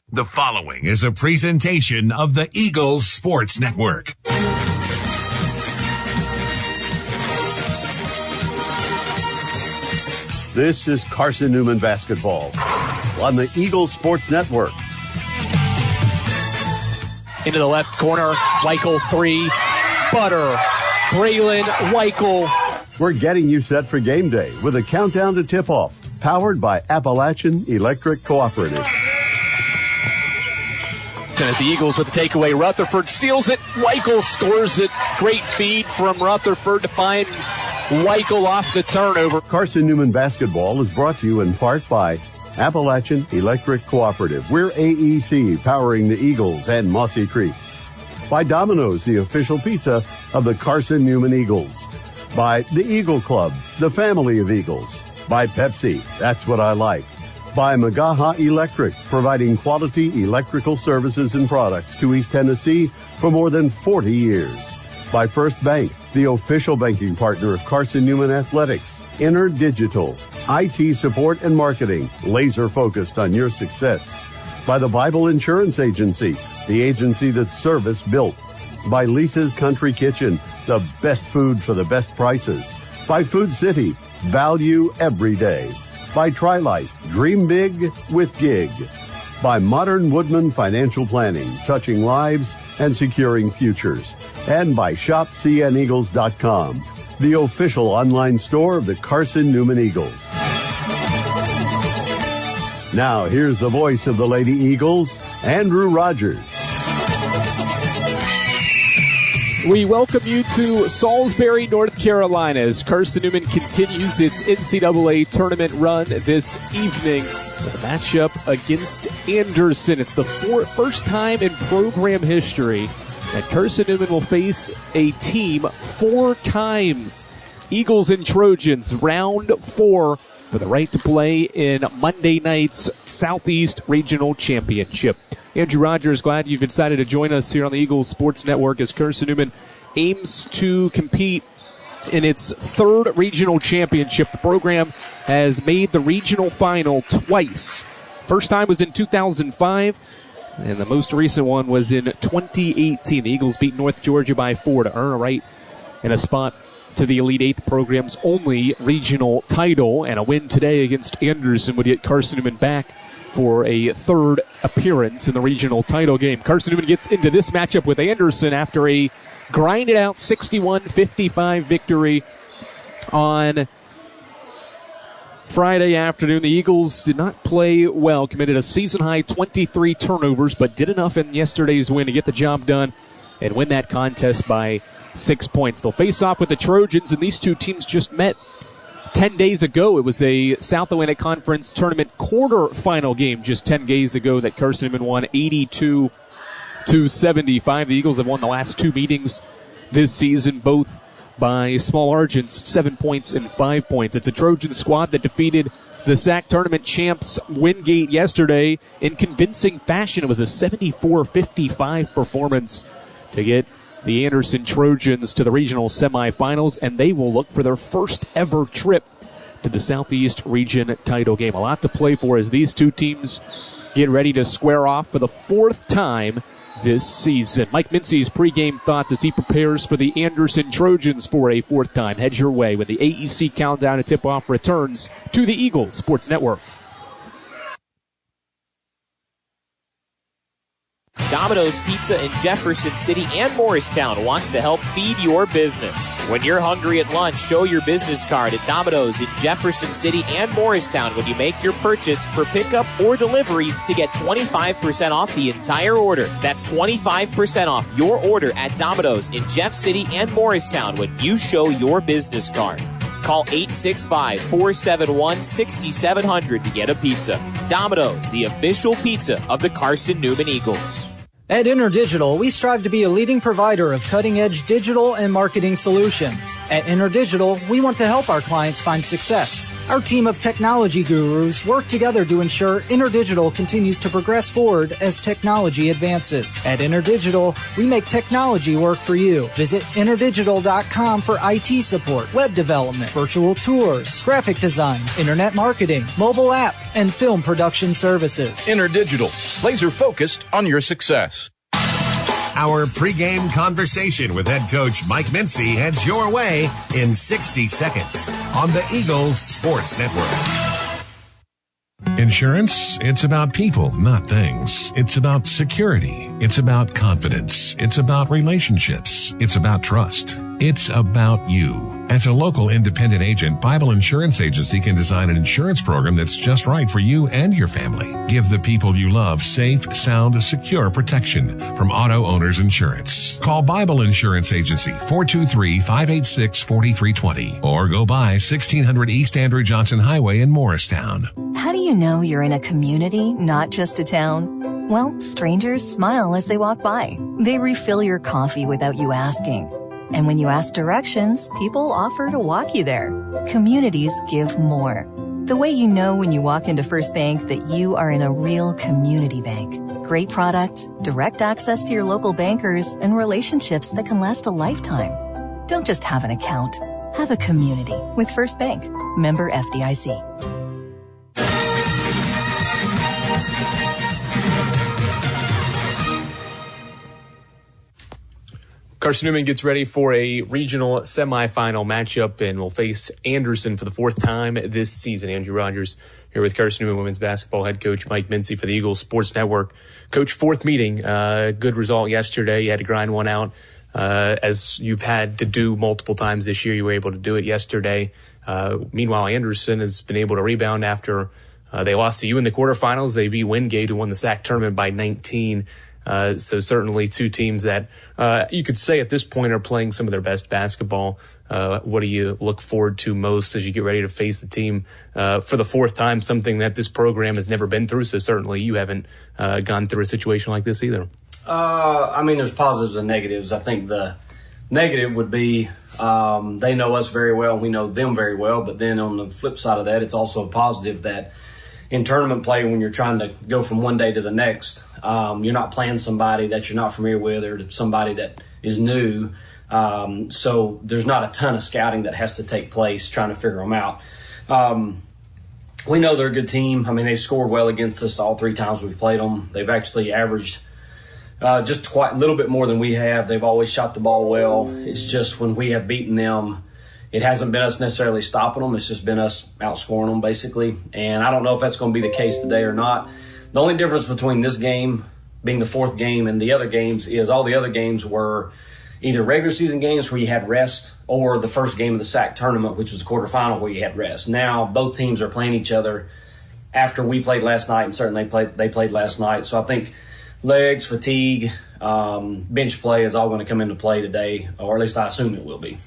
The following is a presentation of the Eagles Sports Network. This is Carson-Newman basketball on the Eagles Sports Network. Into the left corner, Weichel three, Butter, Braylon, Weichel. We're getting you set for game day with a countdown to tip-off, powered by Appalachian Electric Cooperative. And as the Eagles with the takeaway, Rutherford steals it, Weichel scores it. Great feed from Rutherford to find Weichel off the turnover. Carson-Newman basketball is brought to you in part by Appalachian Electric Cooperative. We're AEC, powering the Eagles and Mossy Creek. By Domino's, the official pizza of the Carson-Newman Eagles. By the Eagle Club, the family of Eagles. By Pepsi, that's what I like. By Magaha Electric, providing quality electrical services and products to East Tennessee for more than 40 years. By First Bank, the official banking partner of Carson-Newman Athletics. Inner Digital, IT support and marketing, laser focused on your success. By the Bible Insurance Agency, the agency that's service built. By Lisa's Country Kitchen, the best food for the best prices. By Food City, value every day. By Trilife, dream big with Gig. By Modern Woodman Financial Planning, touching lives and securing futures. And by ShopCNEagles.com, the official online store of the Carson-Newman Eagles. Now, here's the voice of the Lady Eagles, Andrew Rogers. We welcome you to Salisbury, North Carolina, as Carson-Newman continues its NCAA tournament run this evening with a matchup against Anderson. It's the first time in program history that Carson-Newman will face a team 4 times. Eagles and Trojans, round 4 for the right to play in Monday night's Southeast Regional Championship. Andrew Rogers, glad you've decided to join us here on the Eagles Sports Network as Carson-Newman aims to compete in its 3rd regional championship. The program has made the regional final twice. First time was in 2005, and the most recent one was in 2018. The Eagles beat North Georgia by 4 to earn a right and a spot to the Elite 8, the program's only regional title, and a win today against Anderson would get Carson-Newman back for a 3rd appearance in the regional title game. Carson-Newman gets into this matchup with Anderson after a grinded-out 61-55 victory on Friday afternoon. The Eagles did not play well, committed a season-high 23 turnovers, but did enough in yesterday's win to get the job done and win that contest by 6 points. They'll face off with the Trojans, and these two teams just met 10 days ago. It was a South Atlantic Conference tournament quarterfinal game just 10 days ago that Carson-Newman won 82-75. The Eagles have won the last 2 meetings this season, both by small margins, 7 points and 5 points. It's a Trojan squad that defeated the SAC tournament champs Wingate yesterday in convincing fashion. It was a 74-55 performance to get the Anderson Trojans to the regional semifinals, and they will look for their first ever trip to the Southeast Region title game. A lot to play for as these two teams get ready to square off for the 4th time this season. Mike Mincy's pregame thoughts as he prepares for the Anderson Trojans for a 4th time. Head your way when the AEC countdown to tip-off returns to the Eagles Sports Network. Domino's Pizza in Jefferson City and Morristown wants to help feed your business. When you're hungry at lunch, show your business card at Domino's in Jefferson City and Morristown when you make your purchase for pickup or delivery to get 25% off the entire order. That's 25% off your order at Domino's in Jeff City and Morristown when you show your business card. Call 865-471-6700 to get a pizza. Domino's, the official pizza of the Carson-Newman Eagles. At InterDigital, we strive to be a leading provider of cutting-edge digital and marketing solutions. At InterDigital, we want to help our clients find success. Our team of technology gurus work together to ensure InterDigital continues to progress forward as technology advances. At InterDigital, we make technology work for you. Visit interdigital.com for IT support, web development, virtual tours, graphic design, internet marketing, mobile app, and film production services. InterDigital, laser focused on your success. Our pregame conversation with head coach Mike Mincy heads your way in 60 seconds on the Eagles Sports Network. Insurance, it's about people, not things. It's about security. It's about confidence. It's about relationships. It's about trust. It's about you. As a local independent agent, Bible Insurance Agency can design an insurance program that's just right for you and your family. Give the people you love safe, sound, secure protection from Auto Owners Insurance. Call Bible Insurance Agency 423-586-4320 or go by 1600 East Andrew Johnson Highway in Morristown. How do you know you're in a community, not just a town? Well, strangers smile as they walk by. They refill your coffee without you asking. And when you ask directions, people offer to walk you there. Communities give more. The way you know when you walk into First Bank that you are in a real community bank. Great products, direct access to your local bankers, and relationships that can last a lifetime. Don't just have an account. Have a community with First Bank. Member FDIC. Carson-Newman gets ready for a regional semifinal matchup and will face Anderson for the fourth time this season. Andrew Rogers here with Carson-Newman women's basketball head coach Mike Mincy for the Eagles Sports Network. Coach, fourth meeting, good result yesterday. You had to grind one out. As you've had to do multiple times this year, you were able to do it yesterday. Meanwhile, Anderson has been able to rebound after they lost to you in the quarterfinals. They beat Wingate, who won the SAC tournament by 19. So certainly two teams that you could say at this point are playing some of their best basketball. What do you look forward to most as you get ready to face the team for the fourth time, something that this program has never been through? So certainly you haven't gone through a situation like this either. I mean, there's positives and negatives. I think the negative would be they know us very well and we know them very well. But then on the flip side of that, it's also a positive that in tournament play, when you're trying to go from one day to the next, you're not playing somebody that you're not familiar with or somebody that is new. So there's not a ton of scouting that has to take place trying to figure them out. We know they're a good team. I mean, they've scored well against us all three times we've played them. They've actually averaged just quite a little bit more than we have. They've always shot the ball well. It's just when we have beaten them, it hasn't been us necessarily stopping them. It's just been us outscoring them, basically. And I don't know if that's going to be the case today or not. The only difference between this game being the fourth game and the other games is all the other games were either regular season games where you had rest or the first game of the SAC tournament, which was the quarterfinal where you had rest. Now both teams are playing each other after we played last night, and certainly they played last night. So I think legs, fatigue, bench play is all going to come into play today, or at least I assume it will be.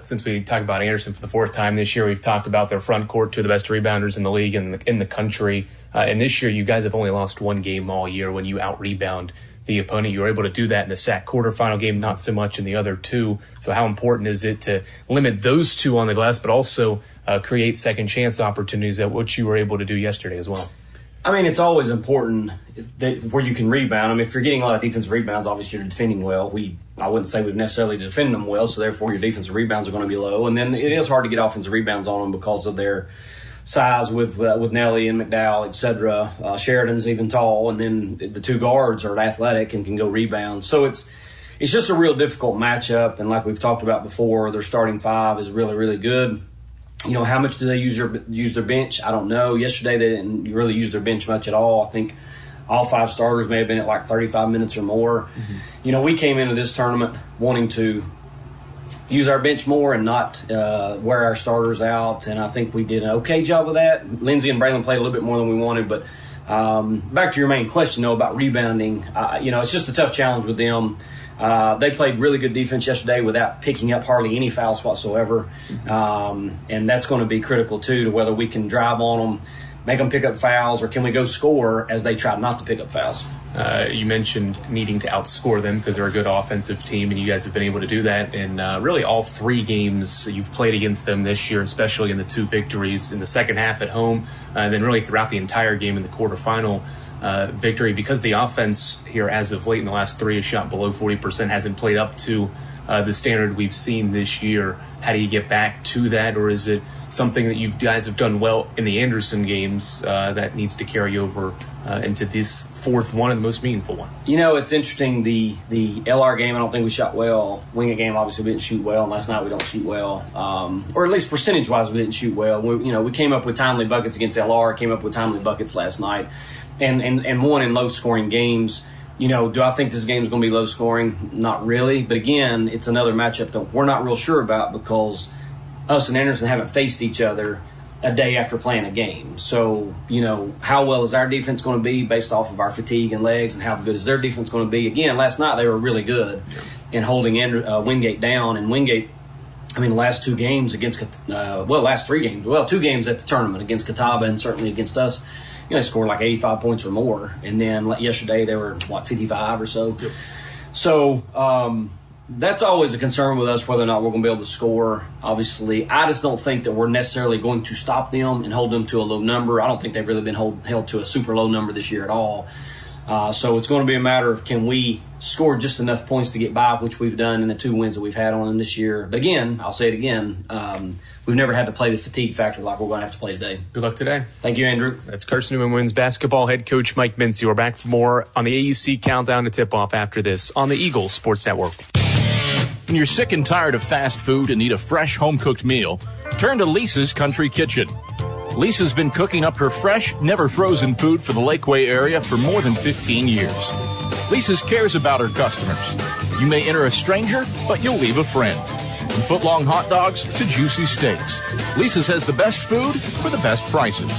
Since we talked about Anderson for the fourth time this year, we've talked about their front court, two of the best rebounders in the league and in the country. And this year, you guys have only lost one game all year when you out-rebound the opponent. You were able to do that in the SAC quarterfinal game, not so much in the other two. So how important is it to limit those two on the glass, but also create second chance opportunities at what you were able to do yesterday as well? I mean, it's always important that where you can rebound. I mean, if you're getting a lot of defensive rebounds, obviously you're defending well. I wouldn't say we've necessarily defended them well, so therefore your defensive rebounds are going to be low. And then it is hard to get offensive rebounds on them because of their size with Nelly and McDowell, et cetera. Sheridan's even tall, and then the two guards are athletic and can go rebound. So it's just a real difficult matchup. And like we've talked about before, their starting five is really, really good. You know, how much do they use their bench? I don't know. Yesterday they didn't really use their bench much at all. I think all five starters may have been at like 35 minutes or more. Mm-hmm. You know, we came into this tournament wanting to use our bench more and not wear our starters out, and I think we did an okay job of that. Lindsey and Braylon played a little bit more than we wanted, but back to your main question, though, about rebounding, you know, it's just a tough challenge with them. They played really good defense yesterday without picking up hardly any fouls whatsoever, and that's going to be critical, too, to whether we can drive on them, make them pick up fouls, or can we go score as they try not to pick up fouls. You mentioned needing to outscore them because they're a good offensive team, and you guys have been able to do that in really all 3 games you've played against them this year, especially in the 2 victories in the second half at home, and then really throughout the entire game in the quarterfinal victory. Because the offense here as of late in the last 3 has shot below 40%, hasn't played up to the standard we've seen this year. How do you get back to that, or is it something that you guys have done well in the Anderson games that needs to carry over into this 4th one and the most meaningful one? You know, it's interesting. The LR game, I don't think we shot well. Wingate game, obviously, we didn't shoot well. And last night, we don't shoot well. Or at least percentage-wise, we didn't shoot well. We came up with timely buckets against LR, came up with timely buckets last night, and won in low-scoring games. Do I think this game is going to be low-scoring? Not really. But, again, it's another matchup that we're not real sure about because us and Anderson haven't faced each other a day after playing a game. So, how well is our defense going to be based off of our fatigue and legs, and how good is their defense going to be? Again, last night they were really good in holding Wingate down. And Wingate, the last 2 games against, last 3 games, 2 games at the tournament against Catawba and certainly against us, they scored like 85 points or more. And then yesterday they were, 55 or so. Yep. So, that's always a concern with us, whether or not we're going to be able to score. Obviously, I just don't think that we're necessarily going to stop them and hold them to a low number. I don't think they've really been held to a super low number this year at all. So it's going to be a matter of, can we score just enough points to get by, which we've done in the 2 wins that we've had on them this year. But again, I'll say it again, we've never had to play the fatigue factor like we're going to have to play today. Good luck today. Thank you, Andrew. That's Carson-Newman women's basketball head coach Mike Mincy. We're back for more on the AEC Countdown to Tip-Off after this on the Eagles Sports Network. When you're sick and tired of fast food and need a fresh home-cooked meal, turn to Lisa's Country Kitchen. Lisa's been cooking up her fresh, never-frozen food for the Lakeway area for more than 15 years. Lisa's cares about her customers. You may enter a stranger, but you'll leave a friend. From foot-long hot dogs to juicy steaks, Lisa's has the best food for the best prices.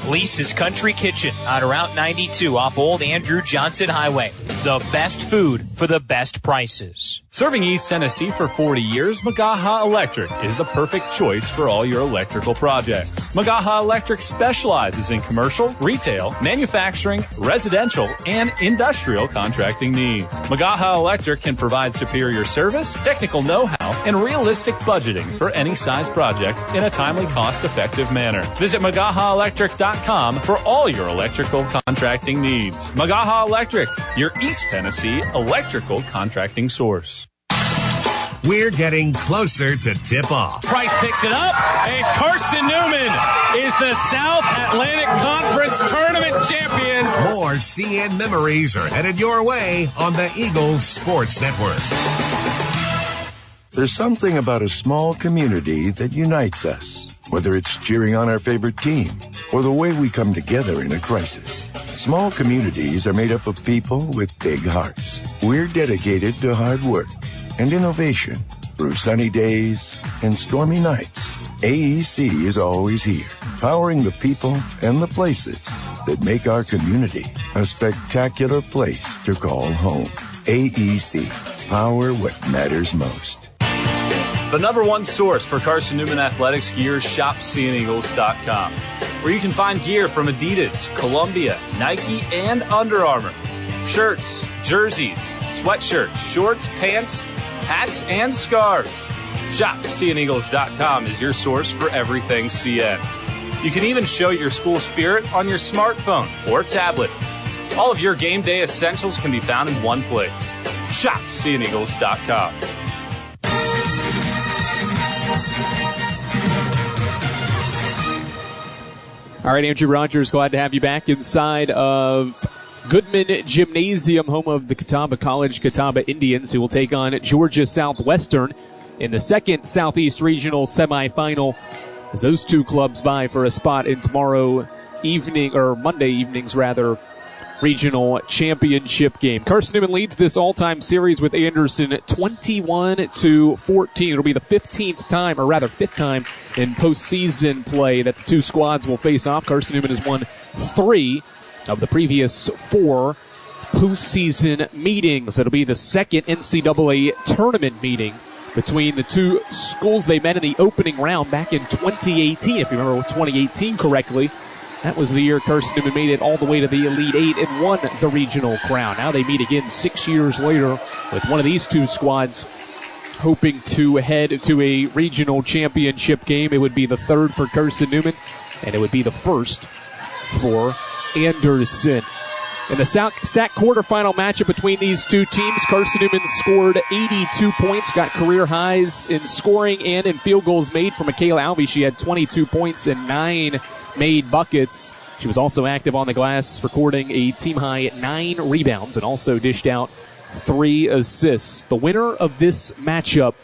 Lisa's Country Kitchen on Route 92 off Old Andrew Johnson Highway. The best food for the best prices. Serving East Tennessee for 40 years, Magaha Electric is the perfect choice for all your electrical projects. Magaha Electric specializes in commercial, retail, manufacturing, residential, and industrial contracting needs. Magaha Electric can provide superior service, technical know-how, and realistic budgeting for any size project in a timely, cost-effective manner. Visit MagahaElectric.com for all your electrical contracting needs. Magaha Electric, your East Tennessee electrical contracting source. We're getting closer to tip-off. Price picks it up, and Carson-Newman is the South Atlantic Conference Tournament champions. More CN memories are headed your way on the Eagles Sports Network. There's something about a small community that unites us, whether it's cheering on our favorite team or the way we come together in a crisis. Small communities are made up of people with big hearts. We're dedicated to hard work and innovation through sunny days and stormy nights. AEC is always here, powering the people and the places that make our community a spectacular place to call home. AEC, power what matters most. The number one source for Carson-Newman athletics gear, shopcneagles.com, where you can find gear from Adidas, Columbia, Nike, and Under Armour. Shirts, jerseys, sweatshirts, shorts, pants, hats, and scarves. ShopCNEagles.com is your source for everything CN. You can even show your school spirit on your smartphone or tablet. All of your game day essentials can be found in one place. ShopCNEagles.com. All right, Andrew Rogers, glad to have you back inside of Goodman Gymnasium, home of the Catawba College Catawba Indians, who will take on Georgia Southwestern in the second Southeast Regional semifinal, as those two clubs vie for a spot in tomorrow evening, or Monday evening's rather, regional championship game. Carson-Newman leads this all-time series with Anderson 21-14. It'll be the 15th time in postseason play that the two squads will face off. Carson-Newman has won 3 of the previous 4 postseason meetings. It'll be the second NCAA tournament meeting between the two schools. They met in the opening round back in 2018, if you remember 2018 correctly, That was the year Carson-Newman made it all the way to the Elite Eight and won the regional crown. Now they meet again 6 years later with one of these two squads hoping to head to a regional championship game. It would be the third for Carson-Newman, and it would be the first for Anderson. In the SAC quarterfinal matchup between these two teams, Carson-Newman scored 82 points, got career highs in scoring and in field goals made for Michaela Alvey. She had 22 points and 9 made buckets. She was also active on the glass, recording a team-high 9 rebounds and also dished out 3 assists. The winner of this matchup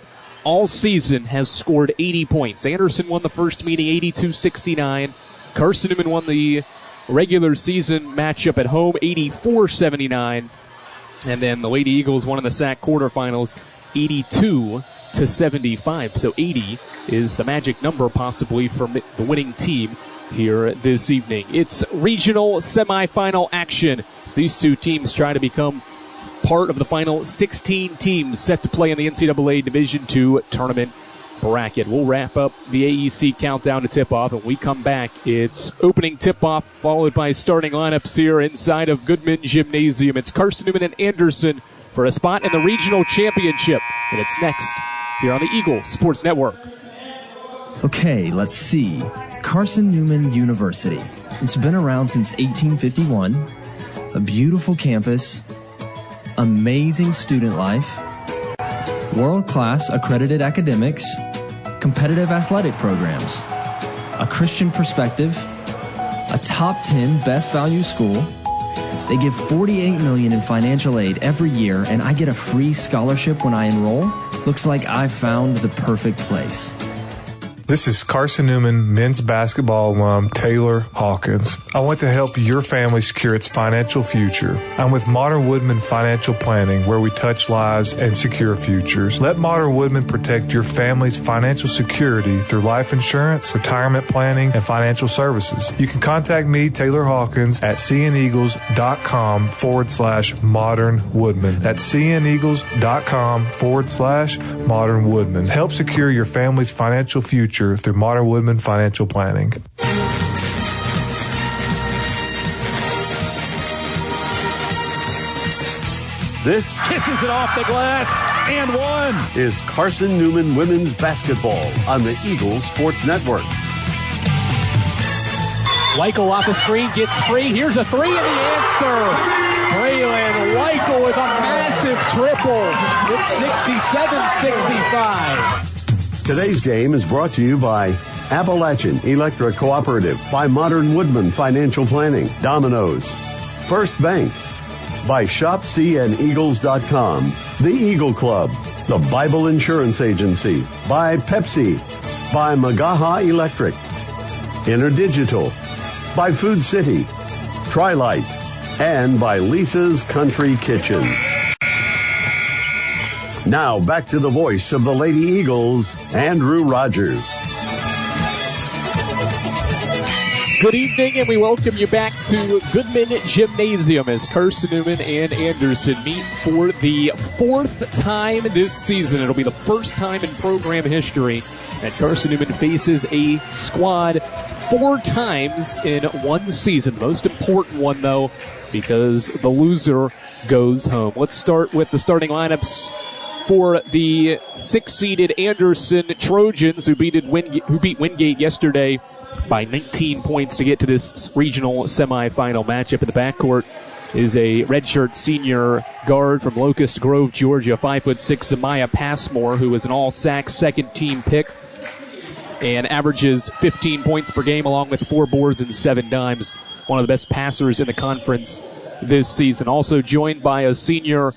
all season has scored 80 points. Anderson won the first meeting 82-69. Carson-Newman won the regular season matchup at home 84-79. And then the Lady Eagles won in the SAC quarterfinals 82-75. So 80 is the magic number possibly for the winning team here this evening. It's regional semifinal action as these two teams try to become part of the final 16 teams set to play in the NCAA Division II tournament bracket. We'll wrap up the AEC countdown to tip-off, and we come back. It's opening tip-off followed by starting lineups here inside of Goodman Gymnasium. It's Carson-Newman and Anderson for a spot in the regional championship, and it's next here on the Eagle Sports Network. Okay, let's see. Carson-Newman University. It's been around since 1851. A beautiful campus, amazing student life, world-class accredited academics, competitive athletic programs, a Christian perspective, a top 10 best value school. They give $48 million in financial aid every year, and I get a free scholarship when I enroll. Looks like I found the perfect place. This is Carson-Newman men's basketball alum Taylor Hawkins. I want to help your family secure its financial future. I'm with Modern Woodman Financial Planning, where we touch lives and secure futures. Let Modern Woodman protect your family's financial security through life insurance, retirement planning, and financial services. You can contact me, Taylor Hawkins, at cneagles.com/Modern Woodman. That's cneagles.com/Modern Woodman. Help secure your family's financial future through Modern Woodman Financial Planning. This kisses it off the glass and one is Carson-Newman women's basketball on the Eagle Sports Network. Weichel off the screen, gets free. Here's a three and the answer. Braylon Weichel with a massive triple. It's 67-65. Today's game is brought to you by Appalachian Electric Cooperative, by Modern Woodman Financial Planning, Domino's, First Bank, by ShopCNEagles.com, The Eagle Club, the Bible Insurance Agency, by Pepsi, by Magaha Electric, InterDigital, by Food City, Trilite, and by Lisa's Country Kitchen. Now, back to the voice of the Lady Eagles, Andrew Rogers. Good evening, and we welcome you back to Goodman Gymnasium as Carson-Newman and Anderson meet for the 4th time this season. It'll be the first time in program history that Carson-Newman faces a squad 4 times in one season. Most important one, though, because the loser goes home. Let's start with the starting lineups for the 6-seeded Anderson Trojans, who beat Wingate yesterday by 19 points to get to this regional semifinal matchup. In the backcourt is a redshirt senior guard from Locust Grove, Georgia, 5'6", Samaya Passmore, who is an all-SAC second-team pick and averages 15 points per game along with 4 boards and 7 dimes. One of the best passers in the conference this season. Also joined by a senior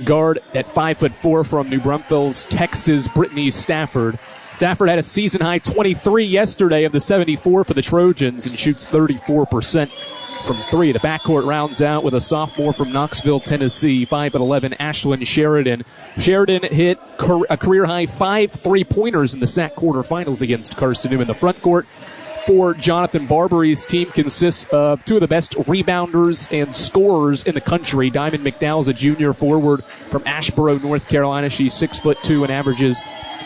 guard at 5'4" from New Braunfels, Texas, Brittany Stafford. Stafford had a season-high 23 yesterday of the 74 for the Trojans and shoots 34% from 3. The backcourt rounds out with a sophomore from Knoxville, Tennessee, 5'11", Ashlyn Sheridan. Sheridan hit a career-high 5 3-pointers in the SAC quarterfinals against Carson-Newman. The front court for Jonathan Barbary's team consists of 2 of the best rebounders and scorers in the country. Diamond McDowell's a junior forward from Asheboro, North Carolina. She's 6'2" and averages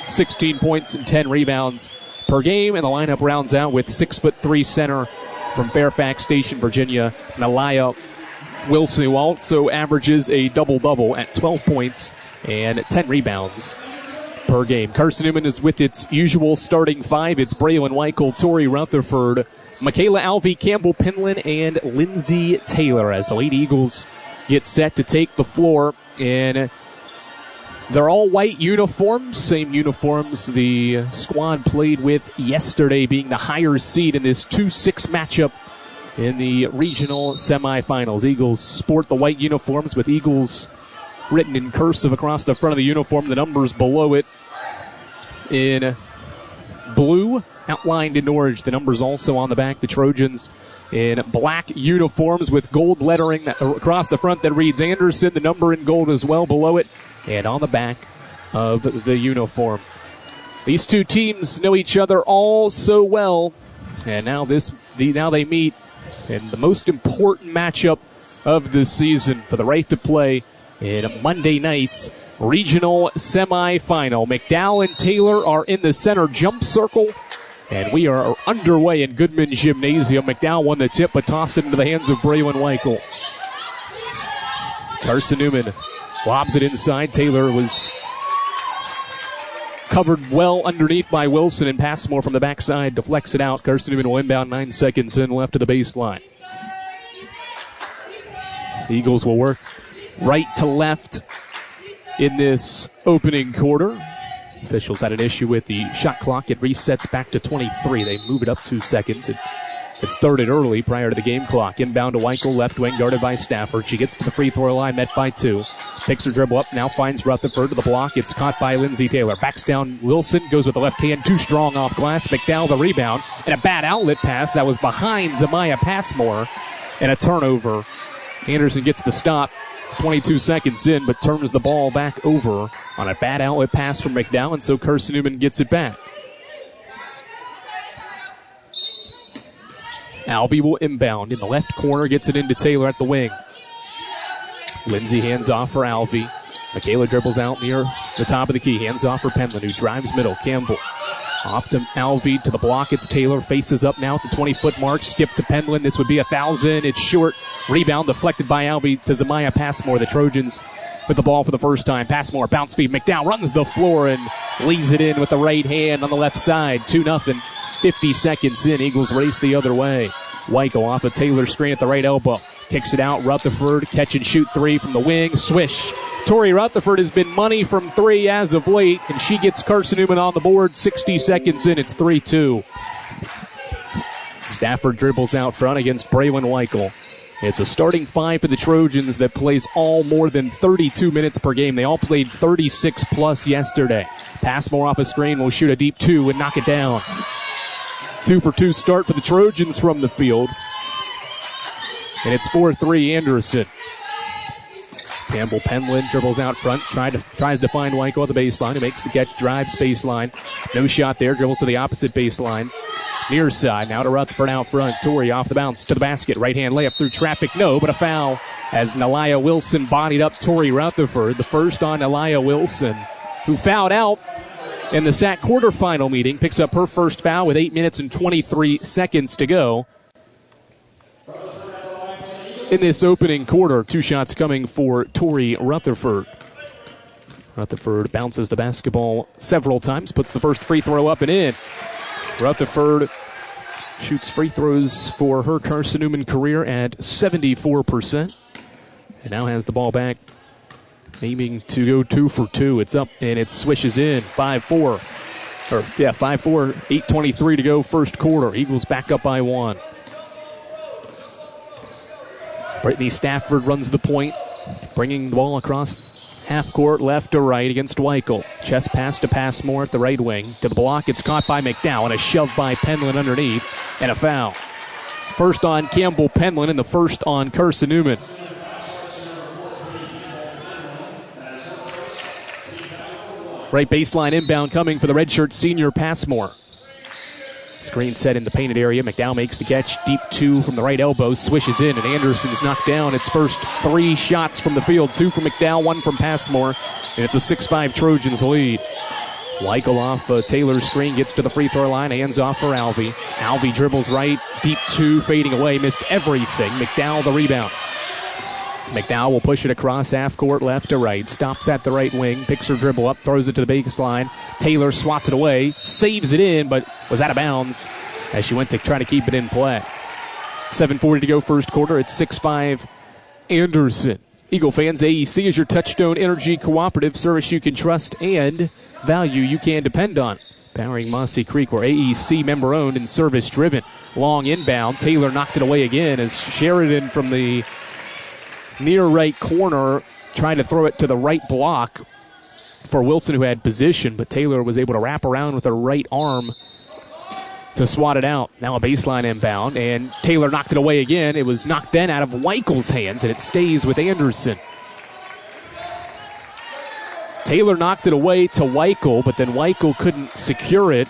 16 points and 10 rebounds per game. And the lineup rounds out with 6'3" center from Fairfax Station, Virginia, Nalaya Wilson, who also averages a double-double at 12 points and 10 rebounds per game. Carson-Newman is with its usual starting five. It's Braylon Weichel, Tori Rutherford, Michaela Alvey, Campbell Penland, and Lindsay Taylor as the Lady Eagles get set to take the floor. And they're all white uniforms, same uniforms the squad played with yesterday, being the higher seed in this 2-6 matchup in the regional semifinals. Eagles sport the white uniforms with Eagles written in cursive across the front of the uniform, the numbers below it in blue, outlined in orange. The numbers also on the back. The Trojans in black uniforms with gold lettering across the front that reads Anderson, the number in gold as well below it, and on the back of the uniform. These two teams know each other all so well, and now they meet in the most important matchup of the season for the right to play in Monday night's regional semifinal. McDowell and Taylor are in the center jump circle, and we are underway in Goodman Gymnasium. McDowell won the tip, but tossed it into the hands of Braylon Weichel. Carson-Newman lobs it inside. Taylor was covered well underneath by Wilson, and Passmore from the backside deflects it out. Carson-Newman will inbound 9 seconds in left to the baseline. The Eagles will work right to left in this opening quarter. Officials had an issue with the shot clock. It resets back to 23. They move it up 2 seconds. It started early prior to the game clock. Inbound to Weichel, left wing, guarded by Stafford. She gets to the free throw line, met by 2. Picks her dribble up, now finds Rutherford to the block. It's caught by Lindsay Taylor. Backs down Wilson, goes with the left hand, too strong off glass. McDowell the rebound, and a bad outlet pass that was behind Zamaya Passmore, and a turnover. Anderson gets the stop 22 seconds in, but turns the ball back over on a bad outlet pass from McDowell, and so Carson-Newman gets it back. Alvey will inbound in the left corner, gets it into Taylor at the wing. Lindsay hands off for Alvey. Michaela dribbles out near the top of the key. Hands off for Penland, who drives middle. Campbell off to Alvey to the block. It's Taylor. Faces up now at the 20-foot mark. Skip to Penland. This would be 1,000. It's short. Rebound deflected by Alvey to Zamaya Passmore. The Trojans with the ball for the first time. Passmore, bounce feed. McDowell runs the floor and leads it in with the right hand on the left side. 2-0. 50 seconds in. Eagles race the other way. Weichel off a Taylor screen at the right elbow. Kicks it out. Rutherford, catch and shoot three from the wing. Swish. Tori Rutherford has been money from three as of late, and she gets Carson-Newman on the board. 60 seconds in. It's 3-2. Stafford dribbles out front against Braylon Weichel. It's a starting five for the Trojans that plays all more than 32 minutes per game. They all played 36 plus yesterday. Passmore off a screen will shoot a deep 2 and knock it down. 2-for-2 start for the Trojans from the field. And it's 4-3 Anderson. Campbell Penland dribbles out front, tries to find Weichel at the baseline. He makes the catch, drives baseline. No shot there, dribbles to the opposite baseline. Near side, now to Rutherford out front. Tory off the bounce to the basket. Right hand layup through traffic, no, but a foul as Nalaya Wilson bodied up Tori Rutherford. The first on Nalaya Wilson, who fouled out in the SAC quarterfinal meeting. Picks up her first foul with 8 minutes and 23 seconds to go in this opening quarter. 2 shots coming for Tori Rutherford. Rutherford bounces the basketball several times, puts the first free throw up and in. Rutherford shoots free throws for her Carson-Newman career at 74%. And now has the ball back, aiming to go 2-for-2. It's up and it swishes in. 5-4. 5-4. 8:23 to go first quarter. Eagles back up by 1. Brittany Stafford runs the point, bringing the ball across half court, left to right against Weichel. Chest pass to Passmore at the right wing. To the block, it's caught by McDowell, and a shove by Penland underneath, and a foul. First on Campbell Penland, and the first on Carson-Newman. Right baseline inbound coming for the redshirt senior Passmore. Screen set in the painted area. McDowell makes the catch. Deep 2 from the right elbow. Swishes in, and Anderson's knocked down. Its first 3 shots from the field. 2 from McDowell, 1 from Passmore. And it's a 6-5 Trojans lead. Weichel off Taylor's screen, gets to the free throw line, hands off for Alvey. Alvey dribbles right, deep two, fading away, missed everything. McDowell the rebound. McDowell will push it across half court, left to right, stops at the right wing, picks her dribble up, throws it to the baseline. Taylor swats it away, saves it in, but was out of bounds as she went to try to keep it in play. 7:40 to go first quarter. It's 6-5 Anderson. Eagle fans, AEC is your Touchstone Energy Cooperative, service you can trust and value you can depend on. Powering Mossy Creek, where AEC member-owned and service-driven. Long inbound. Taylor knocked it away again as Sheridan from the near right corner trying to throw it to the right block for Wilson, who had position, but Taylor was able to wrap around with her right arm to swat it out. Now a baseline inbound, and Taylor knocked it away again. It was knocked then out of Weichel's hands, and it stays with Anderson. Taylor knocked it away to Weichel, but then Weichel couldn't secure it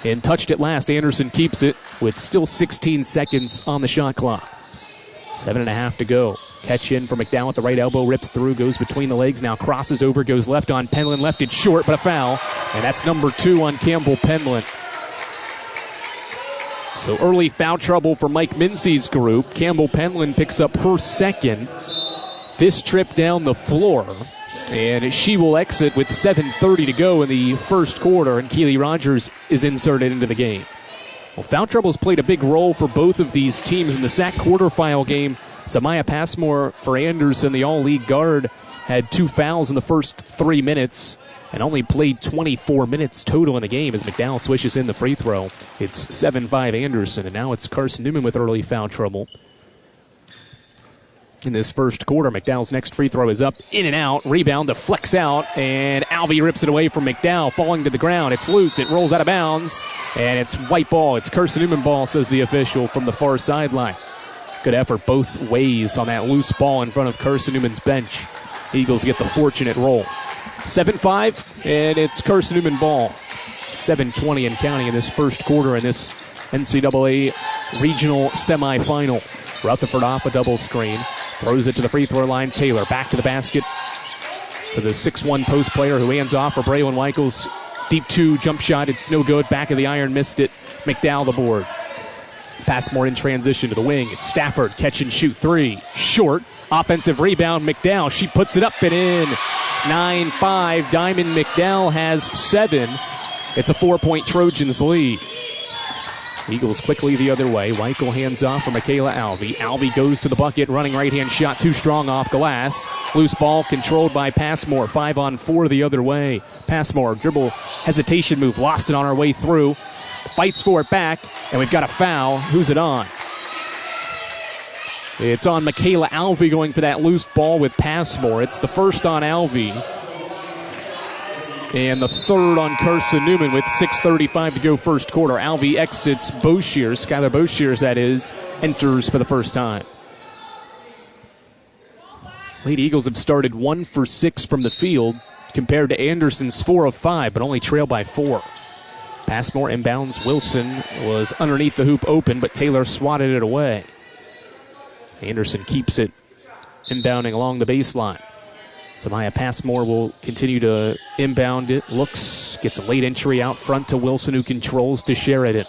and touched it last. Anderson keeps it with still 16 seconds on the shot clock. 7.5 to go. Catch in for McDowell at the right elbow, rips through, goes between the legs, now crosses over, goes left on Penland, left it short, but a foul. And that's number 2 on Campbell Penland. So early foul trouble for Mike Mincy's group. Campbell Penland picks up her second this trip down the floor. And she will exit with 7:30 to go in the first quarter, and Keely Rogers is inserted into the game. Well, foul trouble's played a big role for both of these teams in the SAC quarterfinal game. Samaya Passmore for Anderson, the all-league guard, had 2 fouls in the first 3 minutes and only played 24 minutes total in the game as McDowell swishes in the free throw. It's 7-5 Anderson, and now it's Carson-Newman with early foul trouble. In this first quarter, McDowell's next free throw is up, in and out, rebound to flex out, and Alvey rips it away from McDowell, falling to the ground. It's loose, it rolls out of bounds, and it's white ball. It's Carson-Newman ball, says the official from the far sideline. Good effort both ways on that loose ball in front of Carson-Newman's bench. Eagles get the fortunate roll. 7-5, and it's Carson-Newman ball. 7:20 and counting in this first quarter in this NCAA regional semifinal. Rutherford off a double screen. Throws it to the free throw line. Taylor back to the basket for the 6'1 post player who hands off for Braylon Weichel's deep 2 jump shot. It's no good. Back of the iron, missed it. McDowell the board. Passmore in transition to the wing. It's Stafford, catch and shoot 3. Short. Offensive rebound. McDowell. She puts it up and in. 9-5. Diamond McDowell has 7. It's a 4-point Trojans lead. Eagles quickly the other way. Weichel hands off for Michaela Alvey. Alvey goes to the bucket. Running right-hand shot. Too strong off glass. Loose ball controlled by Passmore. 5-on-4 the other way. Passmore, dribble hesitation move. Lost it on our way through. Fights for it back. And we've got a foul. Who's it on? It's on Michaela Alvey going for that loose ball with Passmore. It's the first on Alvey. And the third on Carson-Newman with 6:35 to go first quarter. Alvey exits Boshears. Skylar Boshears, that is, enters for the first time. Lady Eagles have started 1 for 6 from the field compared to Anderson's 4 of 5, but only trail by 4. Passmore inbounds. Wilson was underneath the hoop open, but Taylor swatted it away. Anderson keeps it inbounding along the baseline. Samaya Passmore will continue to inbound it. Looks, gets a late entry out front to Wilson, who controls to Sheridan.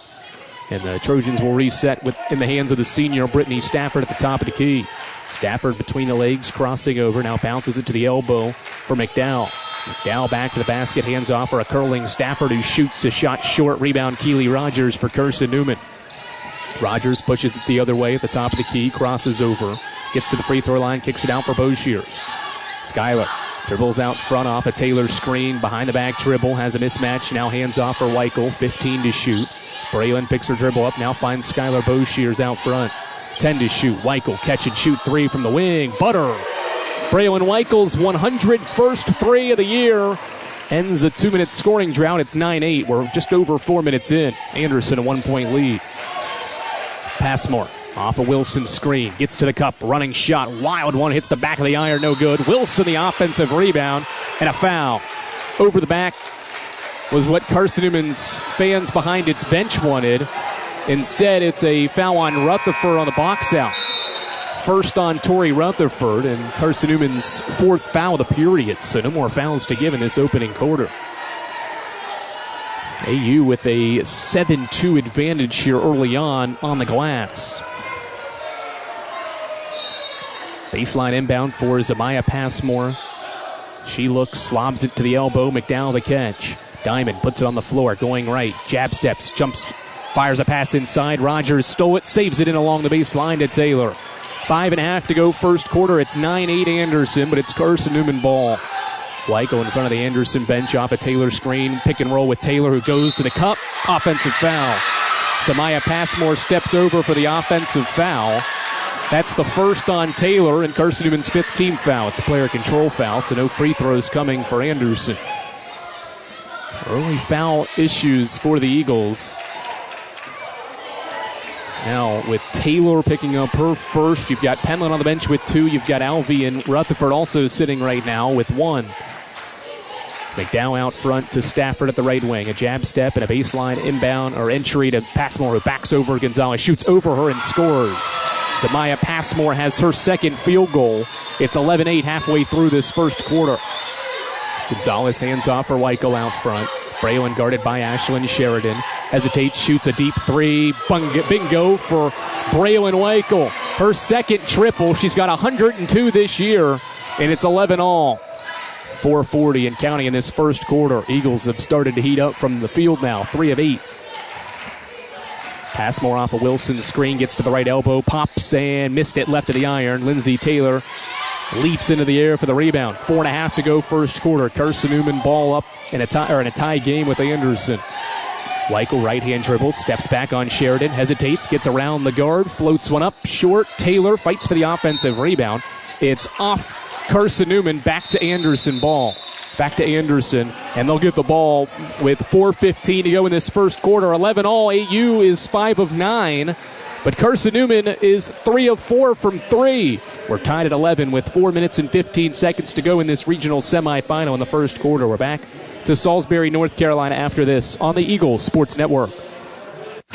And the Trojans will reset in the hands of the senior Brittany Stafford at the top of the key. Stafford between the legs, crossing over, now bounces it to the elbow for McDowell. McDowell back to the basket, hands off for a curling Stafford, who shoots a shot short. Rebound Keely Rogers for Carson-Newman. Rogers pushes it the other way at the top of the key, crosses over, gets to the free throw line, kicks it out for Boshears. Skylar dribbles out front off a Taylor screen. Behind the back dribble, has a mismatch. Now hands off for Weichel. 15 to shoot. Braylon picks her dribble up. Now finds Skylar Boshears out front. 10 to shoot. Weichel catch and shoot 3 from the wing. Butter. Braylon Weichel's 101st 3 of the year. Ends a 2-minute scoring drought. It's 9-8. We're just over 4 minutes in. Anderson a 1-point lead. Passmore. Off a Wilson screen, gets to the cup, running shot, wild one, hits the back of the iron, no good. Wilson the offensive rebound, and a foul. Over the back was what Carson-Newman's fans behind its bench wanted. Instead, it's a foul on Rutherford on the box out. First on Tori Rutherford, and Carson-Newman's 4th foul of the period, so no more fouls to give in this opening quarter. AU with a 7-2 advantage here early on the glass. Baseline inbound for Zamaya Passmore. She looks, lobs it to the elbow. McDowell the catch. Diamond puts it on the floor, going right. Jab steps, jumps, fires a pass inside. Rogers stole it, saves it in along the baseline to Taylor. 5.5 to go first quarter. It's 9-8 Anderson, but it's Carson-Newman ball. Weichel in front of the Anderson bench off a Taylor screen. Pick and roll with Taylor, who goes to the cup. Offensive foul. Zamaya Passmore steps over for the offensive foul. That's the first on Taylor and Carson-Newman's 5th team foul. It's a player control foul, so no free throws coming for Anderson. Early foul issues for the Eagles. Now, with Taylor picking up her first, you've got Penland on the bench with 2. You've got Alvey and Rutherford also sitting right now with 1. McDowell out front to Stafford at the right wing. A jab step and a baseline inbound or entry to Passmore, who backs over Gonzalez, shoots over her and scores. Zamaya Passmore has her second field goal. It's 11-8 halfway through this first quarter. Gonzalez hands off for Weichel out front. Braylon guarded by Ashlyn Sheridan. Hesitates, shoots a deep 3. Bingo for Braylon Weichel. Her second triple. She's got 102 this year, and it's 11-all. 4:40 and counting in this first quarter. Eagles have started to heat up from the field now. 3 of 8. Passmore off a Wilson screen, gets to the right elbow, pops and missed it left of the iron. Lindsey Taylor leaps into the air for the rebound. 4.5 to go first quarter. Carson-Newman ball up in a tie game with Anderson. Weichel right-hand dribble, steps back on Sheridan, hesitates, gets around the guard, floats one up short. Taylor fights for the offensive rebound. It's off Carson-Newman, back to Anderson ball. Back to Anderson, and they'll get the ball with 4:15 to go in this first quarter. 11-all. AU is 5 of 9, but Carson-Newman is 3 of 4 from 3. We're tied at 11 with 4 minutes and 15 seconds to go in this regional semifinal in the first quarter. We're back to Salisbury, North Carolina after this on the Eagles Sports Network.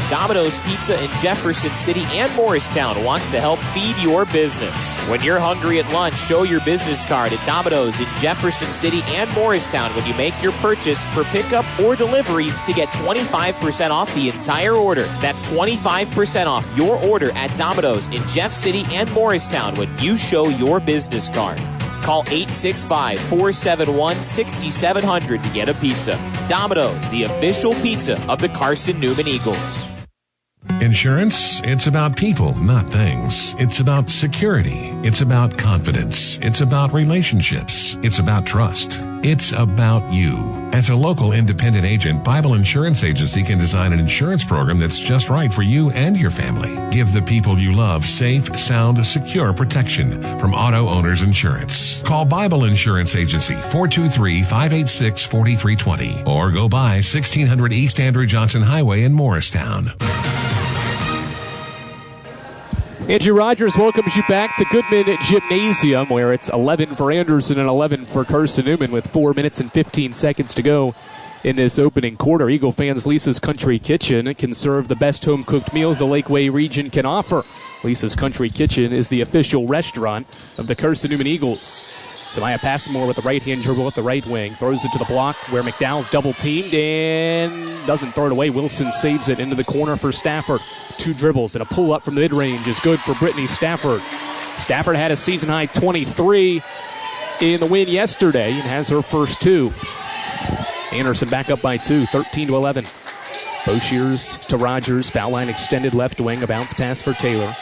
Domino's Pizza in Jefferson City and Morristown wants to help feed your business. When you're hungry at lunch, show your business card at Domino's in Jefferson City and Morristown when you make your purchase for pickup or delivery to get 25% off the entire order. That's 25% off your order at Domino's in Jeff City and Morristown when you show your business card. Call 865-471-6700 to get a pizza. Domino's, the official pizza of the Carson-Newman Eagles. Insurance, it's about people, not things. It's about security. It's about confidence. It's about relationships. It's about trust. It's about you. As a local independent agent, Bible Insurance Agency can design an insurance program that's just right for you and your family. Give the people you love safe, sound, secure protection from Auto Owners Insurance. Call Bible Insurance Agency, 423-586-4320, or go by 1600 East Andrew Johnson Highway in Morristown. Andrew Rogers welcomes you back to Goodman Gymnasium, where it's 11 for Anderson and 11 for Carson-Newman with 4 minutes and 15 seconds to go in this opening quarter. Eagle fans, Lisa's Country Kitchen can serve the best home-cooked meals the Lakeway region can offer. Lisa's Country Kitchen is the official restaurant of the Carson-Newman Eagles. Zamaya Passmore with the right-hand dribble at the right wing. Throws it to the block where McDowell's double-teamed and doesn't throw it away. Wilson saves it into the corner for Stafford. 2 dribbles and a pull-up from the mid-range is good for Brittany Stafford. Stafford had a season-high 23 in the win yesterday and has her first 2. Anderson back up by 2, 13-11. Boshiers to Rogers. Foul line extended left wing. A bounce pass for Taylor.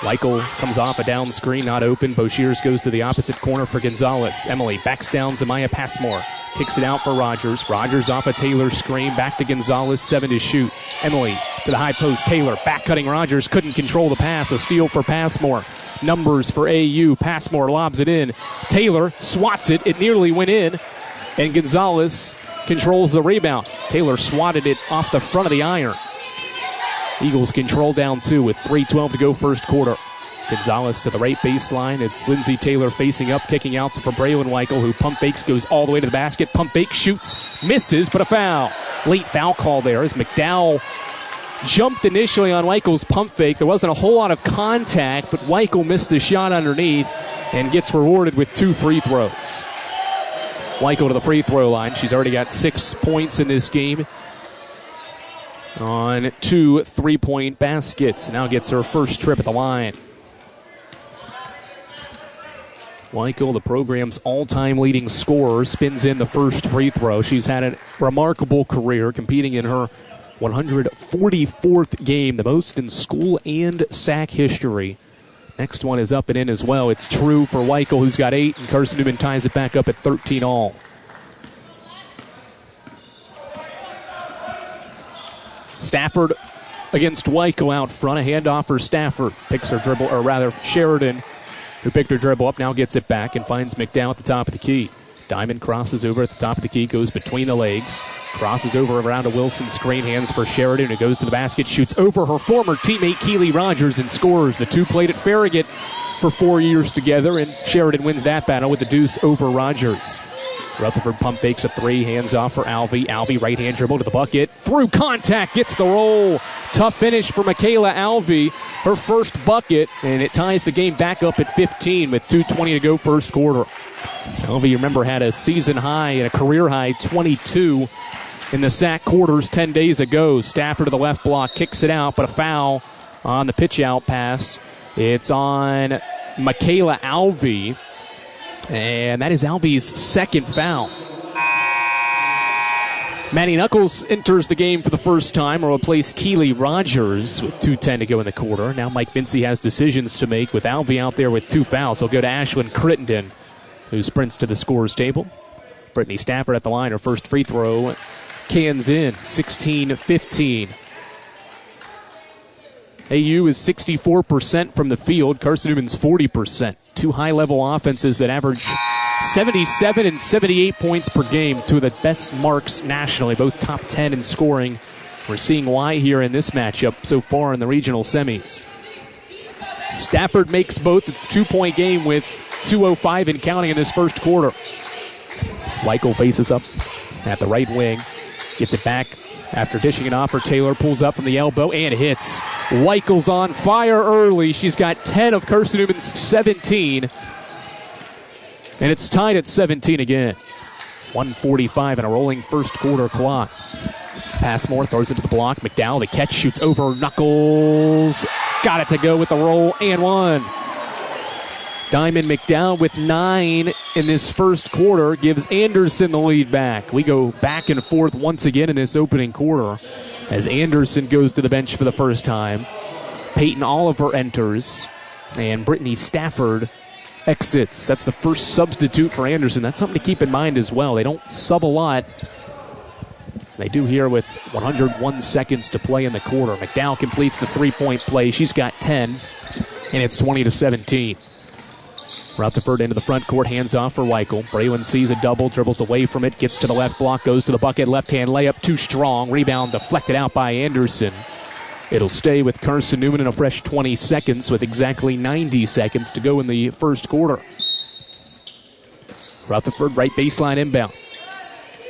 Weichel comes off a down screen, not open. Boshiers goes to the opposite corner for Gonzalez. Emily backs down Zamaya Passmore. Kicks it out for Rogers. Rogers off a Taylor screen. Back to Gonzalez, 7 to shoot. Emily to the high post. Taylor back-cutting Rogers. Couldn't control the pass. A steal for Passmore. Numbers for AU. Passmore lobs it in. Taylor swats it. It nearly went in. And Gonzalez controls the rebound. Taylor swatted it off the front of the iron. Eagles control down 2 with 3:12 to go first quarter. Gonzalez to the right baseline. It's Lindsey Taylor facing up, kicking out for Braylon Weichel, who pump fakes, goes all the way to the basket. Pump fake, shoots, misses, but a foul. Late foul call there as McDowell jumped initially on Weichel's pump fake. There wasn't a whole lot of contact, but Weichel missed the shot underneath and gets rewarded with 2 free throws. Weichel to the free throw line. She's already got 6 points in this game. on 2 3-point baskets. Now gets her first trip at the line. Weichel, the program's all-time leading scorer, spins in the first free throw. She's had a remarkable career, competing in her 144th game, the most in school and SAC history. Next one is up and in as well. It's true for Weichel, who's got 8, and Carson-Newman ties it back up at 13 all. Stafford against Weichel out front. A handoff for Stafford. Picks her dribble, or rather Sheridan, who picked her dribble up, now gets it back and finds McDowell at the top of the key. Diamond crosses over at the top of the key, goes between the legs, crosses over around a Wilson screen, hands for Sheridan, who goes to the basket, shoots over her former teammate Keely Rogers and scores. The two played at Farragut for 4 years together, and Sheridan wins that battle with the deuce over Rogers. Rutherford pump fakes a 3, hands off for Alvey. Alvey right-hand dribble to the bucket. Through contact, gets the roll. Tough finish for Michaela Alvey. Her first bucket, and it ties the game back up at 15 with 2:20 to go first quarter. Alvey, remember, had a season high and a career high 22 in the SAC quarters 10 days ago. Stafford to the left block, kicks it out, but a foul on the pitch-out pass. It's on Michaela Alvey. And that is Alvey's second foul. Maddie Knuckles enters the game for the first time, or replace Keely Rogers with 2:10 to go in the quarter. Now Mike Vincey has decisions to make with Alvey out there with 2 fouls. He'll go to Ashlyn Crittenden, who sprints to the scorer's table. Brittany Stafford at the line, her first free throw. Cans in, 16-15. AU is 64% from the field. Carson-Newman's 40%. 2 high-level offenses that average 77 and 78 points per game. 2 of the best marks nationally, both top 10 in scoring. We're seeing why here in this matchup so far in the regional semis. Stafford makes both. It's a 2-point game with 2:05 and counting in this first quarter. Weichel faces up at the right wing. Gets it back after dishing it off for Taylor. Pulls up from the elbow and hits. Weichel's on fire early. She's got 10 of Carson-Newman's 17. And it's tied at 17 again. 1:45 and a rolling first quarter clock. Passmore throws it to the block. McDowell, the catch, shoots over Knuckles. Got it to go with the roll and one. Diamond McDowell with 9 in this first quarter gives Anderson the lead back. We go back and forth once again in this opening quarter as Anderson goes to the bench for the first time. Peyton Oliver enters, and Brittany Stafford exits. That's the first substitute for Anderson. That's something to keep in mind as well. They don't sub a lot. They do here with 101 seconds to play in the quarter. McDowell completes the 3-point play. She's got 10, and it's 20-17. Rutherford into the front court, hands off for Weichel. Braylon sees a double, dribbles away from it, gets to the left block, goes to the bucket, left-hand layup, too strong. Rebound deflected out by Anderson. It'll stay with Carson-Newman in a fresh 20 seconds with exactly 90 seconds to go in the first quarter. Rutherford, right baseline inbound.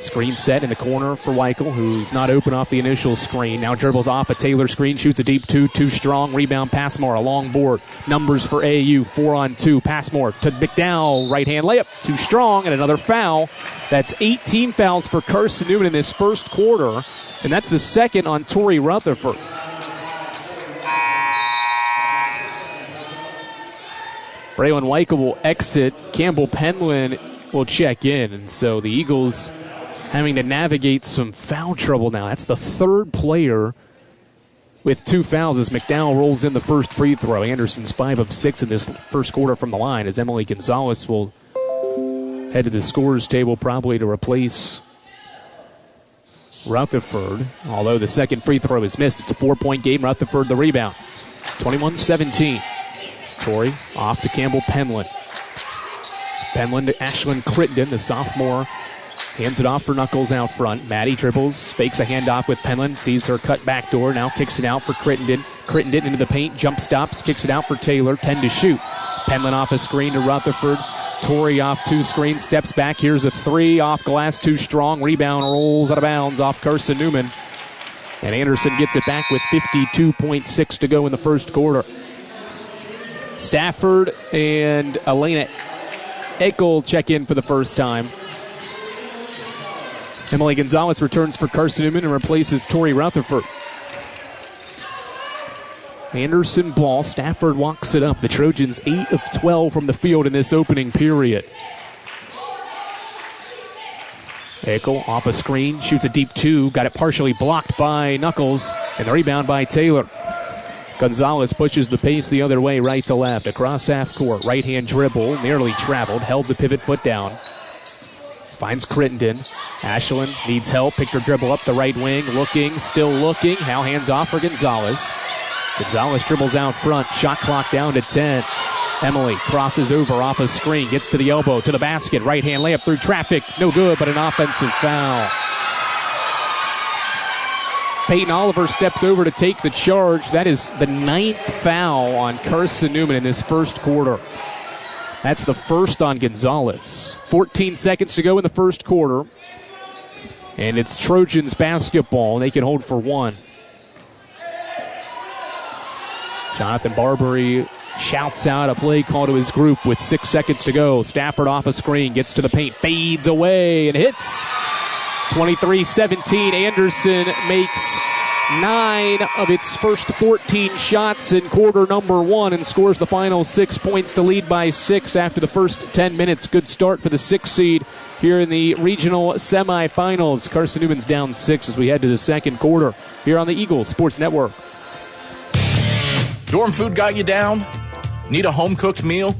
Screen set in the corner for Weichel, who's not open off the initial screen. Now dribbles off a Taylor screen, shoots a deep 2, too strong. Rebound, Passmore, a long board. Numbers for AAU, 4-on-2. Passmore to McDowell, right-hand layup, too strong, and another foul. That's 18 fouls for Carson-Newman in this first quarter, and that's the second on Tori Rutherford. Braylon Weichel will exit. Campbell Penland will check in, and so the Eagles having to navigate some foul trouble now. That's the third player with 2 fouls as McDowell rolls in the first free throw. Anderson's 5 of 6 in this first quarter from the line as Emily Gonzalez will head to the scorer's table probably to replace Rutherford. Although the second free throw is missed, it's a 4-point game. Rutherford the rebound. 21-17. Torrey off to Campbell Penland. Penland to Ashlyn Crittenden, the sophomore. Hands it off for Knuckles out front. Maddie dribbles, fakes a handoff with Penland, sees her cut back door, now kicks it out for Crittenden. Crittenden into the paint, jump stops, kicks it out for Taylor, 10 to shoot. Penland off a screen to Rutherford. Torrey off 2 screens, steps back, here's a 3, off glass, too strong. Rebound rolls out of bounds off Carson-Newman. And Anderson gets it back with 52.6 to go in the first quarter. Stafford and Elena Eckel check in for the first time. Emily Gonzalez returns for Carson-Newman and replaces Tori Rutherford. Anderson ball. Stafford walks it up. The Trojans 8 of 12 from the field in this opening period. Eckel off a screen, shoots a deep two, got it partially blocked by Knuckles, and the rebound by Taylor. Gonzalez pushes the pace the other way, right to left, across half court, right-hand dribble, nearly traveled, held the pivot foot down. Finds Crittenden. Ashland needs help, picked her dribble up the right wing, still looking, now hands off for Gonzalez. Gonzalez dribbles out front, shot clock down to 10. Emily crosses over off a screen, gets to the elbow, to the basket, right-hand layup through traffic, no good, but an offensive foul. Peyton Oliver steps over to take the charge. That is the 9th foul on Carson-Newman in this first quarter. That's the first on Gonzalez. 14 seconds to go in the first quarter, and it's Trojans basketball. They can hold for one. Jonathan Barbary shouts out a play call to his group with 6 seconds to go. Stafford off a screen, gets to the paint, fades away, and hits. 23-17. Anderson makes 9 of its first 14 shots in quarter number 1 and scores the final 6 points to lead by 6 after the first 10 minutes. Good start for the 6th seed here in the regional semifinals. Carson-Newman's down 6 as we head to the second quarter here on the Eagle Sports Network. Dorm food got you down? Need a home-cooked meal?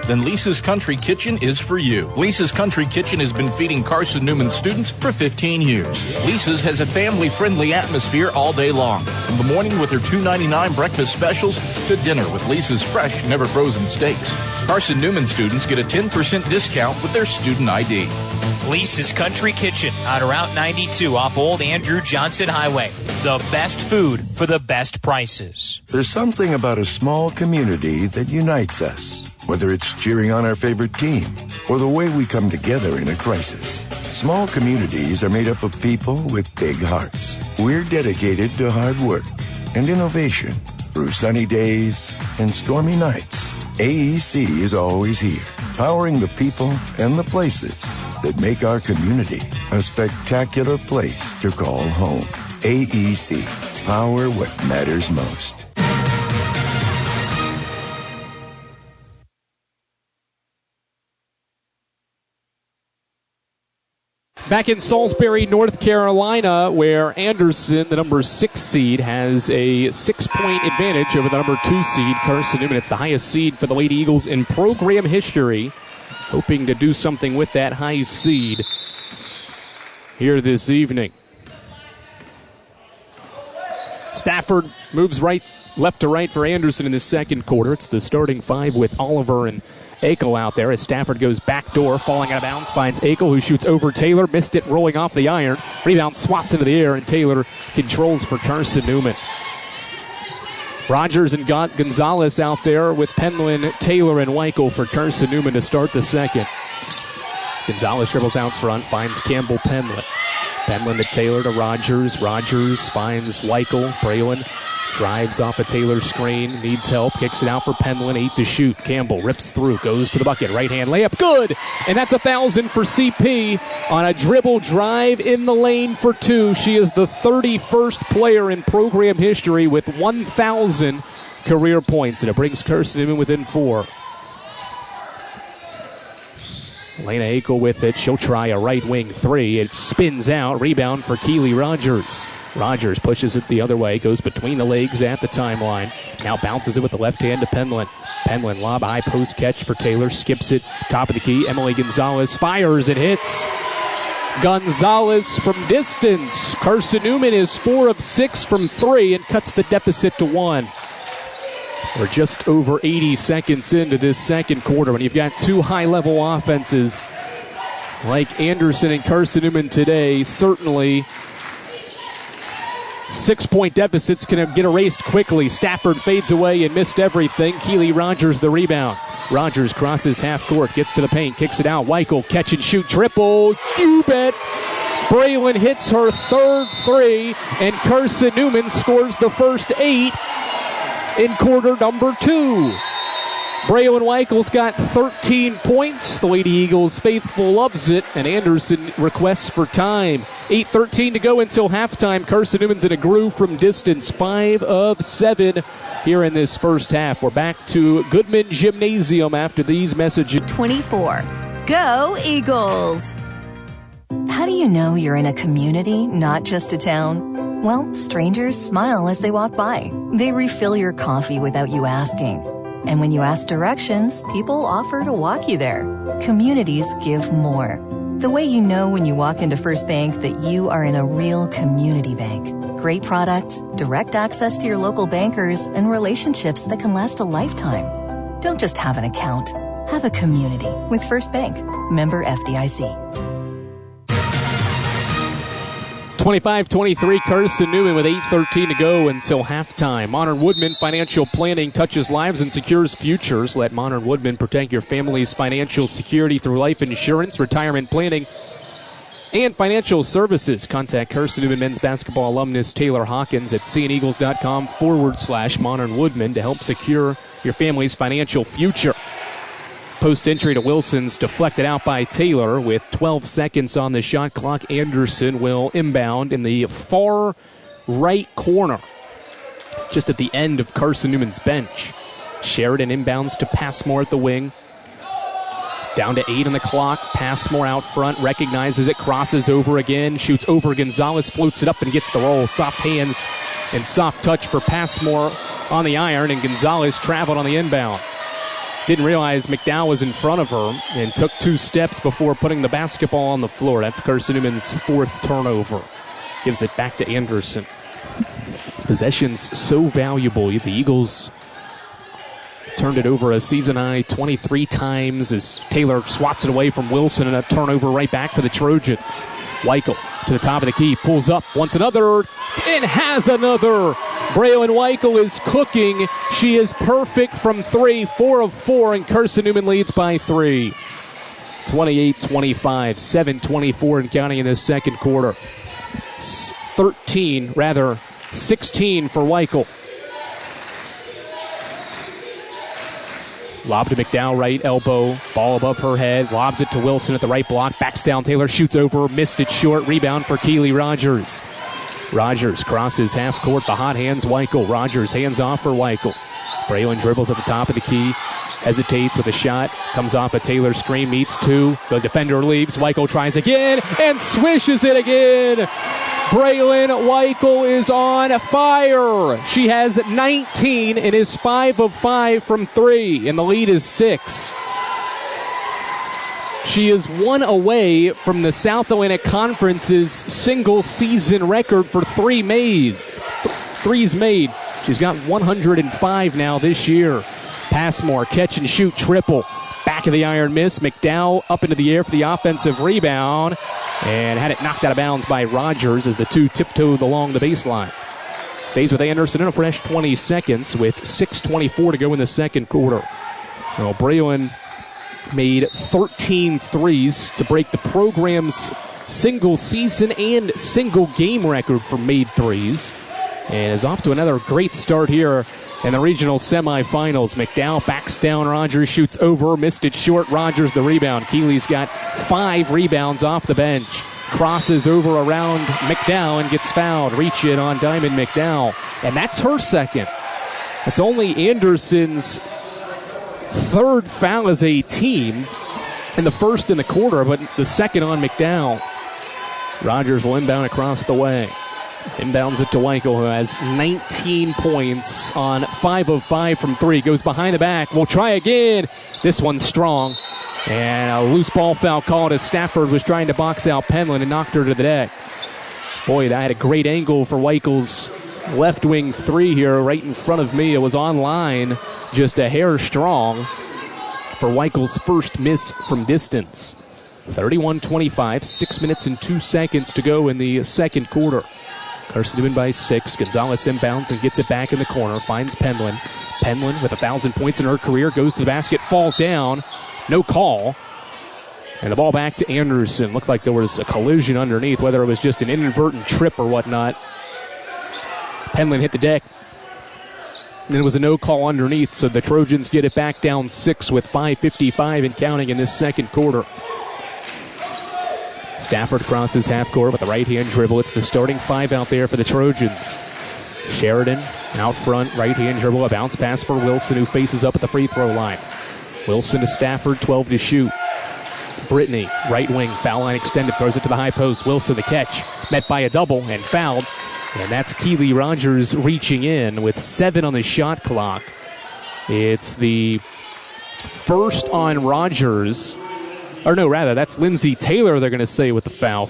Then Lisa's Country Kitchen is for you. Lisa's Country Kitchen has been feeding Carson-Newman students for 15 years. Lisa's has a family-friendly atmosphere all day long. From the morning with her $2.99 breakfast specials to dinner with Lisa's fresh, never-frozen steaks. Carson-Newman students get a 10% discount with their student ID. Lisa's Country Kitchen on Route 92 off Old Andrew Johnson Highway. The best food for the best prices. There's something about a small community that unites us. Whether it's cheering on our favorite team or the way we come together in a crisis. Small communities are made up of people with big hearts. We're dedicated to hard work and innovation through sunny days and stormy nights. AEC is always here, powering the people and the places that make our community a spectacular place to call home. AEC, power what matters most. Back in Salisbury, North Carolina, where Anderson, the number 6 seed, has a 6-point advantage over the number 2 seed, Carson-Newman. It's the highest seed for the Lady Eagles in program history, hoping to do something with that high seed here this evening. Stafford moves left to right for Anderson in the second quarter. It's the starting 5 with Oliver and Eckel out there as Stafford goes back door, falling out of bounds, finds Eckel, who shoots over Taylor, missed it, rolling off the iron. Rebound swats into the air, and Taylor controls for Carson-Newman. Rogers and Gonzalez out there with Penland, Taylor, and Weichel for Carson-Newman to start the second. Gonzalez dribbles out front, finds Campbell Penland. Penland to Taylor to Rogers. Rogers finds Weichel. Braylon drives off a Taylor screen, needs help, kicks it out for Penland, 8 to shoot. Campbell rips through, goes to the bucket, right-hand layup, good! And that's 1,000 for CP on a dribble drive in the lane for 2. She is the 31st player in program history with 1,000 career points, and it brings Carson-Newman within 4. Lena Eckel with it. She'll try a right wing 3. It spins out. Rebound for Keely Rogers. Rogers pushes it the other way, goes between the legs at the timeline. Now bounces it with the left hand to Penland. Penland lob, high post catch for Taylor, skips it, top of the key. Emily Gonzalez fires and hits. Gonzalez from distance. Carson-Newman is 4 of 6 from 3 and cuts the deficit to 1. We're just over 80 seconds into this second quarter when you've got 2 high-level offenses like Anderson and Carson-Newman today. Certainly 6-point deficits can get erased quickly. Stafford fades away and missed everything. Keely Rogers the rebound. Rogers crosses half court, gets to the paint, kicks it out. Weichel catch and shoot triple. You bet. Braylon hits her 3rd 3, and Carson-Newman scores the first 8 in quarter number 2. Braylon Weichel's got 13 points. The Lady Eagles faithful loves it, and Anderson requests for time. 8:13 to go until halftime. Carson-Newman's in a groove from distance, 5 of 7 here in this first half. We're back to Goodman Gymnasium after these messages. 24. Go Eagles! How do you know you're in a community, not just a town? Well, strangers smile as they walk by. They refill your coffee without you asking. And when you ask directions, people offer to walk you there. Communities give more. The way you know when you walk into First Bank that you are in a real community bank. Great products, direct access to your local bankers, and relationships that can last a lifetime. Don't just have an account. Have a community with First Bank. Member FDIC. 25-23, Carson-Newman with 8:13 to go until halftime. Modern Woodman Financial Planning touches lives and secures futures. Let Modern Woodman protect your family's financial security through life insurance, retirement planning, and financial services. Contact Carson-Newman men's basketball alumnus Taylor Hawkins at CNEagles.com/Modern Woodman to help secure your family's financial future. Post entry to Wilson's deflected out by Taylor with 12 seconds on the shot clock. Anderson will inbound in the far right corner, just at the end of Carson-Newman's bench. Sheridan inbounds to Passmore at the wing. Down to 8 on the clock. Passmore out front, recognizes it, crosses over again, shoots over Gonzalez, floats it up and gets the roll. Soft hands and soft touch for Passmore on the iron, and Gonzalez traveled on the inbound. Didn't realize McDowell was in front of her and took 2 steps before putting the basketball on the floor. That's Carson-Newman's 4th turnover. Gives it back to Anderson. Possessions so valuable. The Eagles turned it over a season-high 23 times as Taylor swats it away from Wilson, and a turnover right back for the Trojans. Weichel to the top of the key, pulls up, wants another, and has another. Braylon Weichel is cooking. She is perfect from 3, 4 of 4, and Carson-Newman leads by 3. 28-25, 7:24 and counting in this second quarter. 16 for Weichel. Lob to McDowell, right elbow, ball above her head, lobs it to Wilson at the right block, backs down Taylor, shoots over, missed it short, rebound for Keely Rogers. Rogers crosses half court, the hot hands Weichel. Rogers hands off for Weichel. Braylon dribbles at the top of the key, hesitates with a shot, comes off a Taylor screen, meets 2, the defender leaves, Weichel tries again, and swishes it again. Braylon Weichel is on fire. She has 19 and is 5 of 5 from 3, and the lead is 6. She is 1 away from the South Atlantic Conference's single-season record for threes made. She's got 105 now this year. Passmore, catch and shoot triple. Back of the iron miss. McDowell up into the air for the offensive rebound, and had it knocked out of bounds by Rogers as the 2 tiptoed along the baseline. Stays with Anderson in a fresh 20 seconds with 6:24 to go in the second quarter. Well, Braylon made 13 threes to break the program's single season and single game record for made threes, and is off to another great start here in the regional semifinals. McDowell backs down Rogers, shoots over, missed it short. Rogers the rebound. Keeley's got 5 rebounds off the bench. Crosses over around McDowell and gets fouled. Reach it on Diamond McDowell. And that's her second. It's only Anderson's 3rd foul as a team, and the 1st in the quarter, but the 2nd on McDowell. Rogers will inbound across the way. Inbounds it to Weichel, who has 19 points on 5 of 5 from 3. Goes behind the back. We'll try again. This one's strong. And a loose ball foul called as Stafford was trying to box out Penland and knocked her to the deck. Boy, that had a great angle for Weichel's left wing 3 here right in front of me. It was on line, just a hair strong for Weichel's first miss from distance. 31-25, 6 minutes and 2 seconds to go in the second quarter. Carson-Newman by 6. Gonzalez inbounds and gets it back in the corner. Finds Penland. Penland with 1,000 points in her career. Goes to the basket. Falls down. No call. And the ball back to Anderson. Looked like there was a collision underneath, whether it was just an inadvertent trip or whatnot. Penland hit the deck. And it was a no call underneath, so the Trojans get it back down 6 with 5:55 and counting in this second quarter. Stafford crosses half court with a right-hand dribble. It's the starting 5 out there for the Trojans. Sheridan out front, right-hand dribble, a bounce pass for Wilson, who faces up at the free throw line. Wilson to Stafford, 12 to shoot. Brittany, right wing, foul line extended, throws it to the high post. Wilson the catch, met by a double and fouled. And that's Keely Rogers reaching in with 7 on the shot clock. It's the first on Rogers. Or no, rather, that's Lindsay Taylor, they're going to say, with the foul.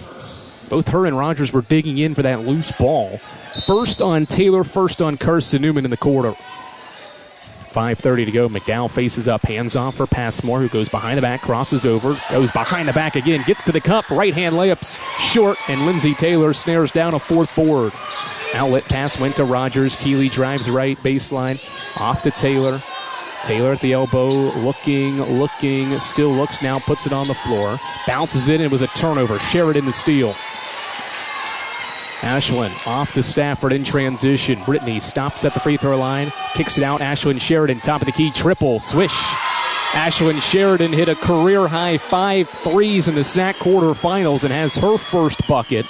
Both her and Rogers were digging in for that loose ball. First on Taylor, first on Carson-Newman in the quarter. 5:30 to go. McDowell faces up, hands off for Passmore, who goes behind the back, crosses over, goes behind the back again, gets to the cup, right-hand layups short, and Lindsay Taylor snares down a 4th board. Outlet pass went to Rogers. Keeley drives right, baseline, off to Taylor. Taylor at the elbow, looking, still looks now, puts it on the floor. Bounces it, and it was a turnover. Sheridan the steal. Ashland off to Stafford in transition. Brittany stops at the free throw line, kicks it out. Ashland Sheridan, top of the key, triple, swish. Ashland Sheridan hit a career-high 5 threes in the SAC quarterfinals and has her first bucket.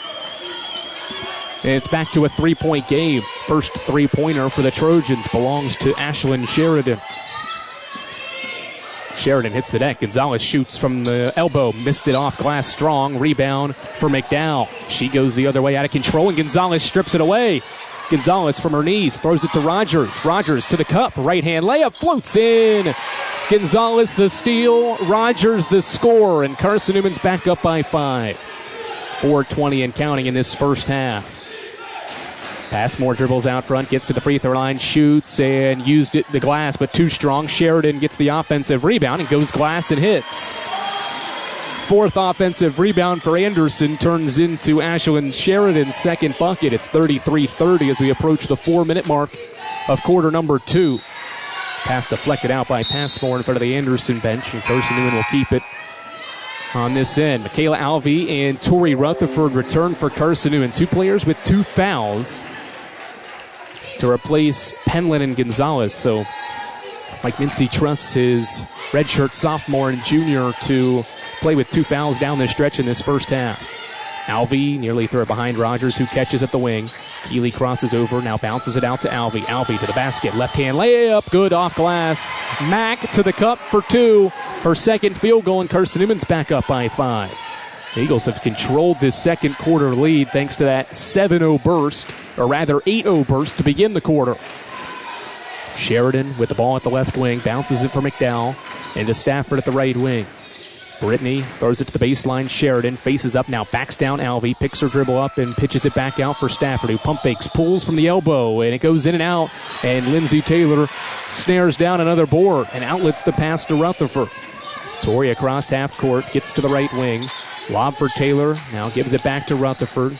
And it's back to a 3-point game. First three-pointer for the Trojans belongs to Ashland Sheridan. Sheridan hits the deck. Gonzalez shoots from the elbow. Missed it off glass strong. Rebound for McDowell. She goes the other way out of control, and Gonzalez strips it away. Gonzalez from her knees throws it to Rogers. Rogers to the cup. Right-hand layup. Floats in. Gonzalez the steal. Rogers the score. And Carson-Newman's back up by 5. 4:20 and counting in this first half. Passmore dribbles out front, gets to the free throw line, shoots, and used it the glass, but too strong. Sheridan gets the offensive rebound and goes glass and hits. 4th offensive rebound for Anderson turns into Ashland Sheridan's second bucket. It's 33-30 as we approach the 4-minute mark of quarter number 2. Pass deflected out by Passmore in front of the Anderson bench, and Carson-Newman will keep it on this end. Michaela Alvey and Tori Rutherford return for Carson-Newman. 2 players with 2 fouls to replace Penland and Gonzalez. So Mike Mincy trusts his redshirt sophomore and junior to play with 2 fouls down the stretch in this first half. Alvey nearly threw it behind Rogers, who catches at the wing. Keeley crosses over, now bounces it out to Alvey. Alvey to the basket, left-hand layup, good off glass. Mack to the cup for 2. Her second field goal, and Carson-Newman's back up by 5. The Eagles have controlled this second quarter lead thanks to that 7-0 burst, or rather 8-0 burst to begin the quarter. Sheridan with the ball at the left wing, bounces it for McDowell, and to Stafford at the right wing. Brittany throws it to the baseline. Sheridan faces up now, backs down Alvey, picks her dribble up and pitches it back out for Stafford, who pump fakes, pulls from the elbow, and it goes in and out. And Lindsay Taylor snares down another board and outlets the pass to Rutherford. Tori across half court, gets to the right wing. Lob for Taylor, now gives it back to Rutherford.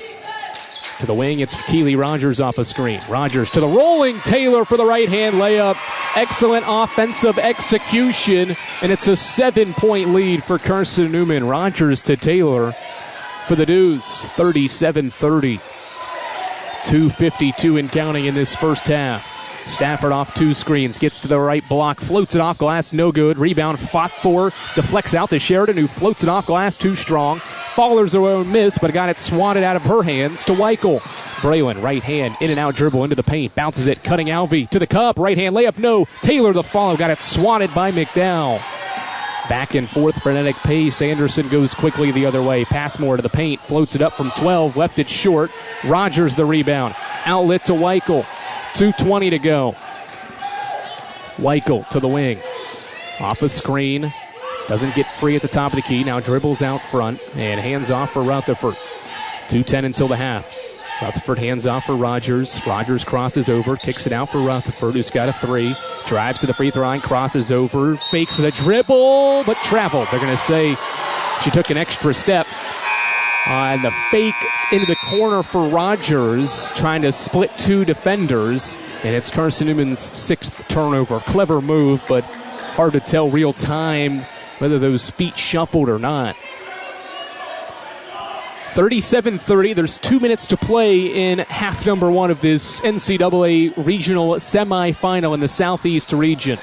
To the wing, it's Keely Rogers off a screen. Rogers to the rolling Taylor for the right-hand layup. Excellent offensive execution, and it's a 7-point lead for Carson-Newman. Rogers to Taylor for the Dews, 37-30. 2:52 and counting in this first half. Stafford off 2 screens, gets to the right block, floats it off glass, no good. Rebound fought for, deflects out to Sheridan, who floats it off glass, too strong. Faller's her own miss, but got it swatted out of her hands to Weichel. Braylon, right hand, in and out dribble into the paint, bounces it, cutting Alvey to the cup, right hand layup, no. Taylor the follow, got it swatted by McDowell. Back and forth, frenetic pace. Anderson goes quickly the other way. Passmore to the paint, floats it up from 12, left it short. Rogers the rebound, outlet to Weichel. 2:20 to go. Weichel to the wing. Off a screen. Doesn't get free at the top of the key. Now dribbles out front and hands off for Rutherford. 2:10 until the half. Rutherford hands off for Rogers. Rogers crosses over, kicks it out for Rutherford, who's got a 3. Drives to the free throw line, crosses over, fakes the dribble, but traveled. They're going to say she took an extra step. On the fake into the corner for Rogers, trying to split 2 defenders, and it's Carson-Newman's 6th turnover. Clever move, but hard to tell real time whether those feet shuffled or not. 37-30. There's 2 minutes to play in half number one of this NCAA regional semifinal in the Southeast region.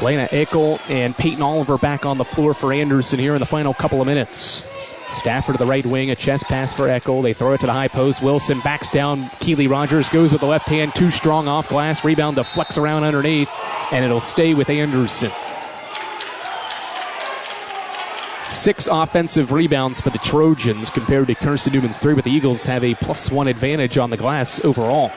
Lena Eckel and Peyton Oliver back on the floor for Anderson here in the final couple of minutes. Stafford to the right wing, a chest pass for Eckel. They throw it to the high post. Wilson backs down. Keeley Rogers goes with the left hand, too strong off glass. Rebound to flex around underneath, and it'll stay with Anderson. 6 offensive rebounds for the Trojans compared to Carson-Newman's 3, but the Eagles have a +1 advantage on the glass overall.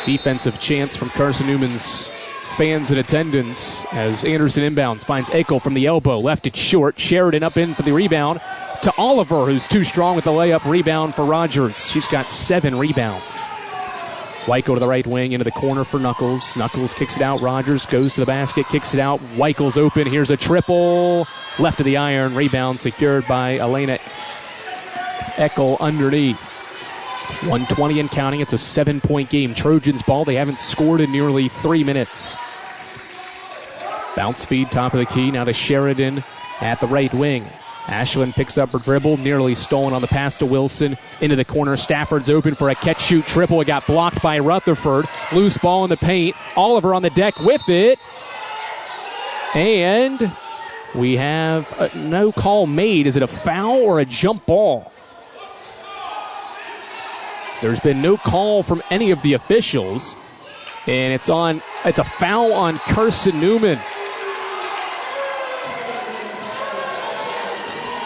Defensive chance from Carson-Newman's fans in attendance as Anderson inbounds, finds Eckel from the elbow, left it short. Sheridan up in for the rebound to Oliver, who's too strong with the layup. Rebound for Rogers. She's got 7 rebounds. Weichel to the right wing, into the corner for Knuckles. Knuckles kicks it out. Rogers goes to the basket, kicks it out. Weichel's open. Here's a triple. Left of the iron. Rebound secured by Elena Eckel underneath. 1:20 and counting. It's a 7-point game. Trojans ball. They haven't scored in nearly 3 minutes. Bounce feed, top of the key. Now to Sheridan at the right wing. Ashlyn picks up her dribble, nearly stolen on the pass to Wilson. Into the corner. Stafford's open for a catch-shoot triple. It got blocked by Rutherford. Loose ball in the paint. Oliver on the deck with it. And we have no call made. Is it a foul or a jump ball? There's been no call from any of the officials. And it's a foul on Carson-Newman.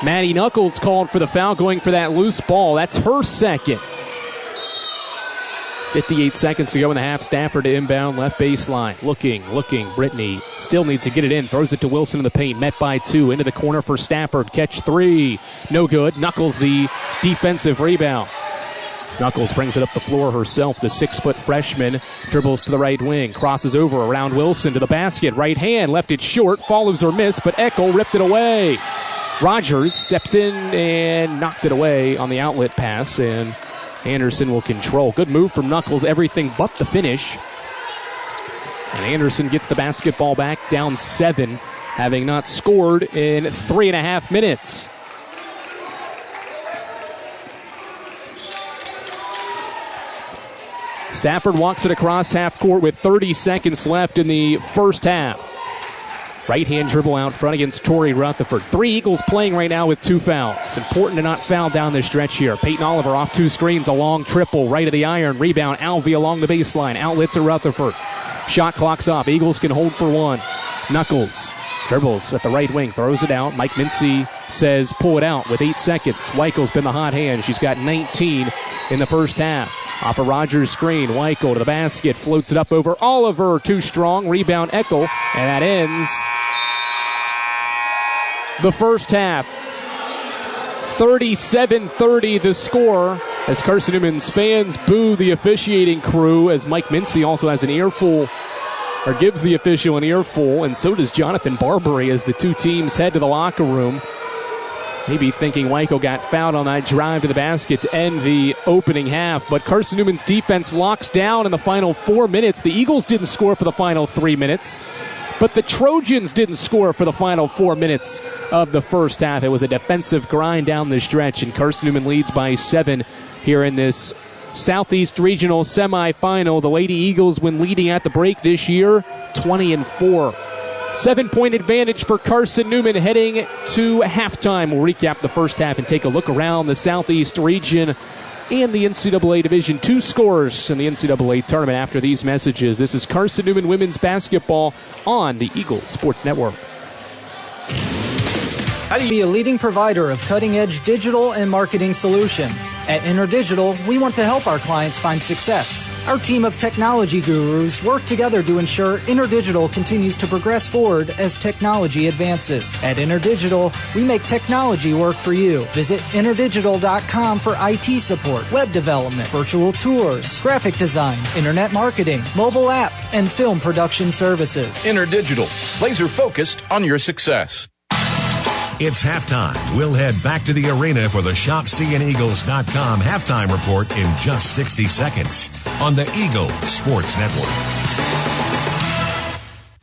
Maddie Knuckles called for the foul, going for that loose ball. That's her second. 58 seconds to go in the half. Stafford to inbound, left baseline. Looking. Brittany still needs to get it in. Throws it to Wilson in the paint. Met by 2. Into the corner for Stafford. Catch 3. No good. Knuckles the defensive rebound. Knuckles brings it up the floor herself. The 6-foot freshman dribbles to the right wing. Crosses over around Wilson to the basket. Right hand. Left it short. Follows her miss, but Eckel ripped it away. Rogers steps in and knocked it away on the outlet pass, and Anderson will control. Good move from Knuckles, everything but the finish. And Anderson gets the basketball back, down 7, having not scored in 3.5 minutes. Stafford walks it across half court with 30 seconds left in the first half. Right-hand dribble out front against Tori Rutherford. 3 Eagles playing right now with 2 fouls. Important to not foul down the stretch here. Peyton Oliver off 2 screens, a long triple, right of the iron. Rebound, Alvey along the baseline. Outlet to Rutherford. Shot clock's up. Eagles can hold for 1. Knuckles dribbles at the right wing, throws it out. Mike Mincy says pull it out with 8 seconds. Weichel's been the hot hand. She's got 19 in the first half. Off a Rogers screen, Weichel to the basket, floats it up over Oliver, too strong. Rebound Eckel, and that ends the first half. 37-30 the score as Carson-Newman's fans boo the officiating crew, as Mike Mincy also has an earful, or gives the official an earful, and so does Jonathan Barbary as the 2 teams head to the locker room. Maybe thinking Weichel got fouled on that drive to the basket to end the opening half. But Carson-Newman's defense locks down in the final 4 minutes. The Eagles didn't score for the final 3 minutes. But the Trojans didn't score for the final 4 minutes of the first half. It was a defensive grind down the stretch. And Carson-Newman leads by 7 here in this Southeast Regional semifinal. The Lady Eagles, when leading at the break this year, 20-4. 7-point advantage for Carson-Newman heading to halftime. We'll recap the first half and take a look around the Southeast region and the NCAA Division II scores in the NCAA tournament after these messages. This is Carson-Newman women's basketball on the Eagle Sports Network. Be a leading provider of cutting-edge digital and marketing solutions. At InterDigital, we want to help our clients find success. Our team of technology gurus work together to ensure InterDigital continues to progress forward as technology advances. At InterDigital, we make technology work for you. Visit InterDigital.com for IT support, web development, virtual tours, graphic design, internet marketing, mobile app, and film production services. InterDigital, laser focused on your success. It's halftime. We'll head back to the arena for the ShopCNEagles.com halftime report in just 60 seconds on the Eagle Sports Network.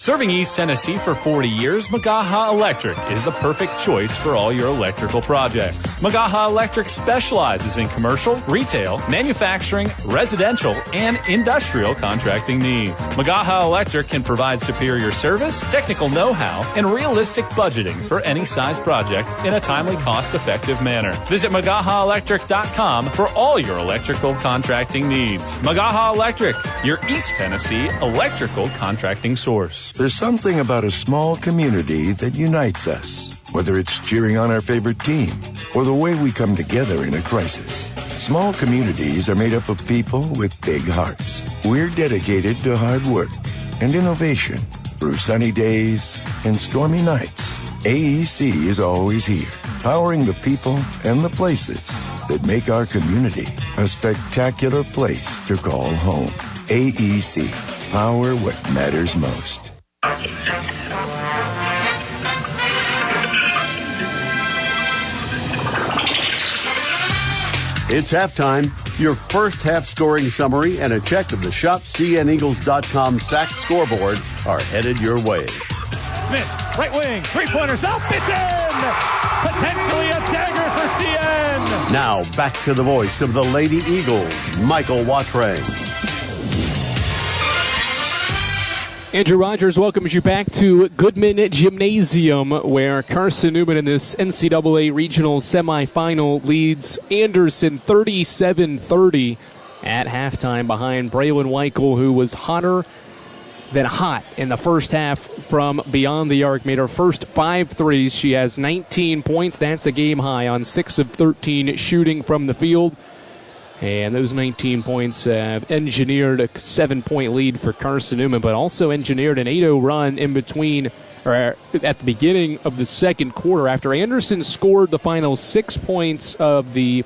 Serving East Tennessee for 40 years, Magaha Electric is the perfect choice for all your electrical projects. Magaha Electric specializes in commercial, retail, manufacturing, residential, and industrial contracting needs. Magaha Electric can provide superior service, technical know-how, and realistic budgeting for any size project in a timely, cost-effective manner. Visit MagahaElectric.com for all your electrical contracting needs. Magaha Electric, your East Tennessee electrical contracting source. There's something about a small community that unites us, whether it's cheering on our favorite team or the way we come together in a crisis. Small communities are made up of people with big hearts. We're dedicated to hard work and innovation through sunny days and stormy nights. AEC is always here, powering the people and the places that make our community a spectacular place to call home. AEC, power what matters most. It's halftime. Your first half scoring summary and a check of the shopcneagles.com sack scoreboard are headed your way. Smith, right wing, three-pointers up, it's in! Potentially a dagger for CN! Now back to the voice of the Lady Eagles, Michael Watrang. Andrew Rogers welcomes you back to Goodman Gymnasium, where Carson-Newman in this NCAA regional semifinal leads Anderson 37-30 at halftime behind Braylon Weichel, who was hotter than hot in the first half from beyond the arc. Made her first 5 threes. She has 19 points. That's a game high on 6 of 13 shooting from the field. And those 19 points have engineered a 7-point lead for Carson-Newman, but also engineered an 8-0 run in between, or at the beginning of the second quarter. After Anderson scored the final 6 points of the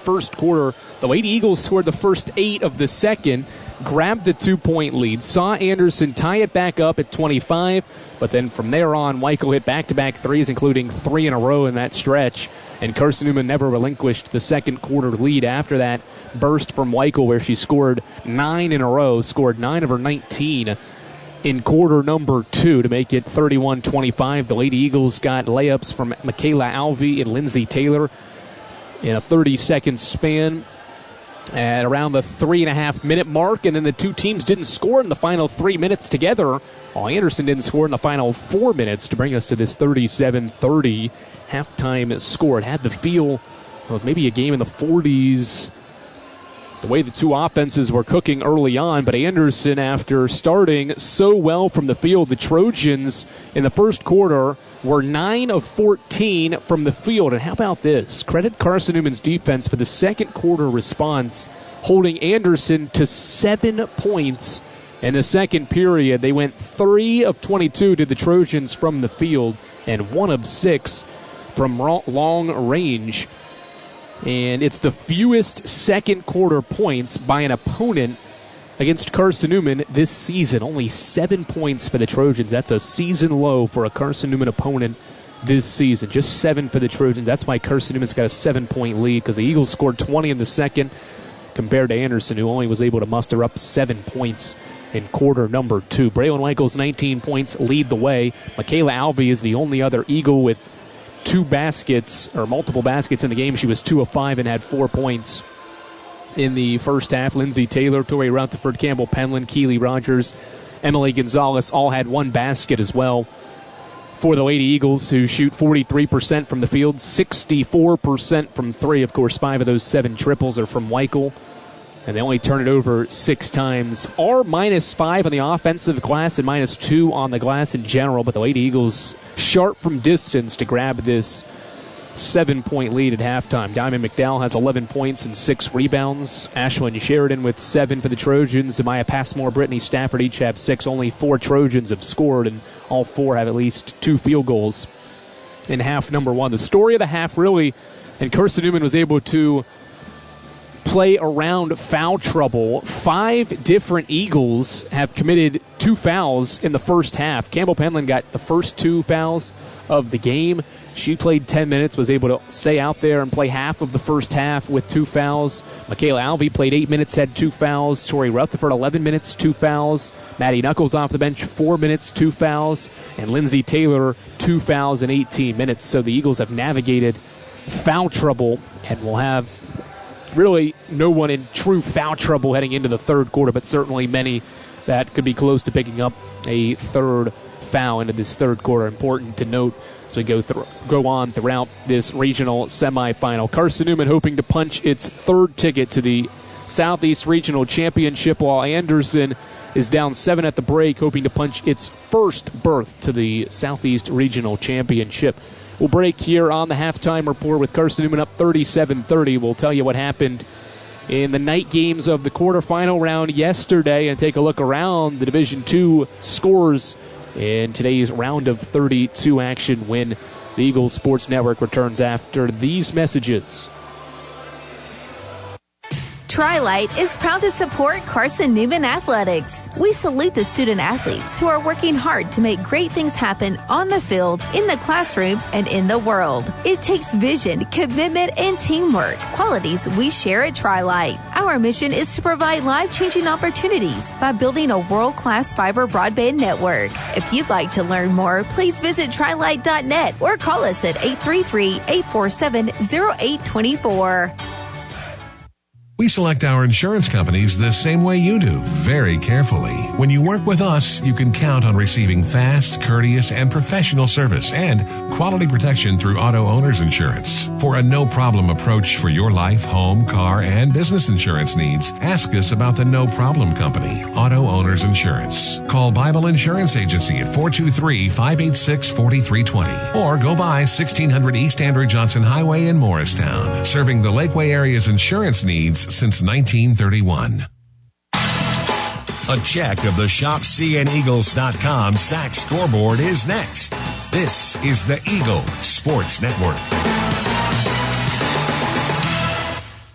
first quarter, the Lady Eagles scored the first 8 of the second, grabbed a 2-point lead, saw Anderson tie it back up at 25, but then from there on, Weichel hit back-to-back threes, including 3 in a row in that stretch. And Carson-Newman never relinquished the second quarter lead after that burst from Weichel, where she scored 9 in a row, scored 9 of her 19 in quarter number 2 to make it 31-25. The Lady Eagles got layups from Michaela Alvey and Lindsay Taylor in a 30-second span at around the 3.5-minute mark, and then the two teams didn't score in the final 3 minutes together, while Anderson didn't score in the final 4 minutes to bring us to this 37-30 halftime score. It had the feel of maybe a game in the 40s, the way the two offenses were cooking early on, but Anderson, after starting so well from the field, the Trojans in the first quarter were 9 of 14 from the field. And how about this? Credit Carson-Newman's defense for the second quarter response, holding Anderson to 7 points in the second period. They went 3 of 22 to the Trojans from the field and 1 of 6 from long range. And it's the fewest second quarter points by an opponent against Carson-Newman this season. Only 7 points for the Trojans. That's a season low for a Carson-Newman opponent this season. Just 7 for the Trojans. That's why Carson-Newman's got a 7-point lead, because the Eagles scored 20 in the second compared to Anderson, who only was able to muster up 7 points in quarter number 2. Braylon Weichels, 19 points, lead the way. Michaela Alvey is the only other Eagle with 2 baskets, or multiple baskets in the game. She was 2 of 5 and had 4 points in the first half. Lindsay Taylor, Tori Rutherford, Campbell Penland, Keely Rogers, Emily Gonzalez all had 1 basket as well for the Lady Eagles, who shoot 43% from the field, 64% from 3. Of course, 5 of those 7 triples are from Weichel, and they only turn it over 6 times. Are -5 on the offensive glass and -2 on the glass in general, but the Lady Eagles sharp from distance to grab this 7-point lead at halftime. Diamond McDowell has 11 points and 6 rebounds. Ashlyn Sheridan with 7 for the Trojans. Amaya Passmore, Brittany Stafford each have 6. Only 4 Trojans have scored, and all 4 have at least 2 field goals in half number 1. The story of the half, really, and Carson-Newman was able to play around foul trouble. 5 different Eagles have committed 2 fouls in the first half. Campbell Penland got the first 2 fouls of the game. She played 10 minutes, was able to stay out there and play half of the first half with 2 fouls. Michaela Alvey played 8 minutes, had 2 fouls. Tori Rutherford, 11 minutes, 2 fouls. Maddie Knuckles off the bench, 4 minutes, 2 fouls. And Lindsay Taylor, 2 fouls in 18 minutes. So the Eagles have navigated foul trouble and will have really no one in true foul trouble heading into the third quarter, but certainly many that could be close to picking up a third foul into this third quarter. Important to note as we go on throughout this regional semifinal. Carson-Newman hoping to punch its third ticket to the Southeast Regional Championship, while Anderson is down 7 at the break, hoping to punch its first berth to the Southeast Regional Championship. We'll break here on the halftime report with Carson-Newman up 37-30. We'll tell you what happened in the night games of the quarterfinal round yesterday and take a look around the Division II scores in today's round of 32 action when the Eagles Sports Network returns after these messages. Tri-Light is proud to support Carson-Newman Athletics. We salute the student athletes who are working hard to make great things happen on the field, in the classroom, and in the world. It takes vision, commitment, and teamwork, qualities we share at Tri-Light. Our mission is to provide life-changing opportunities by building a world-class fiber broadband network. If you'd like to learn more, please visit trilight.net or call us at 833-847-0824. We select our insurance companies the same way you do, very carefully. When you work with us, you can count on receiving fast, courteous, and professional service and quality protection through Auto Owners Insurance. For a no-problem approach for your life, home, car, and business insurance needs, ask us about the No Problem Company, Auto Owners Insurance. Call Bible Insurance Agency at 423-586-4320 or go by 1600 East Andrew Johnson Highway in Morristown, serving the Lakeway area's insurance needs since 1931. A check of the ShopCNEagles.com SAC scoreboard is next. This is the Eagle Sports Network.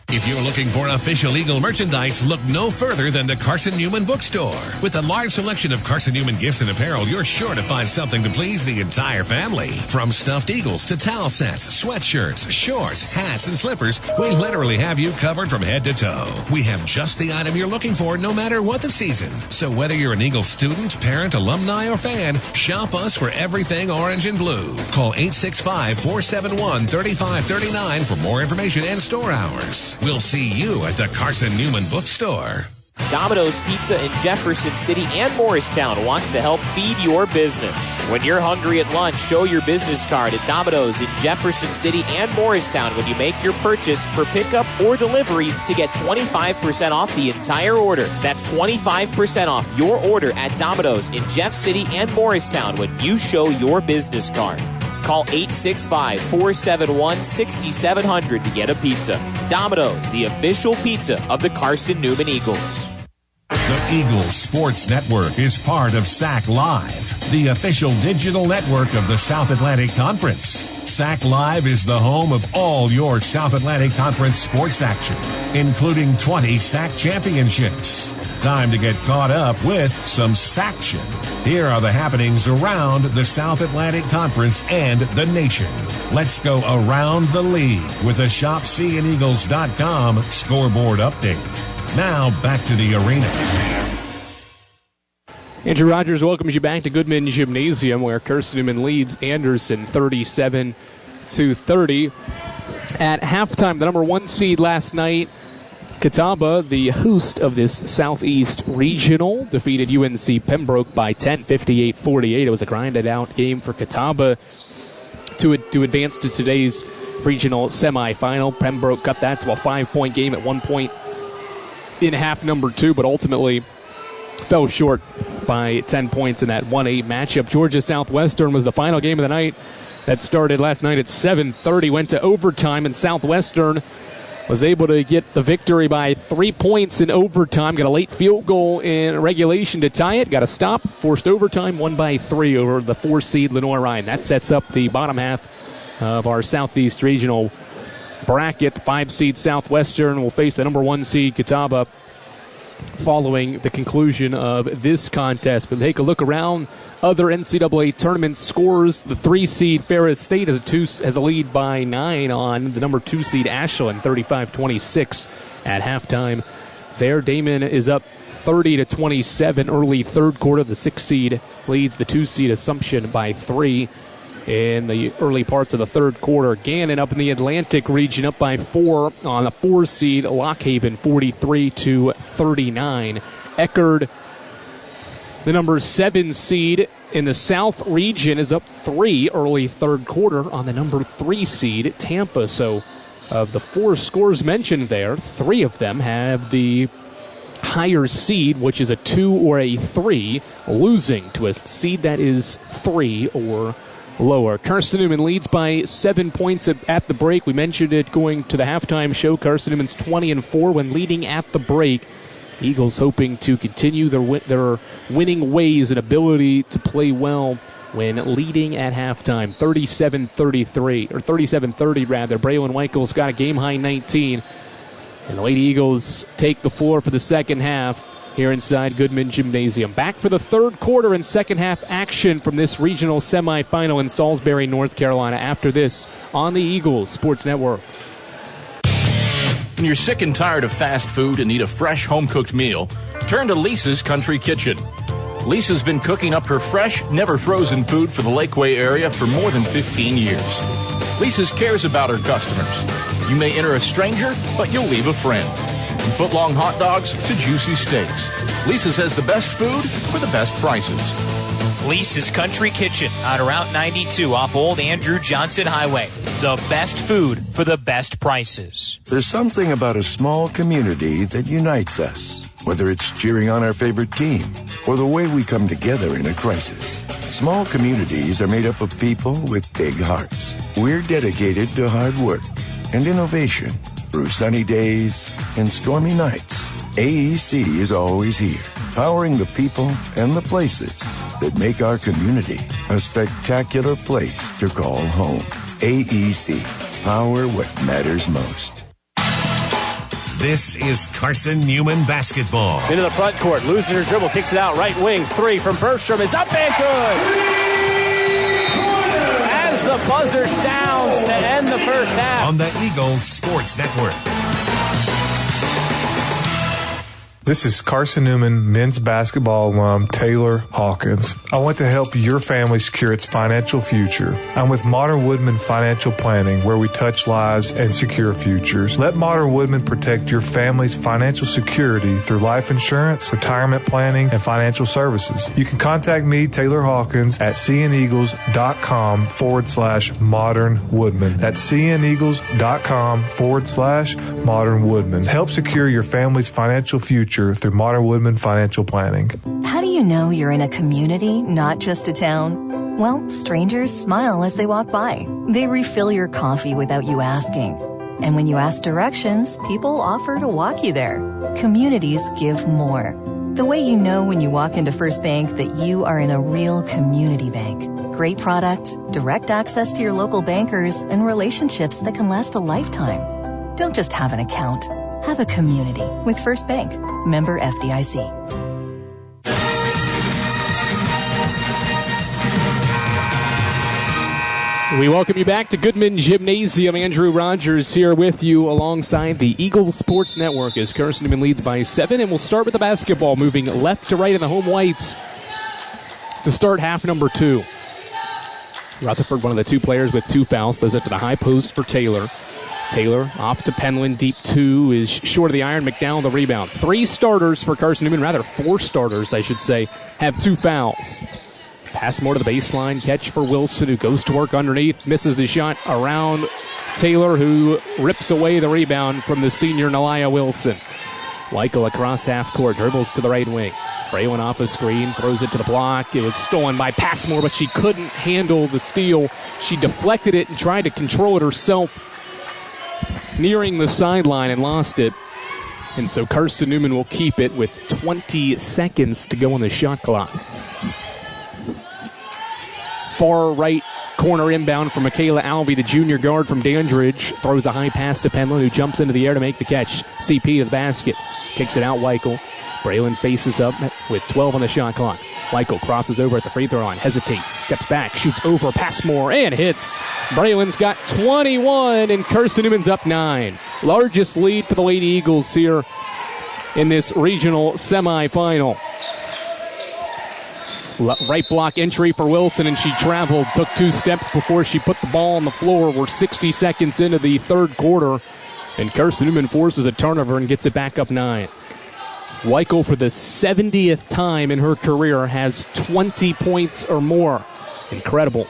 If you're looking for official Eagle merchandise, look no further than the Carson-Newman Bookstore. With a large selection of Carson-Newman gifts and apparel, you're sure to find something to please the entire family. From stuffed eagles to towel sets, sweatshirts, shorts, hats, and slippers, we literally have you covered from head to toe. We have just the item you're looking for no matter what the season. So whether you're an Eagle student, parent, alumni, or fan, shop us for everything orange and blue. Call 865-471-3539 for more information and store hours. We'll see you at the Carson-Newman Bookstore. Domino's Pizza in Jefferson City and Morristown wants to help feed your business. When you're hungry at lunch, show your business card at Domino's in Jefferson City and Morristown when you make your purchase for pickup or delivery to get 25% off the entire order. That's 25% off your order at Domino's in Jeff City and Morristown when you show your business card. Call 865-471-6700 to get a pizza. Domino's, the official pizza of the Carson-Newman Eagles. The Eagles Sports Network is part of SAC Live, the official digital network of the South Atlantic Conference. SAC Live is the home of all your South Atlantic Conference sports action, including 20 SAC championships. Time to get caught up with some SACtion. Here are the happenings around the South Atlantic Conference and the nation. Let's go around the league with a ShopCNEagles.com scoreboard update. Now back to the arena. Andrew Rogers welcomes you back to Goodman Gymnasium, where Carson-Newman leads Anderson 37-30. At halftime, the number 1 seed last night, Catawba, the host of this Southeast Regional, defeated UNC Pembroke by 10, 58-48. It was a grinded-out game for Catawba to advance to today's regional semifinal. Pembroke cut that to a 5-point game at one point in half number 2, but ultimately fell short by 10 points in that 1-8 matchup. Georgia Southwestern was the final game of the night. That started last night at 7:30, went to overtime, and Southwestern was able to get the victory by 3 points in overtime. Got a late field goal in regulation to tie it. Got a stop, forced overtime, won by 3 over the 4 seed Lenoir Rhine. That sets up the bottom half of our Southeast Regional bracket. The 5-seed Southwestern will face the number 1 seed Catawba following the conclusion of this contest. But take a look around other NCAA tournament scores. The 3-seed Ferris State has a lead by 9 on the number 2 seed Ashland, 35-26 at halftime. There, Damon is up 30-27 early third quarter. The 6-seed leads the 2-seed Assumption by 3 in the early parts of the third quarter. Gannon up in the Atlantic region up by 4 on the 4-seed Lockhaven, 43-39. Eckerd, the number 7 seed in the South region, is up 3 early third quarter on the number 3 seed Tampa. So of the 4 scores mentioned there, 3 of them have the higher seed, which is a 2 or a 3, losing to a seed that is 3 or lower. Carson-Newman leads by 7 points at the break. We mentioned it going to the halftime show. Carson-Newman's 20-4 when leading at the break. Eagles hoping to continue their winning ways and ability to play well when leading at halftime. 37-33, or 37-30 rather. Braylon Weichels got a game-high 19. And the Lady Eagles take the floor for the second half here inside Goodman Gymnasium. Back for the third quarter and second half action from this regional semifinal in Salisbury, North Carolina. After this on the Eagles Sports Network. When you're sick and tired of fast food and need a fresh home-cooked meal, turn to Lisa's Country Kitchen. Lisa's been cooking up her fresh, never-frozen food for the Lakeway area for more than 15 years. Lisa's cares about her customers. You may enter a stranger, but you'll leave a friend. From foot-long hot dogs to juicy steaks, Lisa's has the best food for the best prices. Lisa's Country Kitchen on Route 92 off Old Andrew Johnson Highway. The best food for the best prices. There's something about a small community that unites us, whether it's cheering on our favorite team or the way we come together in a crisis. Small communities are made up of people with big hearts. We're dedicated to hard work and innovation through sunny days and stormy nights. AEC is always here, powering the people and the places that make our community a spectacular place to call home. AEC, power what matters most. This is Carson-Newman basketball. Into the front court, loses her dribble, kicks it out, right wing, 3 from Bergstrom is up and good! As the buzzer sounds to end the first half. On the Eagles Sports Network. This is Carson-Newman men's basketball alum Taylor Hawkins. I want to help your family secure its financial future. I'm with Modern Woodman Financial Planning, where we touch lives and secure futures. Let Modern Woodman protect your family's financial security through life insurance, retirement planning, and financial services. You can contact me, Taylor Hawkins, at cneagles.com/Modern Woodman. That's cneagles.com/Modern Woodman. Help secure your family's financial future through Modern Woodman Financial Planning. How do you know you're in a community, not just a town? Well, strangers smile as they walk by. They refill your coffee without you asking. And when you ask directions, people offer to walk you there. Communities give more. The way you know when you walk into First Bank that you are in a real community bank. Great products, direct access to your local bankers, and relationships that can last a lifetime. Don't just have an account. Have a community with First Bank. Member FDIC. We welcome you back to Goodman Gymnasium. Andrew Rogers here with you alongside the Eagle Sports Network as Carson-Newman leads by 7. And we'll start with the basketball, moving left to right in the home whites to start half number 2. Rutherford, one of the 2 players with 2 fouls, throws it to the high post for Taylor. Taylor off to Penland, deep 2 is short of the iron. McDowell the rebound. 3 starters for Carson-Newman, rather 4 starters, I should say, have 2 fouls. Pass more to the baseline, catch for Wilson, who goes to work underneath, misses the shot around Taylor, who rips away the rebound from the senior Nelia Wilson. Weichel across half court, dribbles to the right wing. Braylon off a screen, throws it to the block. It was stolen by Passmore, but she couldn't handle the steal. She deflected it and tried to control it herself, nearing the sideline, and lost it. And so Carson-Newman will keep it with 20 seconds to go on the shot clock. Far right Corner inbound from Michaela Alvey, the junior guard from Dandridge. Throws a high pass to Penland, who jumps into the air to make the catch. CP to the basket. Kicks it out, Weichel. Braylon faces up with 12 on the shot clock. Weichel crosses over at the free throw line, hesitates, steps back, shoots over, Passmore, and hits. Braylon's got 21, and Carson-Newman's up 9. Largest lead for the Lady Eagles here in this regional semifinal. Right block entry for Wilson, and she traveled, took 2 steps before she put the ball on the floor. We're 60 seconds into the third quarter, and Carson-Newman forces a turnover and gets it back up 9. Weichel, for the 70th time in her career, has 20 points or more. Incredible.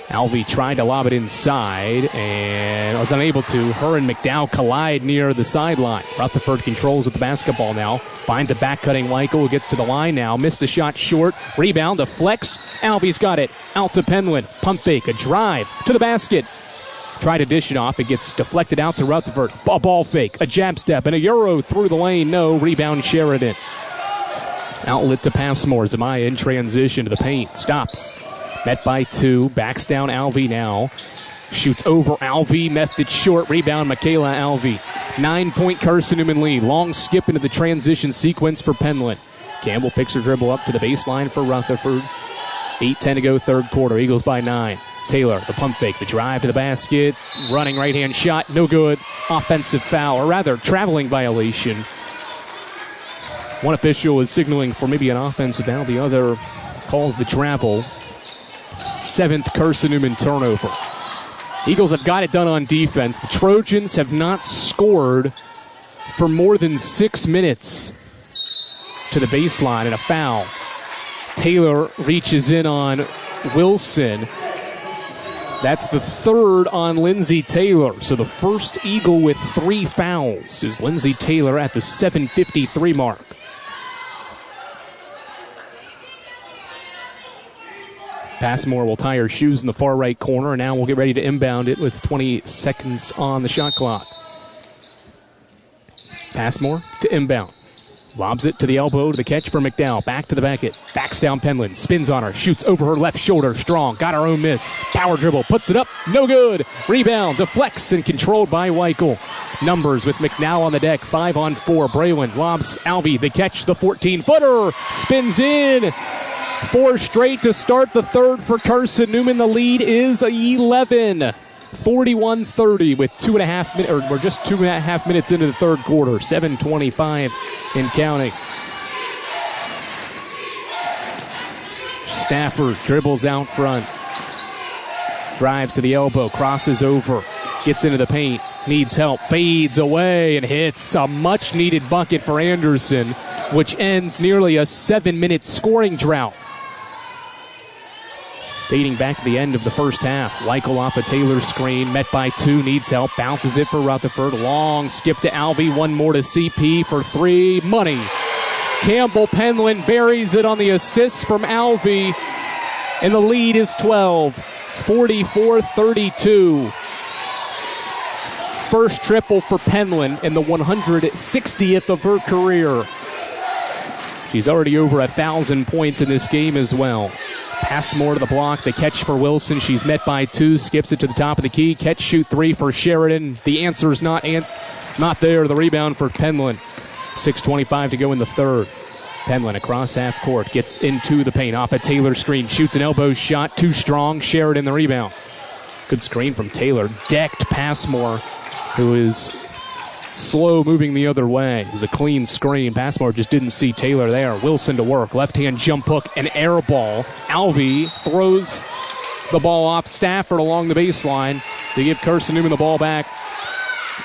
Alvey tried to lob it inside and was unable to. Her and McDowell collide near the sideline. Rutherford controls with the basketball now. Finds a back-cutting Weichel, who gets to the line now. Missed the shot short. Rebound to Flex. Alvey's got it. Out to Penland. Pump fake. A drive to the basket. Try to dish it off. It gets deflected out to Rutherford. A ball fake. A jab step. And a Euro through the lane. No. Rebound Sheridan. Outlet to Passmore. Zamaya in transition to the paint. Stops. Met by 2. Backs down Alvey now. Shoots over Alvey. Method short. Rebound Michaela Alvey. 9-point Carson-Newman lead. Long skip into the transition sequence for Penland. Campbell picks her dribble up to the baseline for Rutherford. 8:10 to go third quarter. Eagles by 9. Taylor, the pump fake, the drive to the basket. Running right-hand shot. No good. Offensive foul, or rather traveling violation. One official is signaling for maybe an offensive foul. The other calls the travel. 7th Carson-Newman turnover. Eagles have got it done on defense. The Trojans have not scored for more than 6 minutes. To the baseline and a foul. Taylor reaches in on Wilson. That's the 3rd on Lindsay Taylor. So the first Eagle with 3 fouls is Lindsay Taylor at the 7:53 mark. Passmore will tie her shoes in the far right corner, and now we'll get ready to inbound it with 20 seconds on the shot clock. Passmore to inbound. Lobs it to the elbow, to the catch for McDowell. Back to the bucket. Backs down Penland. Spins on her. Shoots over her left shoulder. Strong. Got her own miss. Power dribble. Puts it up. No good. Rebound. Deflects and controlled by Weichel. Numbers with McNow on the deck. 5 on 4. Braylon lobs Alvey. The catch. The 14-footer. Spins in. 4 straight to start the third for Carson-Newman. The lead is 11. 41-30 with 2.5 minutes, or we're just 2.5 minutes into the third quarter. 7:25 and counting. Stafford dribbles out front. Drives to the elbow, crosses over, gets into the paint, needs help, fades away, and hits a much-needed bucket for Anderson, which ends nearly a 7-minute scoring drought. Dating back to the end of the first half. Weichel off a Taylor screen. Met by 2. Needs help. Bounces it for Rutherford. Long skip to Alvey. 1 more to CP for 3. Money. Campbell Penland buries it on the assist from Alvey. And the lead is 12. 44-32. First triple for Penland and the 160th of her career. She's already over 1,000 points in this game as well. Passmore to the block. The catch for Wilson. She's met by 2. Skips it to the top of the key. Catch, shoot 3 for Sheridan. The answer is not there. The rebound for Penland. 6:25 to go in the third. Penland across half court. Gets into the paint. Off a Taylor screen. Shoots an elbow shot. Too strong. Sheridan the rebound. Good screen from Taylor. Decked Passmore, who is slow moving the other way. It was a clean screen. Passmore just didn't see Taylor there. Wilson to work. Left-hand jump hook. An air ball. Alvey throws the ball off Stafford along the baseline to give Carson-Newman the ball back.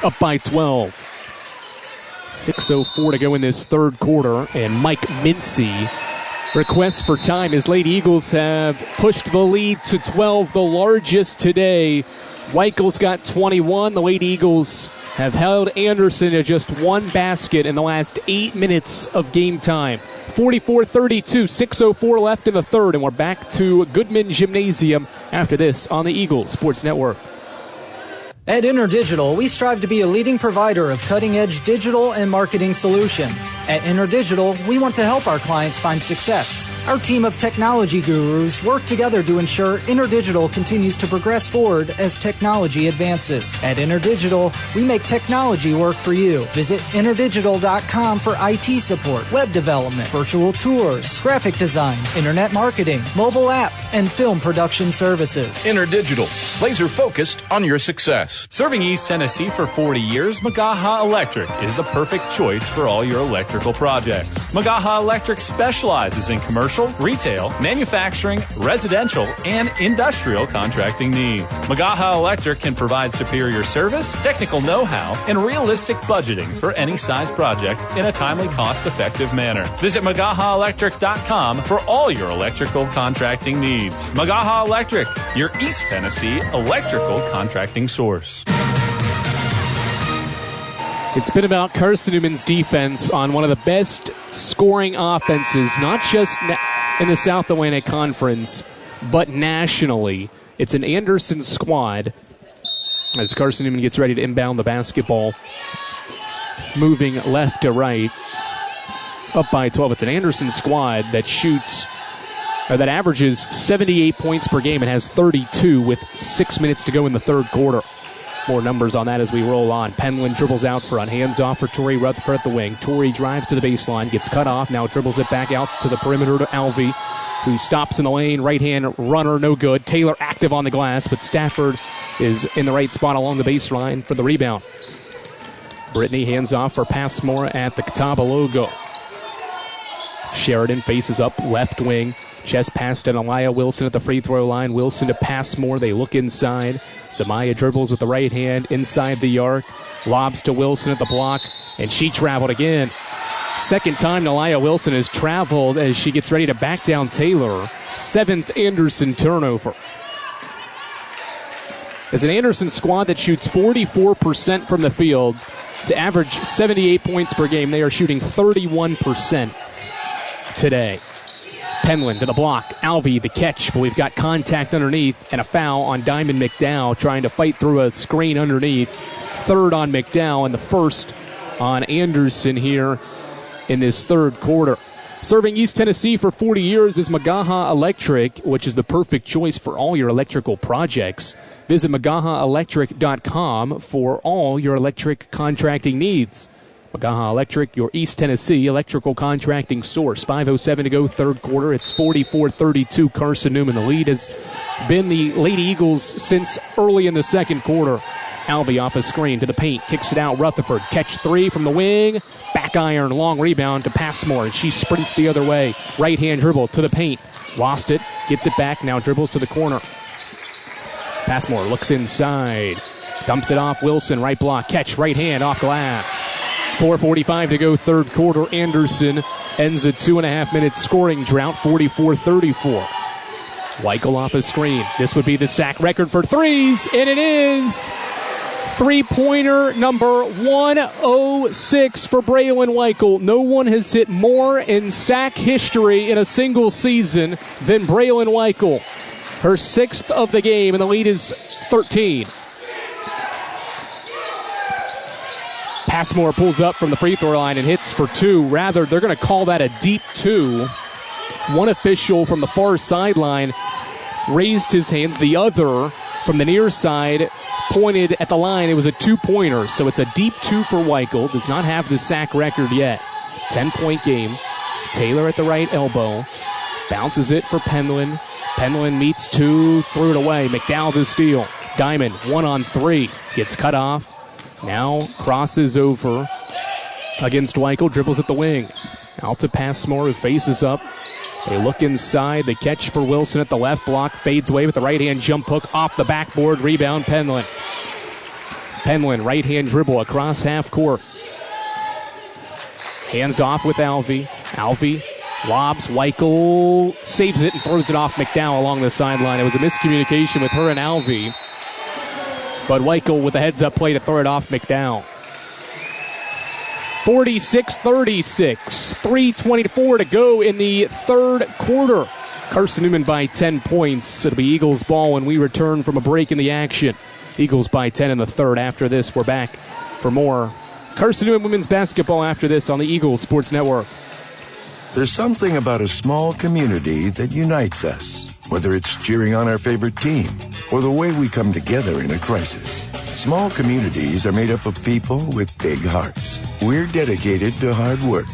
Up by 12. 6:04 to go in this third quarter. And Mike Mincy requests for time as Lady Eagles have pushed the lead to 12, the largest today. Weichel's got 21. The Lady Eagles have held Anderson to just 1 basket in the last 8 minutes of game time. 44-32, 6:04 left in the third, and we're back to Goodman Gymnasium after this on the Eagles Sports Network. At InterDigital, we strive to be a leading provider of cutting-edge digital and marketing solutions. At InterDigital, we want to help our clients find success. Our team of technology gurus work together to ensure InterDigital continues to progress forward as technology advances. At InterDigital, we make technology work for you. Visit interdigital.com for IT support, web development, virtual tours, graphic design, internet marketing, mobile app, and film production services. InterDigital, laser focused on your success. Serving East Tennessee for 40 years, Magaha Electric is the perfect choice for all your electrical projects. Magaha Electric specializes in commercial, retail, manufacturing, residential, and industrial contracting needs. Magaha Electric can provide superior service, technical know-how, and realistic budgeting for any size project in a timely, cost-effective manner. Visit MagahaElectric.com for all your electrical contracting needs. Magaha Electric, your East Tennessee electrical contracting source. It's been about Carson-Newman's defense on one of the best scoring offenses, not just in the South Atlantic Conference, but nationally. It's an Anderson squad as Carson-Newman gets ready to inbound the basketball, moving left to right, up by 12. It's an Anderson squad that that averages 78 points per game and has 32 with 6 minutes to go in the third quarter. More numbers on that as we roll on. Penland dribbles out front. Hands off for Tory Rutherford at the wing. Tory drives to the baseline. Gets cut off. Now dribbles it back out to the perimeter to Alvey, who stops in the lane. Right-hand runner, no good. Taylor active on the glass, but Stafford is in the right spot along the baseline for the rebound. Brittany hands off for Passmore at the Catawba logo. Sheridan faces up left wing. Chest pass to Aliyah Wilson at the free throw line. Wilson to Passmore. They look inside. Zamaya dribbles with the right hand inside the arc. Lobs to Wilson at the block, and she traveled again. Second time Aliyah Wilson has traveled as she gets ready to back down Taylor. Seventh Anderson turnover. As an Anderson squad that shoots 44% from the field to average 78 points per game, they are shooting 31% today. Penland to the block. Alvey the catch, but we've got contact underneath and a foul on Diamond McDowell trying to fight through a screen underneath. Third on McDowell and the first on Anderson here in this third quarter. Serving East Tennessee for 40 years is Magaha Electric, which is the perfect choice for all your electrical projects. Visit MagahaElectric.com for all your electric contracting needs. Magaha Electric, your East Tennessee electrical contracting source. 5:07 to go, third quarter. It's 44-32 Carson-Newman. The lead has been the Lady Eagles since early in the second quarter. Alvey off a screen to the paint, kicks it out. Rutherford, catch three from the wing. Back iron, long rebound to Passmore, and she sprints the other way. Right-hand dribble to the paint. Lost it, gets it back, now dribbles to the corner. Passmore looks inside. Dumps it off, Wilson, right block. Catch, right hand, off glass. 4:45 to go, third quarter. Anderson ends a 2.5 minute scoring drought, 44-34. Weichel off a screen. This would be the sack record for threes, and it is. Three-pointer number 106 for Braylon Weichel. No one has hit more in sack history in a single season than Braylon Weichel. Her sixth of the game, and the lead is 13. Passmore pulls up from the free throw line and hits for two. Rather, they're going to call that a deep two. One official from the far sideline raised his hands. The other from the near side pointed at the line. It was a two-pointer, so it's a deep two for Weichel. Does not have the sack record yet. 10-point game. Taylor at the right elbow. Bounces it for Penland. Penland meets two, threw it away. McDowell the steal. Diamond, 1-on-3. Gets cut off. Now crosses over against Weichel. Dribbles at the wing. Out to Passmore, who faces up. They look inside. The catch for Wilson at the left block. Fades away with the right-hand jump hook off the backboard. Rebound, Penland. Penland, right-hand dribble across half court. Hands off with Alvey. Alvey lobs. Weichel saves it and throws it off McDowell along the sideline. It was a miscommunication with her and Alvey. But Weichel with a heads-up play to throw it off McDowell. 46-36. 3:24 to go in the third quarter. Carson-Newman by 10 points. It'll be Eagles ball when we return from a break in the action. Eagles by 10 in the third. After this, we're back for more Carson-Newman women's basketball after this on the Eagles Sports Network. There's something about a small community that unites us, whether it's cheering on our favorite team or the way we come together in a crisis. Small communities are made up of people with big hearts. We're dedicated to hard work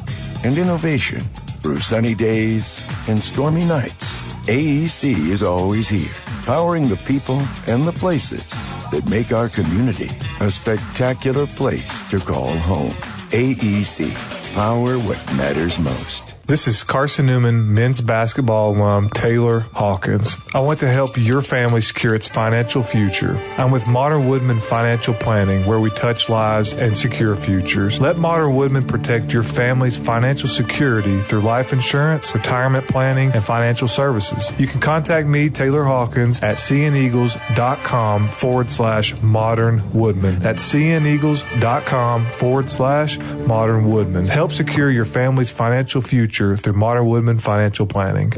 and innovation through sunny days and stormy nights. AEC is always here, powering the people and the places that make our community a spectacular place to call home. AEC, power what matters most. This is Carson-Newman men's basketball alum Taylor Hawkins. I want to help your family secure its financial future. I'm with Modern Woodman Financial Planning, where we touch lives and secure futures. Let Modern Woodman protect your family's financial security through life insurance, retirement planning, and financial services. You can contact me, Taylor Hawkins, at cneagles.com/Modern Woodman. That's cneagles.com/Modern Woodman. Help secure your family's financial future through Modern Woodman Financial Planning.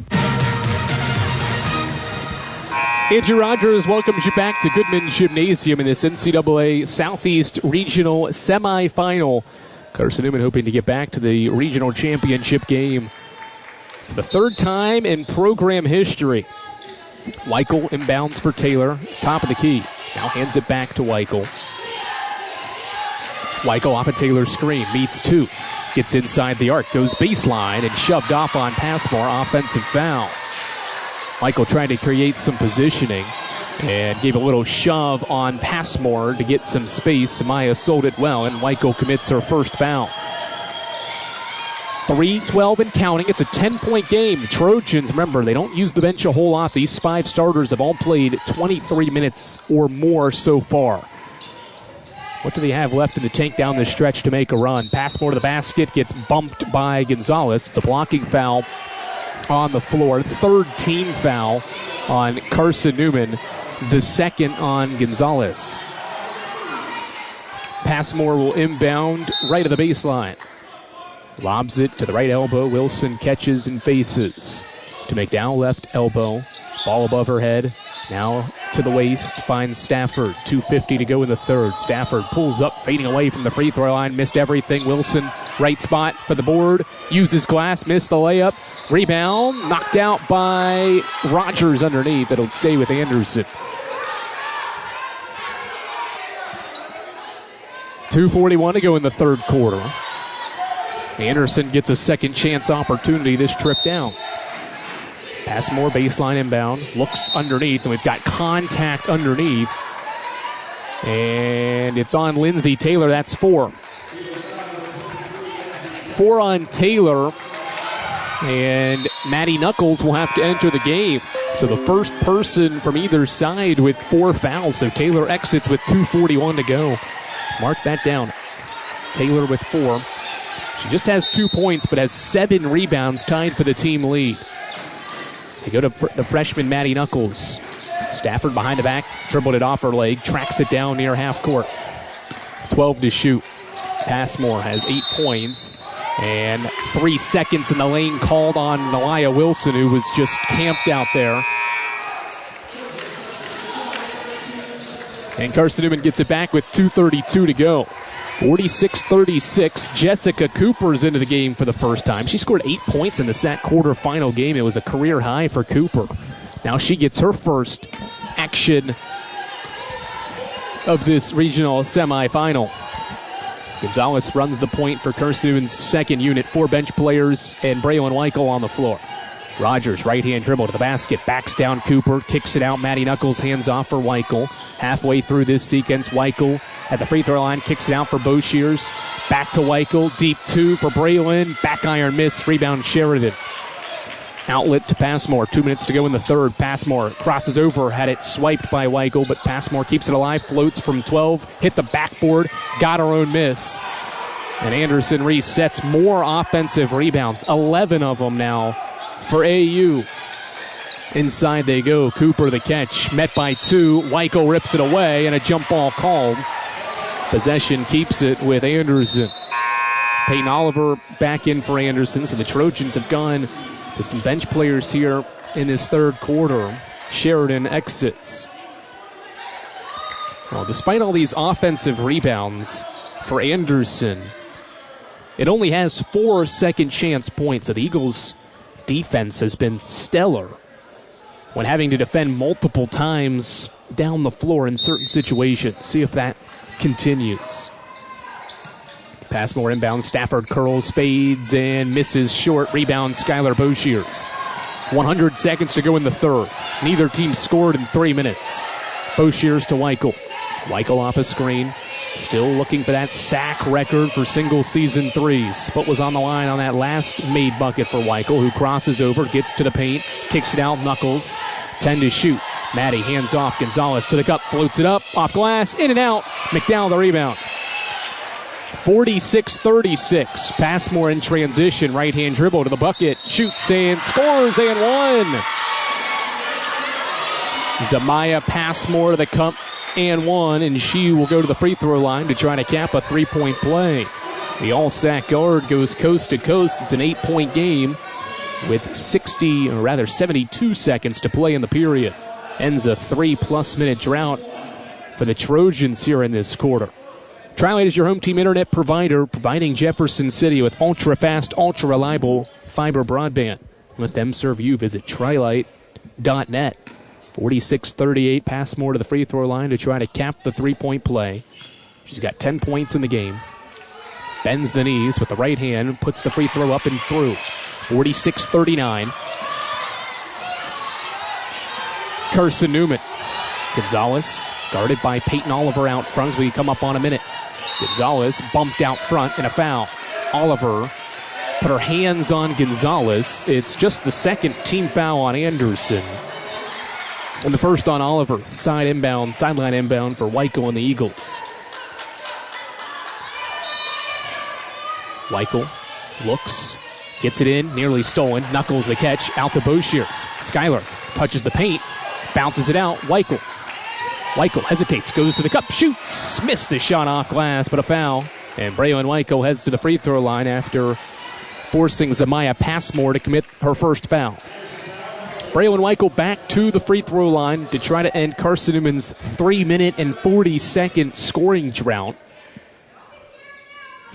Andrew Rogers welcomes you back to Goodman Gymnasium in this NCAA Southeast Regional Semifinal. Carson-Newman hoping to get back to the regional championship game for the third time in program history. Weichel inbounds for Taylor, top of the key. Now hands it back to Weichel. Weichel off a Taylor screen, meets two. Gets inside the arc, goes baseline, and shoved off on Passmore. Offensive foul. Michael trying to create some positioning and gave a little shove on Passmore to get some space. Samaya sold it well, and Weichel commits her first foul. 3-12 and counting. It's a 10-point game. The Trojans, remember, they don't use the bench a whole lot. These five starters have all played 23 minutes or more so far. What do they have left in the tank down the stretch to make a run? Passmore to the basket, gets bumped by Gonzalez. It's a blocking foul on the floor. Third team foul on Carson-Newman. The second on Gonzalez. Passmore will inbound right of the baseline. Lobs it to the right elbow. Wilson catches and faces. To McDowell, left elbow. Ball above her head. Now to the waist, finds Stafford. 2:50 to go in the third. Stafford pulls up, fading away from the free throw line. Missed everything. Wilson, right spot for the board. Uses glass, missed the layup. Rebound, knocked out by Rogers underneath. It'll stay with Anderson. 2:41 to go in the third quarter. Anderson gets a second chance opportunity this trip down. Passmore, baseline inbound, looks underneath, and we've got contact underneath. And it's on Lindsay Taylor, that's 4. 4 on Taylor, and Maddie Knuckles will have to enter the game. So the first person from either side with 4 fouls, so Taylor exits with 2:41 to go. Mark that down. Taylor with 4. She just has 2 points, but has 7 rebounds, tied for the team lead. They go to the freshman, Maddie Knuckles. Stafford behind the back, dribbled it off her leg, tracks it down near half court. 12 to shoot. Passmore has 8 points, and 3 seconds in the lane called on Nelia Wilson, who was just camped out there. And Carson-Newman gets it back with 2:32 to go. 46-36. Jessica Cooper's into the game for the first time. She scored 8 points in the SAC quarterfinal game. It was a career high for Cooper. Now she gets her first action of this regional semifinal. Gonzalez runs the point for Carson-Newman's second unit. 4 bench players and Braylon Weichel on the floor. Rogers, right-hand dribble to the basket, backs down Cooper, kicks it out. Maddie Knuckles, hands off for Weichel. Halfway through this sequence, Weichel at the free throw line, kicks it out for Boshiers. Back to Weichel, deep 2 for Braylon. Back iron miss, rebound Sheridan. Outlet to Passmore, 2 minutes to go in the third. Passmore crosses over, had it swiped by Weichel, but Passmore keeps it alive, floats from 12, hit the backboard, got her own miss. And Anderson resets more offensive rebounds, 11 of them now for AU. Inside they go. Cooper the catch, met by 2. Weichel rips it away, and a jump ball called. Possession keeps it with Anderson. Peyton Oliver back in for Anderson, so the Trojans have gone to some bench players here in this third quarter. Sheridan exits. Well, despite all these offensive rebounds for Anderson, It only has 4 second chance points, so the Eagles' defense has been stellar when having to defend multiple times down the floor in certain situations. See if that continues. Passmore inbound. Stafford curls, fades, and misses short. Rebound, Skylar Boshiers. 100 seconds to go in the third. Neither team scored in 3 minutes. Boshiers to Weichel. Weichel off a screen. Still looking for that sack record for single-season threes. Foot was on the line on that last made bucket for Weichel, who crosses over, gets to the paint, kicks it out, Knuckles. 10 to shoot. Maddie hands off. Gonzalez to the cup, floats it up, off glass, in and out. McDowell the rebound. 46-36. Passmore in transition. Right-hand dribble to the bucket. Shoots and scores and one. Zamaya Passmore to the cup and one, and she will go to the free throw line to try to cap a 3-point play. The all-sack guard goes coast to coast. It's an 8-point game with 72 seconds to play in the period. Ends a 3+ minute drought for the Trojans here in this quarter. Tri-Lite is your home team internet provider, providing Jefferson City with ultra-fast, ultra-reliable fiber broadband. Let them serve you. Visit trilite.net. 46-38, Passmore to the free throw line to try to cap the 3-point play. She's got 10 points in the game. Bends the knees with the right hand, puts the free throw up and through. 46-39. Carson-Newman. Gonzalez, guarded by Peyton Oliver out front as we come up on a minute. Gonzalez bumped out front and a foul. Oliver put her hands on Gonzalez. It's just the second team foul on Anderson. And the first on Oliver. Sideline inbound for Weichel and the Eagles. Weichel looks, gets it in, nearly stolen. Knuckles the catch, out to Boshiers. Skylar touches the paint, bounces it out. Weichel hesitates, goes to the cup, shoots, missed the shot off glass, but a foul. And Braylon Weichel heads to the free throw line after forcing Zamaya Passmore to commit her first foul. Braylon Weichel back to the free throw line to try to end Carson-Newman's 3-minute and 40-second scoring drought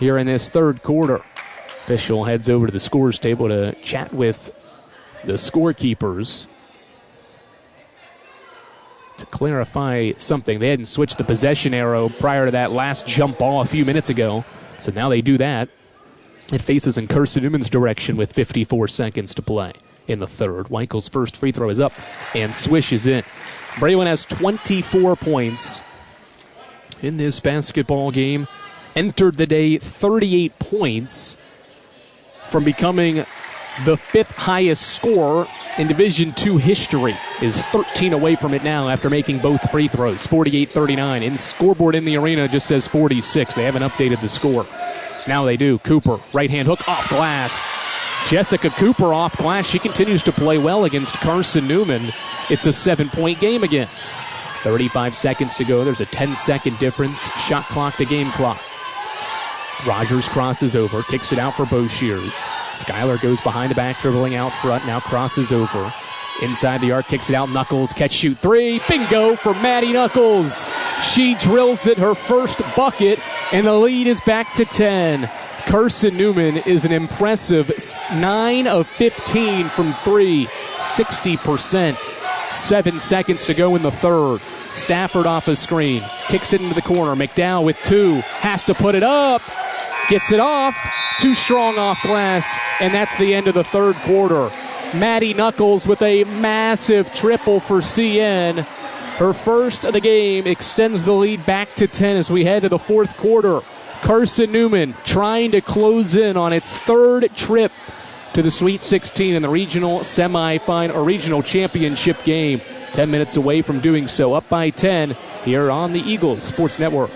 here in this third quarter. Official heads over to the scores table to chat with the scorekeepers to clarify something. They hadn't switched the possession arrow prior to that last jump ball a few minutes ago, so now they do that. It faces in Carson-Newman's direction with 54 seconds to play in the third. Weichel's first free throw is up and swishes in. Braylon has 24 points in this basketball game. Entered the day 38 points from becoming the 5th highest scorer in Division II history. Is 13 away from it now after making both free throws. 48-39. In scoreboard in the arena just says 46. They haven't updated the score. Now they do. Cooper, right-hand hook off glass. Jessica Cooper off glass. She continues to play well against Carson-Newman. It's a 7-point game again. 35 seconds to go. There's a 10-second difference. Shot clock to game clock. Rogers crosses over, kicks it out for Boshiers. Skylar goes behind the back, dribbling out front, now crosses over. Inside the arc, kicks it out, Knuckles, catch, shoot, three. Bingo for Maddie Knuckles. She drills it, her first bucket, and the lead is back to 10. Carson-Newman is an impressive 9 of 15 from 3, 60%. 7 seconds to go in the third. Stafford off a screen, kicks it into the corner. McDowell with 2, has to put it up, gets it off, too strong off glass, and that's the end of the third quarter. Maddie Knuckles with a massive triple for CN. Her first of the game extends the lead back to 10 as we head to the fourth quarter. Carson-Newman trying to close in on its third trip to the Sweet 16 in the regional semifinal or regional championship game. 10 minutes away from doing so, up by 10 here on the Eagles Sports Network.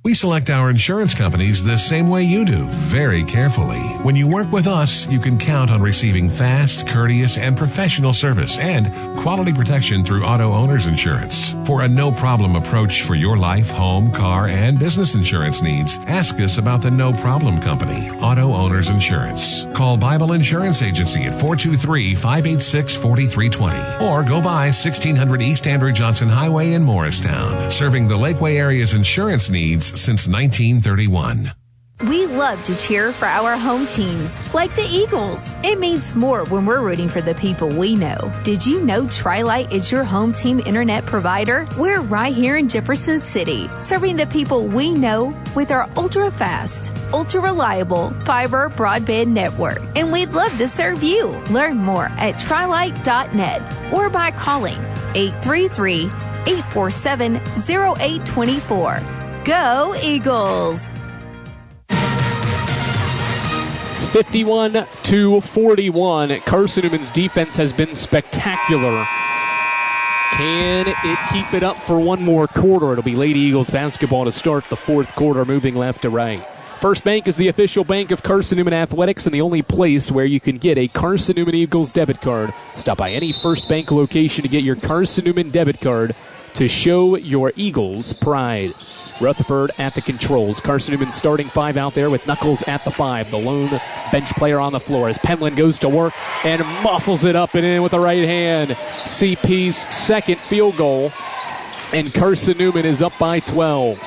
We select our insurance companies the same way you do, very carefully. When you work with us, you can count on receiving fast, courteous, and professional service and quality protection through Auto Owners Insurance. For a no-problem approach for your life, home, car, and business insurance needs, ask us about the No Problem Company, Auto Owners Insurance. Call Bible Insurance Agency at 423-586-4320 or go by 1600 East Andrew Johnson Highway in Morristown, serving the Lakeway area's insurance needs since 1931. We love to cheer for our home teams, like the Eagles. It means more when we're rooting for the people we know. Did you know Tri-Lite is your home team internet provider? We're right here in Jefferson City, serving the people we know with our ultra-fast, ultra-reliable fiber broadband network. And we'd love to serve you. Learn more at trilite.net or by calling 833-847-0824. Go Eagles! 51-41. Carson-Newman's defense has been spectacular. Can it keep it up for one more quarter? It'll be Lady Eagles basketball to start the fourth quarter, moving left to right. First Bank is the official bank of Carson-Newman Athletics and the only place where you can get a Carson-Newman Eagles debit card. Stop by any First Bank location to get your Carson-Newman debit card to show your Eagles pride. Rutherford at the controls. Carson-Newman starting five out there with Knuckles at the five. The lone bench player on the floor as Penland goes to work and muscles it up and in with the right hand. CP's second field goal, and Carson-Newman is up by 12.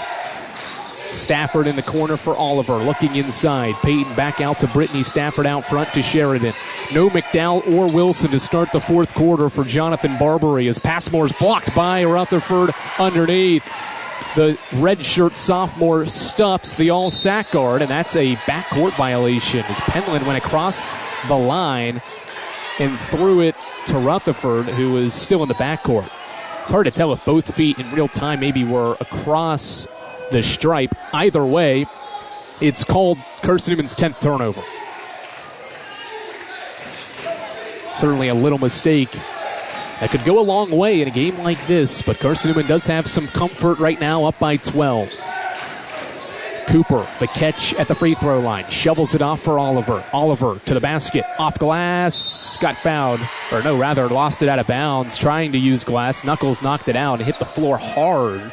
Stafford in the corner for Oliver, looking inside. Peyton back out to Brittany. Stafford out front to Sheridan. No McDowell or Wilson to start the fourth quarter for Jonathan Barbary as Passmore's blocked by Rutherford underneath. The redshirt sophomore stuffs the all-sack guard, and that's a backcourt violation as Penland went across the line and threw it to Rutherford, who was still in the backcourt. It's hard to tell if both feet in real time maybe were across the stripe. Either way, it's called Carson-Newman's 10th turnover. Certainly a little mistake that could go a long way in a game like this, but Carson-Newman does have some comfort right now, up by 12. Cooper, the catch at the free throw line, shovels it off for Oliver. Oliver to the basket, off glass, got fouled, or no, rather lost it out of bounds, trying to use glass. Knuckles knocked it out and hit the floor hard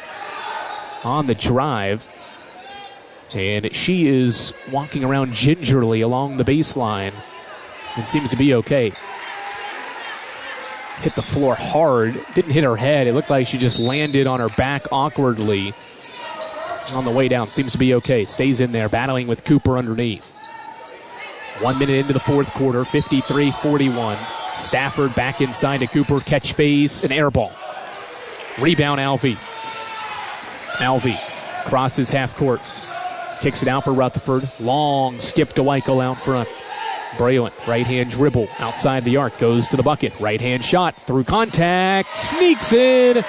on the drive. And she is walking around gingerly along the baseline and seems to be okay. Hit the floor hard, didn't hit her head. It looked like she just landed on her back awkwardly on the way down. Seems to be okay. Stays in there, battling with Cooper underneath. 1 minute into the fourth quarter, 53-41. Stafford back inside to Cooper, catch face, an air ball. Rebound, Alvey. Alvey crosses half court, kicks it out for Rutherford. Long skip to Weichel out front. Braylon, right-hand dribble outside the arc, goes to the bucket. Right-hand shot through contact, sneaks in.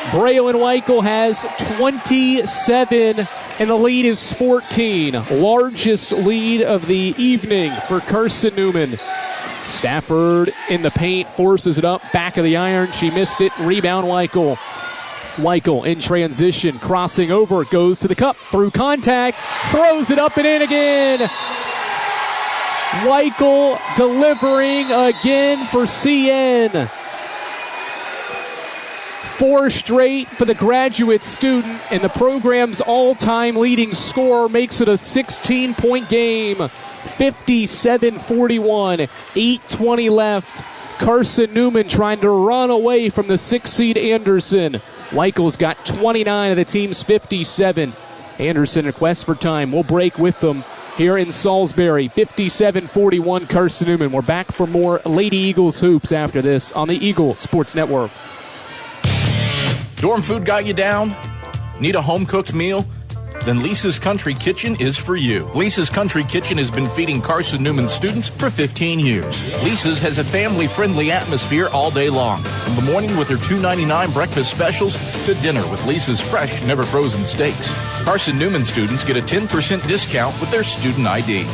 Braylon Weichel has 27, and the lead is 14. Largest lead of the evening for Carson-Newman. Stafford in the paint, forces it up, back of the iron. She missed it. Rebound, Weichel. Weichel in transition, crossing over, goes to the cup, through contact, throws it up and in again. Weichel delivering again for CN. 4 straight for the graduate student, and the program's all-time leading scorer makes it a 16-point game. 57-41, 8:20 left. Carson-Newman trying to run away from the 6th seed Anderson. Weichel's got 29 of the team's 57. Anderson requests for time. We'll break with them here in Salisbury. 57-41 Carson-Newman. We're back for more Lady Eagles hoops after this on the Eagle Sports Network. Dorm food got you down? Need a home-cooked meal? Then Lisa's Country Kitchen is for you. Lisa's Country Kitchen has been feeding Carson-Newman students for 15 years. Lisa's has a family-friendly atmosphere all day long. From the morning with her $2.99 breakfast specials to dinner with Lisa's fresh, never-frozen steaks. Carson-Newman students get a 10% discount with their student ID.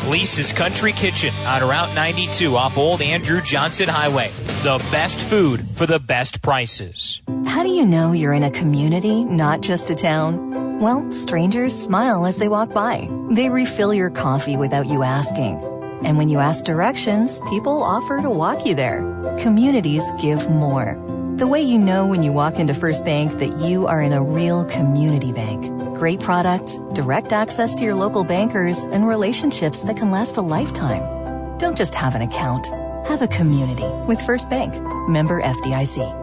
Lisa's Country Kitchen on Route 92 off Old Andrew Johnson Highway. The best food for the best prices. How do you know you're in a community, not just a town? Well, strangers smile as they walk by. They refill your coffee without you asking. And when you ask directions, people offer to walk you there. Communities give more. The way you know when you walk into First Bank that you are in a real community bank. Great products, direct access to your local bankers, and relationships that can last a lifetime. Don't just have an account. Have a community with First Bank. Member FDIC.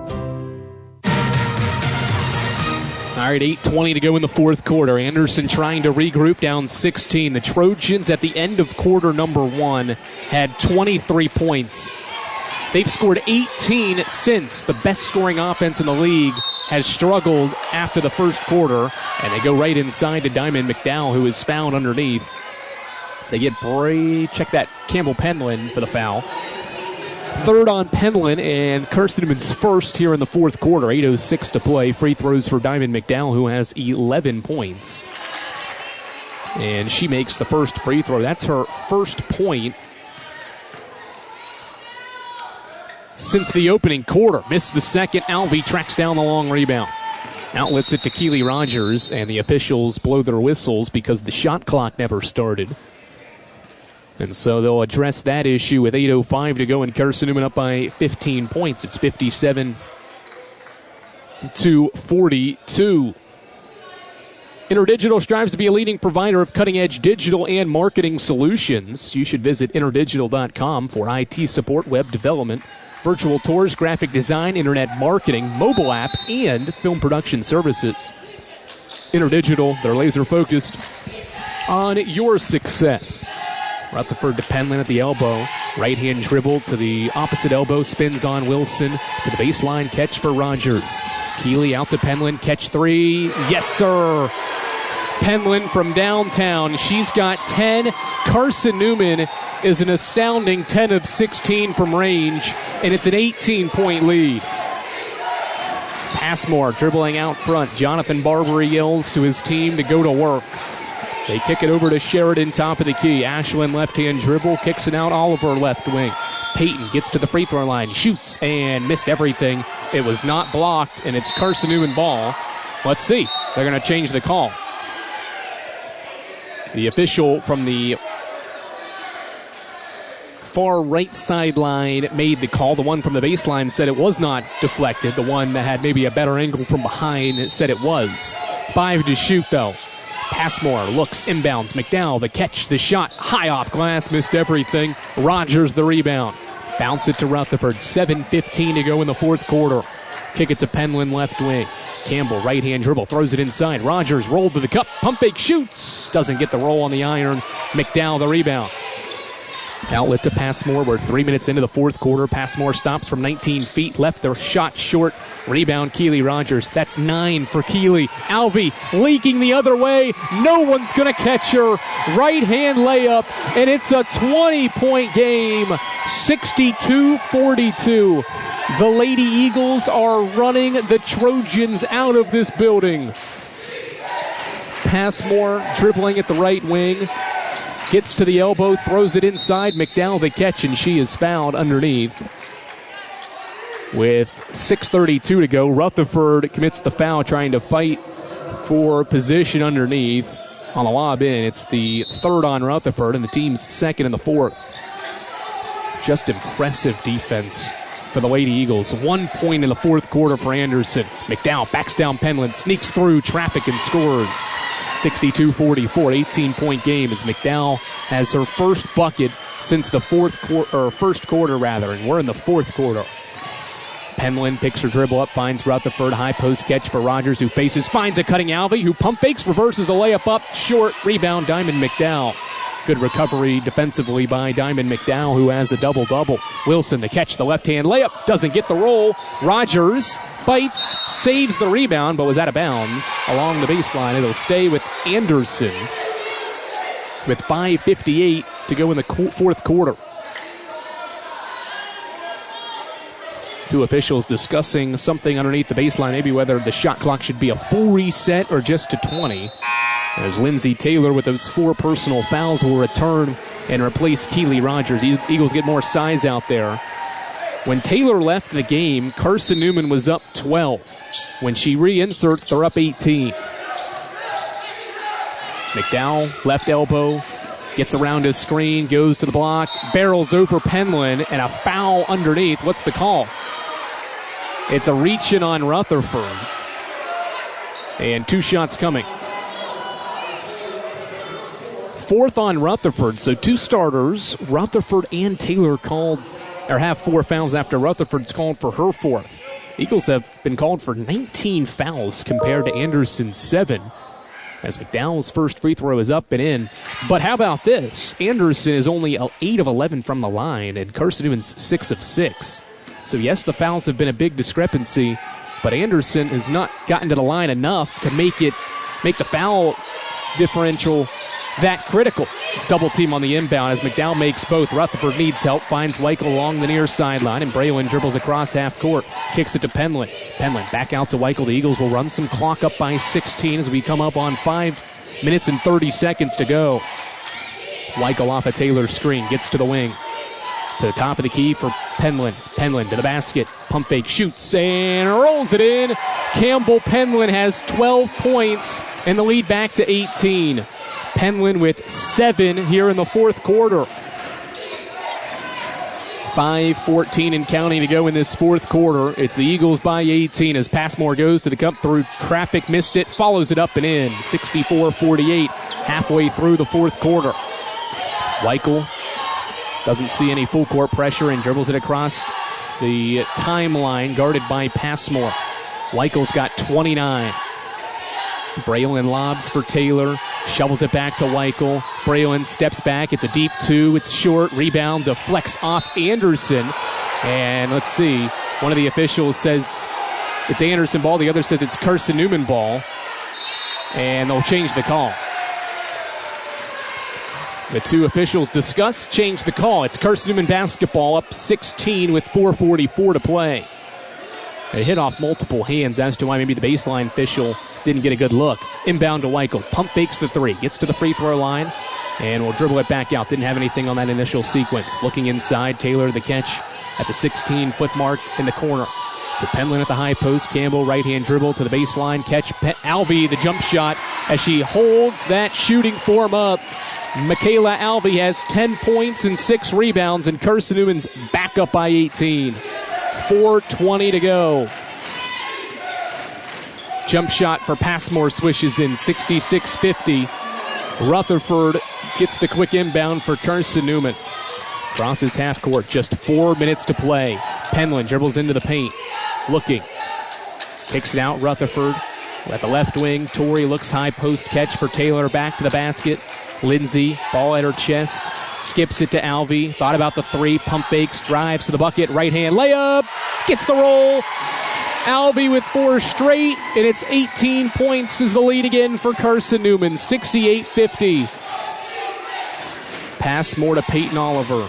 right, 8:20 to go in the fourth quarter. Anderson trying to regroup, down 16. The Trojans at the end of quarter number 1 had 23 points. They've scored 18 since. The best scoring offense in the league has struggled after the first quarter, and they go right inside to Diamond McDowell, who is fouled underneath. They get check that, Campbell Penland for the foul. Third on Penland, and Carson-Newman's first here in the fourth quarter. 8:06 to play. Free throws for Diamond McDowell, who has 11 points. And she makes the first free throw. That's her first point since the opening quarter. Missed the second. Alvey tracks down the long rebound. Outlets it to Keely Rogers, and the officials blow their whistles because the shot clock never started. And so they'll address that issue with 8:05 to go, and Carson-Newman up by 15 points. It's 57-42. InterDigital strives to be a leading provider of cutting-edge digital and marketing solutions. You should visit interdigital.com for IT support, web development, virtual tours, graphic design, internet marketing, mobile app, and film production services. InterDigital, they're laser-focused on your success. Rutherford to Penland at the elbow. Right-hand dribble to the opposite elbow. Spins on Wilson to the baseline. Catch for Rogers. Keeley out to Penland. Catch three. Yes, sir. Penland from downtown. She's got 10. Carson-Newman is an astounding 10 of 16 from range, and it's an 18-point lead. Passmore dribbling out front. Jonathan Barber yells to his team to go to work. They kick it over to Sheridan, top of the key. Ashlyn left-hand dribble, kicks it out Oliver left wing. Peyton gets to the free throw line, shoots, and missed everything. It was not blocked, and it's Carson-Newman ball. Let's see. They're going to change the call. The official from the far right sideline made the call. The one from the baseline said it was not deflected. The one that had maybe a better angle from behind said it was. 5 to shoot, though. Passmore looks, inbounds. McDowell, the catch, the shot, high off glass, missed everything. Rogers, the rebound. Bounce it to Rutherford. 7:15 to go in the fourth quarter. Kick it to Penland, left wing. Campbell, right-hand dribble, throws it inside. Rogers rolled to the cup, pump fake, shoots. Doesn't get the roll on the iron. McDowell, the rebound. Outlet to Passmore. We're 3 minutes into the fourth quarter. Passmore stops from 19 feet. Left their shot short. Rebound, Keely Rogers. That's 9 for Keely. Alvey leaking the other way. No one's going to catch her. Right-hand layup, and it's a 20-point game. 62-42. The Lady Eagles are running the Trojans out of this building. Passmore dribbling at the right wing. Gets to the elbow, throws it inside. McDowell the catch, and she is fouled underneath. With 6:32 to go, Rutherford commits the foul, trying to fight for position underneath on the lob in. It's the third on Rutherford, and the team's second in the fourth. Just impressive defense for the Lady Eagles. 1 point in the fourth quarter for Anderson. McDowell backs down Penland, sneaks through traffic and scores. 62-44, 18-point game as McDowell has her first bucket since the first quarter, and we're in the fourth quarter. Penland picks her dribble up, finds Rutherford, high post catch for Rogers, who finds a cutting Alvey, who pump fakes, reverses a layup up, short, rebound, Diamond McDowell. Good recovery defensively by Diamond McDowell, who has a double-double. Wilson to catch the left-hand layup, doesn't get the roll. Rogers fights, saves the rebound, but was out of bounds along the baseline. It'll stay with Anderson with 5:58 to go in the fourth quarter. Two officials discussing something underneath the baseline, maybe whether the shot clock should be a full reset or just to 20. As Lindsey Taylor with those 4 personal fouls will return and replace Keely Rogers. Eagles get more size out there. When Taylor left the game, Carson-Newman was up 12. When she reinserts, they're up 18. McDowell, left elbow, gets around his screen, goes to the block, barrels over Penland, and a foul underneath. What's the call? It's a reach-in on Rutherford. And 2 shots coming. Fourth on Rutherford, so 2 starters. Rutherford and Taylor have 4 fouls after Rutherford's called for her 4th. Eagles have been called for 19 fouls compared to Anderson's 7. As McDowell's first free throw is up and in. But how about this? Anderson is only 8 of 11 from the line, and Carson-Newman's 6 of 6. So yes, the fouls have been a big discrepancy, but Anderson has not gotten to the line enough to make the foul differential that critical. Double team on the inbound as McDowell makes both. Rutherford needs help, finds Weichel along the near sideline, and Braylon dribbles across half court, kicks it to Penland. Penland back out to Weichel. The Eagles will run some clock up by 16 as we come up on 5 minutes and 30 seconds to go. Weichel off a Taylor screen, gets to the wing. To the top of the key for Penland. Penland to the basket. Pump fake, shoots, and rolls it in. Campbell Penland has 12 points, and the lead back to 18. Penland with 7 here in the fourth quarter. 5:14 and counting to go in this fourth quarter. It's the Eagles by 18 as Passmore goes to the cup through traffic, missed it, follows it up and in. 64-48 halfway through the fourth quarter. Weichel doesn't see any full court pressure and dribbles it across the timeline, guarded by Passmore. Weichel's got 29. Braylon lobs for Taylor, shovels it back to Weichel. Braylon steps back, it's a deep 2, it's short, rebound deflects off Anderson. And let's see, one of the officials says it's Anderson ball, the other says it's Carson-Newman ball. And they'll change the call. The two officials discuss, change the call. It's Carson-Newman basketball up 16 with 4:44 to play. It hit off multiple hands as to why maybe the baseline official didn't get a good look. Inbound to Weichel. Pump fakes the 3. Gets to the free throw line and will dribble it back out. Didn't have anything on that initial sequence. Looking inside, Taylor the catch at the 16-foot mark in the corner. To Penland at the high post. Campbell right-hand dribble to the baseline. Catch Alvey, the jump shot as she holds that shooting form up. Michaela Alvey has 10 points and 6 rebounds, and Carson-Newman's back up by 18. 4:20 to go. Jump shot for Passmore swishes in, 66-50. Rutherford gets the quick inbound for Carson-Newman. Crosses half court, just 4 minutes to play. Penland dribbles into the paint. Looking. Kicks it out, Rutherford. At the left wing, Tourny looks high post catch for Taylor, back to the basket. Lindsay, ball at her chest, skips it to Alvey, thought about the 3, pump fakes, drives to the bucket, right hand layup, gets the roll. Alvey with 4 straight, and it's 18 points is the lead again for Carson-Newman, 68-50. Pass more to Peyton Oliver.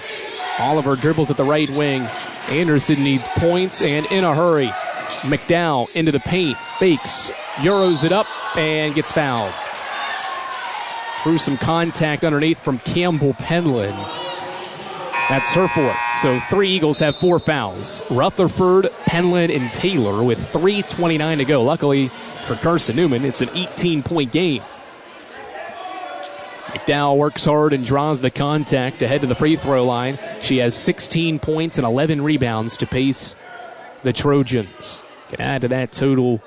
Oliver dribbles at the right wing. Anderson needs points and in a hurry. McDowell into the paint, fakes, euros it up, and gets fouled. Through some contact underneath from Campbell Penland. That's her 4th. So 3 Eagles have 4 fouls. Rutherford, Penland, and Taylor with 3:29 to go. Luckily for Carson-Newman, it's an 18-point game. McDowell works hard and draws the contact ahead to the free throw line. She has 16 points and 11 rebounds to pace the Trojans. Can add to that total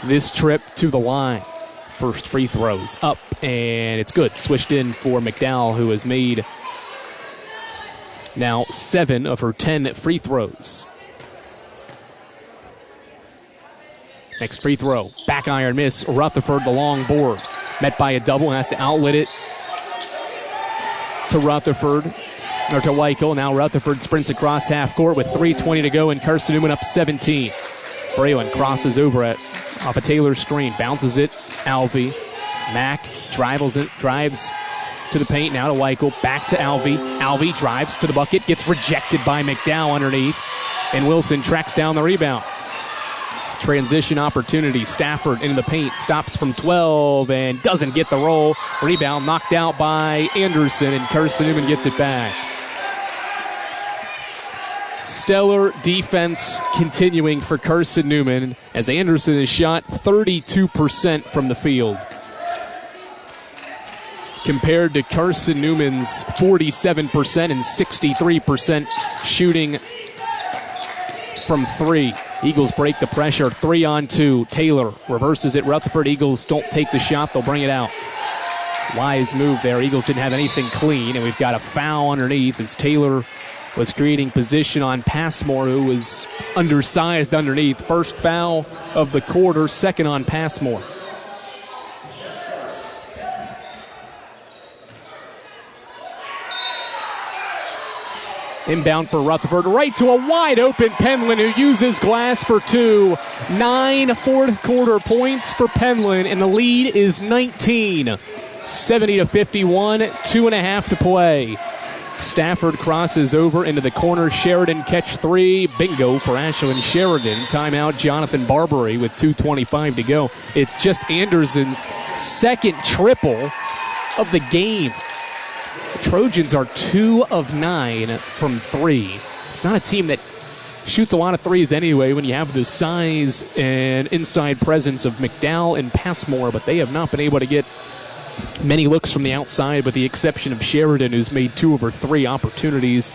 this trip to the line. First free throws up, and it's good. Swished in for McDowell, who has made now 7 of her 10 free throws. Next free throw, back iron miss. Rutherford, the long board. Met by a double, has to outlet it to Rutherford, or to Weichel. Now Rutherford sprints across half court with 3:20 to go, and Carson-Newman up 17. Braylon crosses over it off a Taylor screen, bounces it. Alvey. Mack drives to the paint, now to Weichel, back to Alvey. Alvey drives to the bucket, gets rejected by McDowell underneath, and Wilson tracks down the rebound. Transition opportunity, Stafford into the paint, stops from 12 and doesn't get the roll. Rebound knocked out by Anderson, and Carson-Newman gets it back. Stellar defense continuing for Carson-Newman as Anderson has shot 32% from the field, compared to Carson-Newman's 47% and 63% shooting from 3. Eagles break the pressure, 3-on-2. Taylor reverses it. Rutherford. Eagles don't take the shot, they'll bring it out. Wise move there. Eagles didn't have anything clean, and we've got a foul underneath as Taylor was creating position on Passmore, who was undersized underneath. First foul of the quarter, second on Passmore. Inbound for Rutherford, right to a wide-open Penland, who uses glass for two. 9 fourth-quarter points for Penland, and the lead is 19. 70-51, 2.5 to play. Stafford crosses over into the corner. Sheridan catch three. Bingo for Ashlyn Sheridan. Timeout Jonathan Barbary with 2:25 to go. It's just Anderson's second triple of the game. The Trojans are 2 of 9 from 3. It's not a team that shoots a lot of threes anyway when you have the size and inside presence of McDowell and Passmore, but they have not been able to get many looks from the outside, with the exception of Sheridan, who's made 2 of her 3 opportunities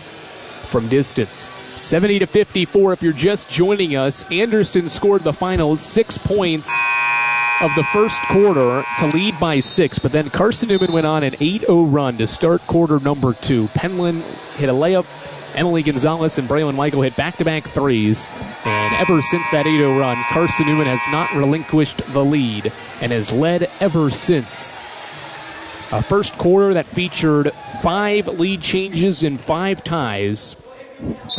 from distance. 70-54 if you're just joining us. Anderson scored the final 6 points of the first quarter to lead by 6, but then Carson-Newman went on an 8-0 run to start quarter number 2. Penland hit a layup. Emily Gonzalez and Braylon Michael hit back-to-back threes, and ever since that 8-0 run, Carson-Newman has not relinquished the lead and has led ever since. A first quarter that featured 5 lead changes and 5 ties,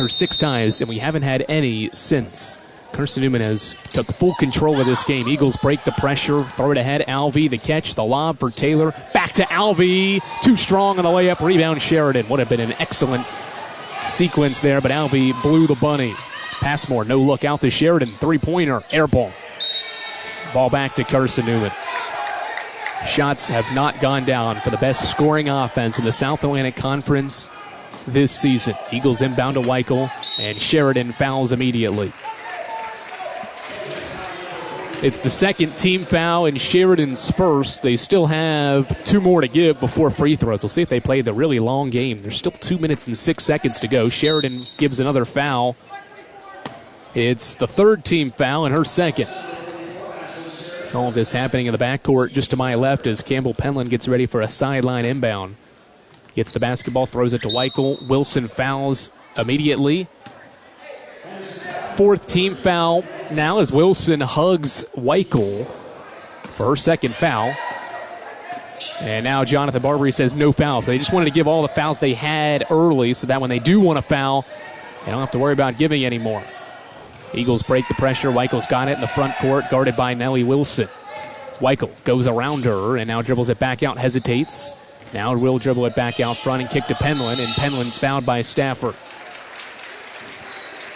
or 6 ties, and we haven't had any since. Carson-Newman has took full control of this game. Eagles break the pressure, throw it ahead. Alvey, the catch, the lob for Taylor. Back to Alvey. Too strong on the layup. Rebound Sheridan. Would have been an excellent sequence there, but Alvey blew the bunny. Passmore, no look out to Sheridan. Three-pointer, air ball. Ball back to Carson-Newman. Shots have not gone down for the best scoring offense in the South Atlantic Conference this season. Eagles inbound to Weichel, and Sheridan fouls immediately. It's the second team foul and Sheridan's first. They still have 2 more to give before free throws. We'll see if they play the really long game. There's still 2 minutes and 6 seconds to go. Sheridan gives another foul. It's the third team foul and her second. All of this happening in the backcourt just to my left as Campbell Penland gets ready for a sideline inbound. Gets the basketball, throws it to Weichel. Wilson fouls immediately. Fourth team foul now as Wilson hugs Weichel for her second foul. And now Jonathan Barbary says no fouls. They just wanted to give all the fouls they had early so that when they do want to foul, they don't have to worry about giving any more. Eagles break the pressure. Weichel's got it in the front court, guarded by Nellie Wilson. Weichel goes around her and now dribbles it back out, hesitates. Now will dribble it back out front and kick to Penland, and Penland's fouled by Stafford.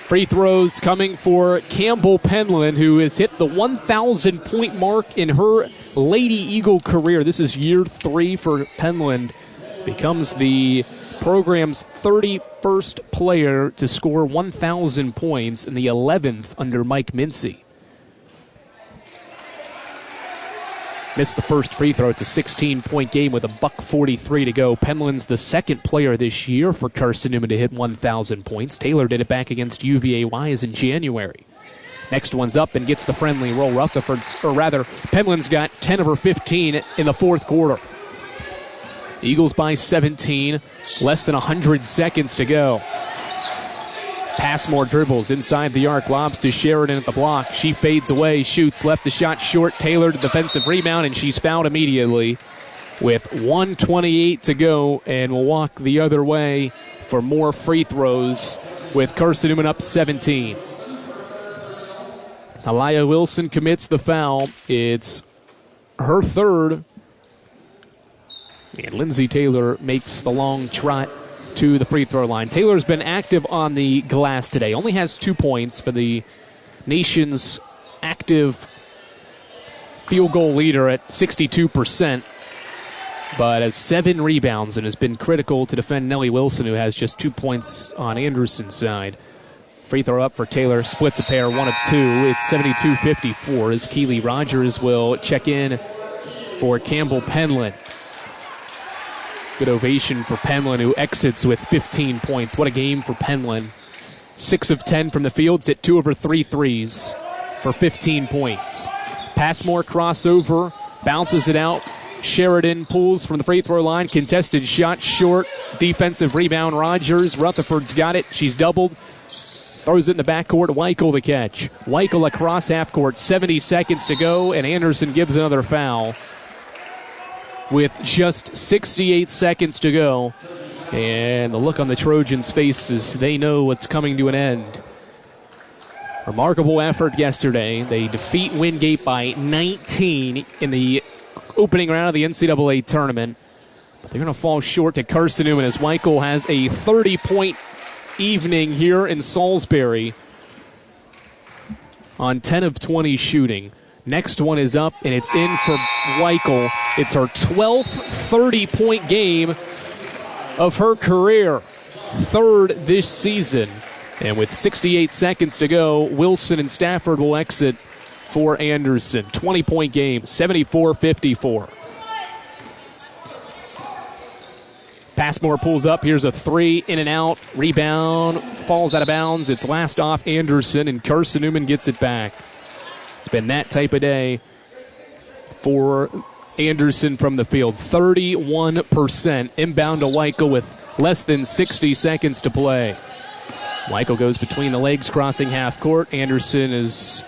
Free throws coming for Campbell Penland, who has hit the 1,000-point mark in her Lady Eagle career. This is year 3 for Penland. Becomes the program's 31st player to score 1,000 points and the 11th under Mike Mincy. Missed the first free throw. It's a 16-point game with $1:43 to go. Penland's the second player this year for Carson-Newman to hit 1,000 points. Taylor did it back against UVA-Wise in January. Next one's up and gets the friendly roll. Penland's got 10 of her 15 in the fourth quarter. Eagles by 17, less than 100 seconds to go. Passmore dribbles inside the arc, lobs to Sheridan at the block. She fades away, shoots, left the shot short. Taylor to defensive rebound, and she's fouled immediately with 1:28 to go, and will walk the other way for more free throws with Carson-Newman up 17. Aliyah Wilson commits the foul. It's her third. And Lindsay Taylor makes the long trot to the free throw line. Taylor's been active on the glass today. Only has 2 points for the nation's active field goal leader at 62%, but has 7 rebounds and has been critical to defend Nellie Wilson, who has just 2 points on Anderson's side. Free throw up for Taylor, splits a pair, 1 of 2. It's 72-54 as Keely Rogers will check in for Campbell Penland. Good ovation for Penland, who exits with 15 points. What a game for Penland. 6 of 10 from the field, hit 2 of her 3 threes for 15 points. Passmore crossover, bounces it out Sheridan pulls from the free throw line. Contested shot short. Defensive rebound, Rogers. Rutherford's got it. She's doubled. Throws it in the backcourt. Weichel the catch. Weichel across half court. 70 seconds to go, and Anderson gives another foul with just 68 seconds to go. And the look on the Trojans' faces, they know what's coming to an end. Remarkable effort yesterday. They defeat Wingate by 19 in the opening round of the NCAA tournament. But they're going to fall short to Carson-Newman as Weichel has a 30-point evening here in Salisbury on 10 of 20 shooting. Next one is up, and it's in for Weichel. It's her 12th 30-point game of her career, third this season. And with 68 seconds to go, Wilson and Stafford will exit for Anderson. 20-point game, 74-54. Passmore pulls up. Here's a three, in and out. Rebound, falls out of bounds. It's last off Anderson, and Carson-Newman gets it back. It's been that type of day for Anderson from the field. 31% inbound to Weichel with less than 60 seconds to play. Weichel goes between the legs, crossing half court. Anderson is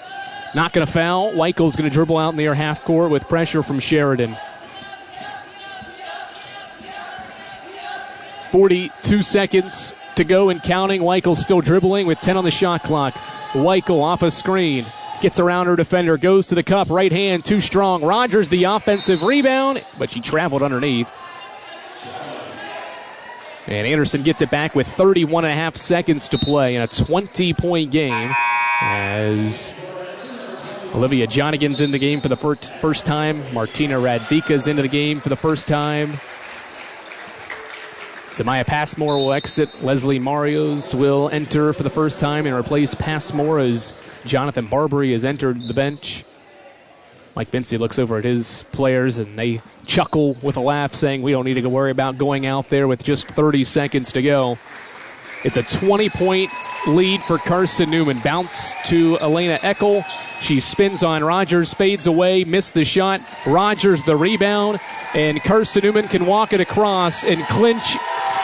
not going to foul. Weichel's going to dribble out near half court with pressure from Sheridan. 42 seconds to go and counting. Weichel still dribbling with 10 on the shot clock. Weichel off a screen. Gets around her defender. Goes to the cup. Right hand too strong. Rogers the offensive rebound, but she traveled underneath. And Anderson gets it back with 31 and a half seconds to play in a 20-point game as Olivia Johnigan's in the game for the first time. Martina Radzika's into the game for the first time. Samaya Passmore will exit. Leslie Marios will enter for the first time and replace Passmore as Jonathan Barbary has entered the bench. Mike Vincey looks over at his players, and they chuckle with a laugh, saying we don't need to worry about going out there with just 30 seconds to go. It's a 20-point lead for Carson-Newman. Bounce to Elena Eckel. She spins on Rogers, fades away, missed the shot. Rogers the rebound, and Carson-Newman can walk it across and clinch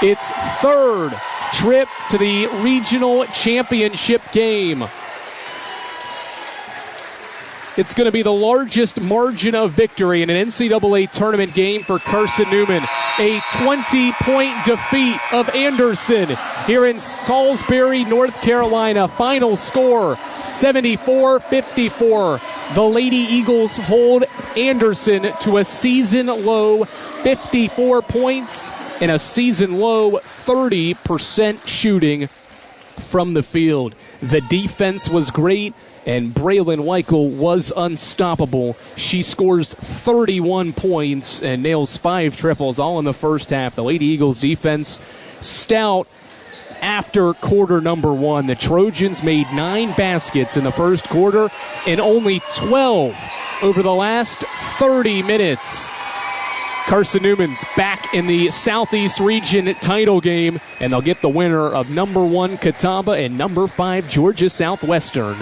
its third trip to the regional championship game. It's going to be the largest margin of victory in an NCAA tournament game for Carson-Newman. A 20-point defeat of Anderson here in Salisbury, North Carolina. Final score, 74-54. The Lady Eagles hold Anderson to a season-low 54 points and a season-low 30% shooting from the field. The defense was great, and Braylon Weichel was unstoppable. She scores 31 points and nails 5 triples, all in the first half. The Lady Eagles defense stout after quarter number 1. The Trojans made 9 baskets in the first quarter and only 12 over the last 30 minutes. Carson-Newman's back in the Southeast Region title game, and they'll get the winner of number 1 Catawba and number 5 Georgia Southwestern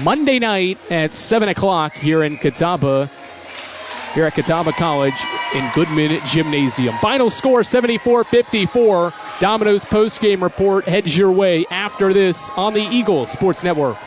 Monday night at 7 o'clock here at Catawba College in Goodman Gymnasium. Final score 74-54. Domino's postgame report heads your way after this on the Eagle Sports Network.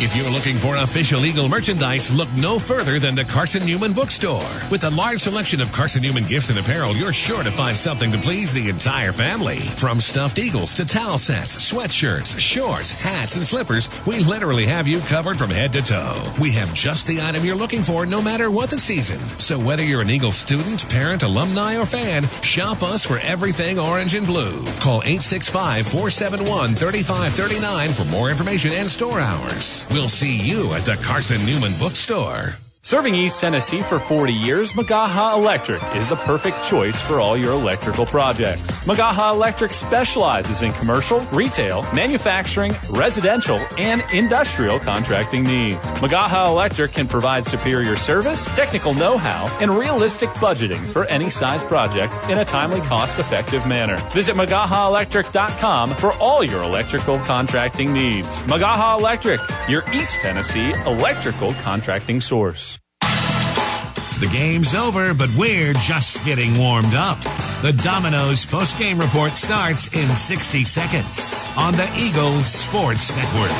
If you're looking for official Eagle merchandise, look no further than the Carson-Newman Bookstore. With a large selection of Carson-Newman gifts and apparel, you're sure to find something to please the entire family. From stuffed eagles to towel sets, sweatshirts, shorts, hats, and slippers, we literally have you covered from head to toe. We have just the item you're looking for no matter what the season. So whether you're an Eagle student, parent, alumni, or fan, shop us for everything orange and blue. Call 865-471-3539 for more information and store hours. We'll see you at the Carson-Newman Bookstore. Serving East Tennessee for 40 years, Magaha Electric is the perfect choice for all your electrical projects. Magaha Electric specializes in commercial, retail, manufacturing, residential, and industrial contracting needs. Magaha Electric can provide superior service, technical know-how, and realistic budgeting for any size project in a timely, cost-effective manner. Visit MagahaElectric.com for all your electrical contracting needs. Magaha Electric, your East Tennessee electrical contracting source. The game's over, but we're just getting warmed up. The Domino's postgame report starts in 60 seconds on the Eagles Sports Network.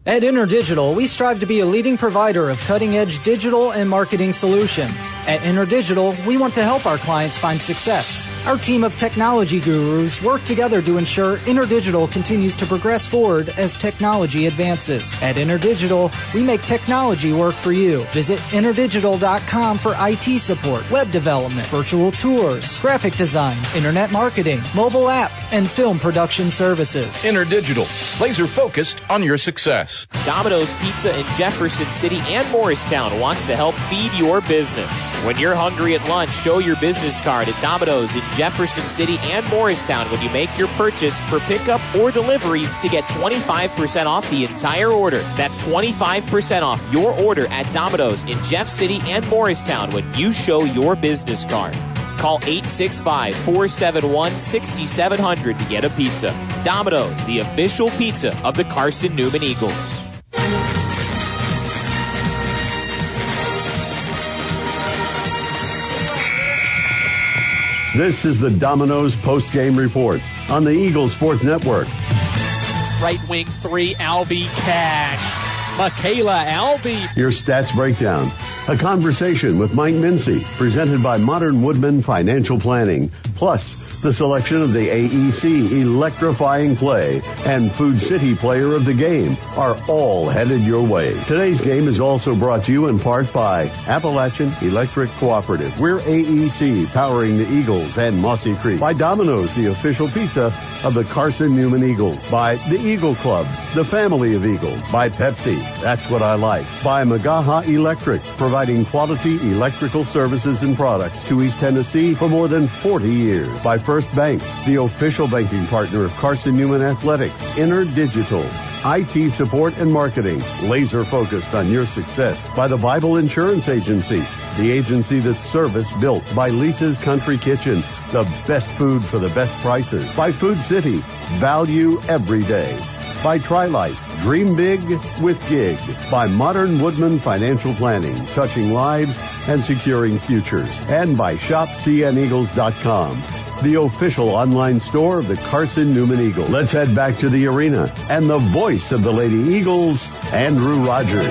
At InterDigital, we strive to be a leading provider of cutting-edge digital and marketing solutions. At InterDigital, we want to help our clients find success. Our team of technology gurus work together to ensure InterDigital continues to progress forward as technology advances. At InterDigital, we make technology work for you. Visit interdigital.com for IT support, web development, virtual tours, graphic design, internet marketing, mobile app, and film production services. InterDigital, laser focused on your success. Domino's Pizza in Jefferson City and Morristown wants to help feed your business. When you're hungry at lunch, show your business card at Domino's in Jefferson City and Morristown when you make your purchase for pickup or delivery to get 25% off the entire order. That's 25% off your order at Domino's in Jeff City and Morristown when you show your business card. Call 865-471-6700 to get a pizza. Domino's, the official pizza of the Carson-Newman Eagles. This is the Domino's postgame report on the Eagles Sports Network. Right wing 3, Albie Cash. Michaela Albie. Your stats breakdown. A conversation with Mike Mincy, presented by Modern Woodman Financial Planning. Plus, the selection of the AEC Electrifying Play and Food City Player of the Game are all headed your way. Today's game is also brought to you in part by Appalachian Electric Cooperative. We're AEC, powering the Eagles and Mossy Creek. By Domino's, the official pizza of the Carson-Newman Eagles. By the Eagle Club, the family of Eagles. By Pepsi, that's what I like. By Magaha Electric, providing quality electrical services and products to East Tennessee for more than 40 years. By First Bank, the official banking partner of Carson-Newman Athletics. InterDigital, IT support and marketing, laser focused on your success. By the Bible Insurance Agency, the agency that's service built. By Lisa's Country Kitchen, the best food for the best prices. By Food City, value every day. By Trilight, dream big with gig. By Modern Woodman Financial Planning, touching lives and securing futures. And by ShopCNEagles.com, the official online store of the Carson-Newman Eagles. Let's head back to the arena and the voice of the Lady Eagles, Andrew Rogers.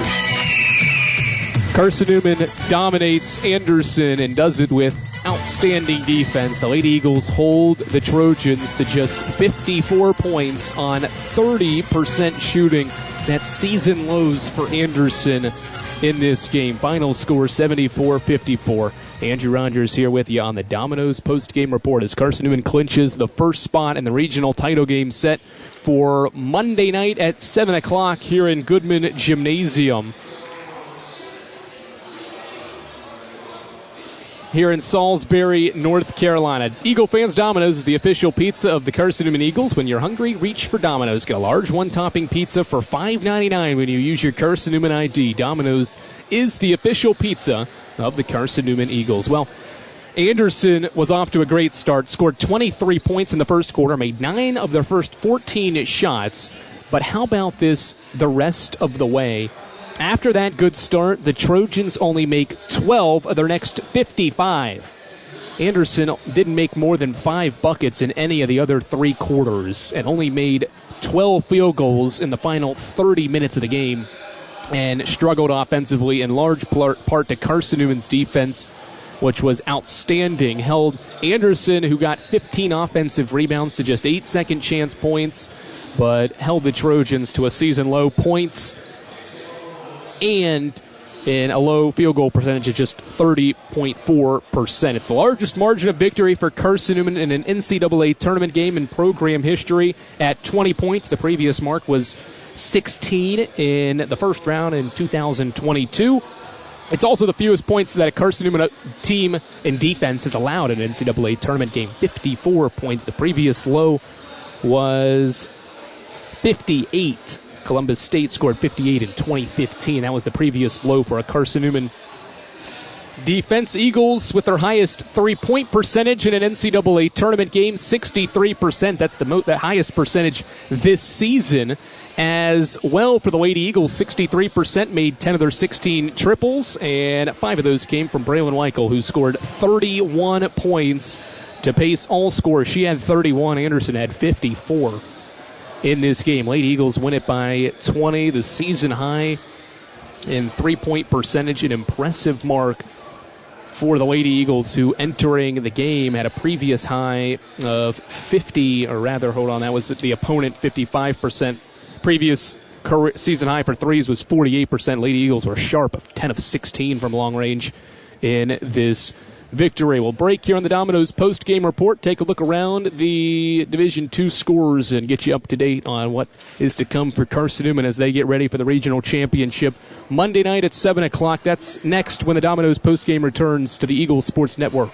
Carson-Newman dominates Anderson and does it with outstanding defense. The Lady Eagles hold the Trojans to just 54 points on 30% shooting. That's season lows for Anderson in this game. Final score 74-54. Andrew Rogers here with you on the Domino's post-game report as Carson-Newman clinches the first spot in the regional title game set for Monday night at 7 o'clock here in Goodman Gymnasium. Here in Salisbury, North Carolina. Eagle fans, Domino's is the official pizza of the Carson-Newman Eagles. When you're hungry, reach for Domino's. Get a large one-topping pizza for $5.99 when you use your Carson-Newman ID. Domino's is the official pizza of the Carson-Newman Eagles. Well, Anderson was off to a great start, scored 23 points in the first quarter, made 9 of their first 14 shots. But how about this the rest of the way? After that good start, the Trojans only make 12 of their next 55. Anderson didn't make more than 5 buckets in any of the other 3 quarters and only made 12 field goals in the final 30 minutes of the game and struggled offensively in large part to Carson-Newman's defense, which was outstanding. Held Anderson, who got 15 offensive rebounds, to just 8 second chance points, but held the Trojans to a season low points and in a low field goal percentage of just 30.4%. It's the largest margin of victory for Carson-Newman in an NCAA tournament game in program history at 20 points. The previous mark was 16 in the first round in 2022. It's also the fewest points that a Carson-Newman team in defense has allowed in an NCAA tournament game. 54 points. The previous low was 58. Columbus State scored 58 in 2015. That was the previous low for a Carson-Newman defense. Eagles with their highest three-point percentage in an NCAA tournament game, 63%. That's the highest percentage this season. as well for the Lady Eagles. 63% made 10 of their 16 triples, and 5 of those came from Braylon Weichel, who scored 31 points to pace all scores. She had 31. Anderson had 54 in this game. Lady Eagles win it by 20, the season high in three-point percentage, an impressive mark for the Lady Eagles, who entering the game had a previous high of 50, or rather, hold on, that was the opponent, 55%. Previous season high for threes was 48%. Lady Eagles were sharp, 10 of 16 from long range in this victory. We'll break here on the Domino's post-game report, take a look around the Division II scores, and get you up to date on what is to come for Carson-Newman as they get ready for the regional championship Monday night at 7 o'clock. That's next when the Domino's post-game returns to the Eagles Sports Network.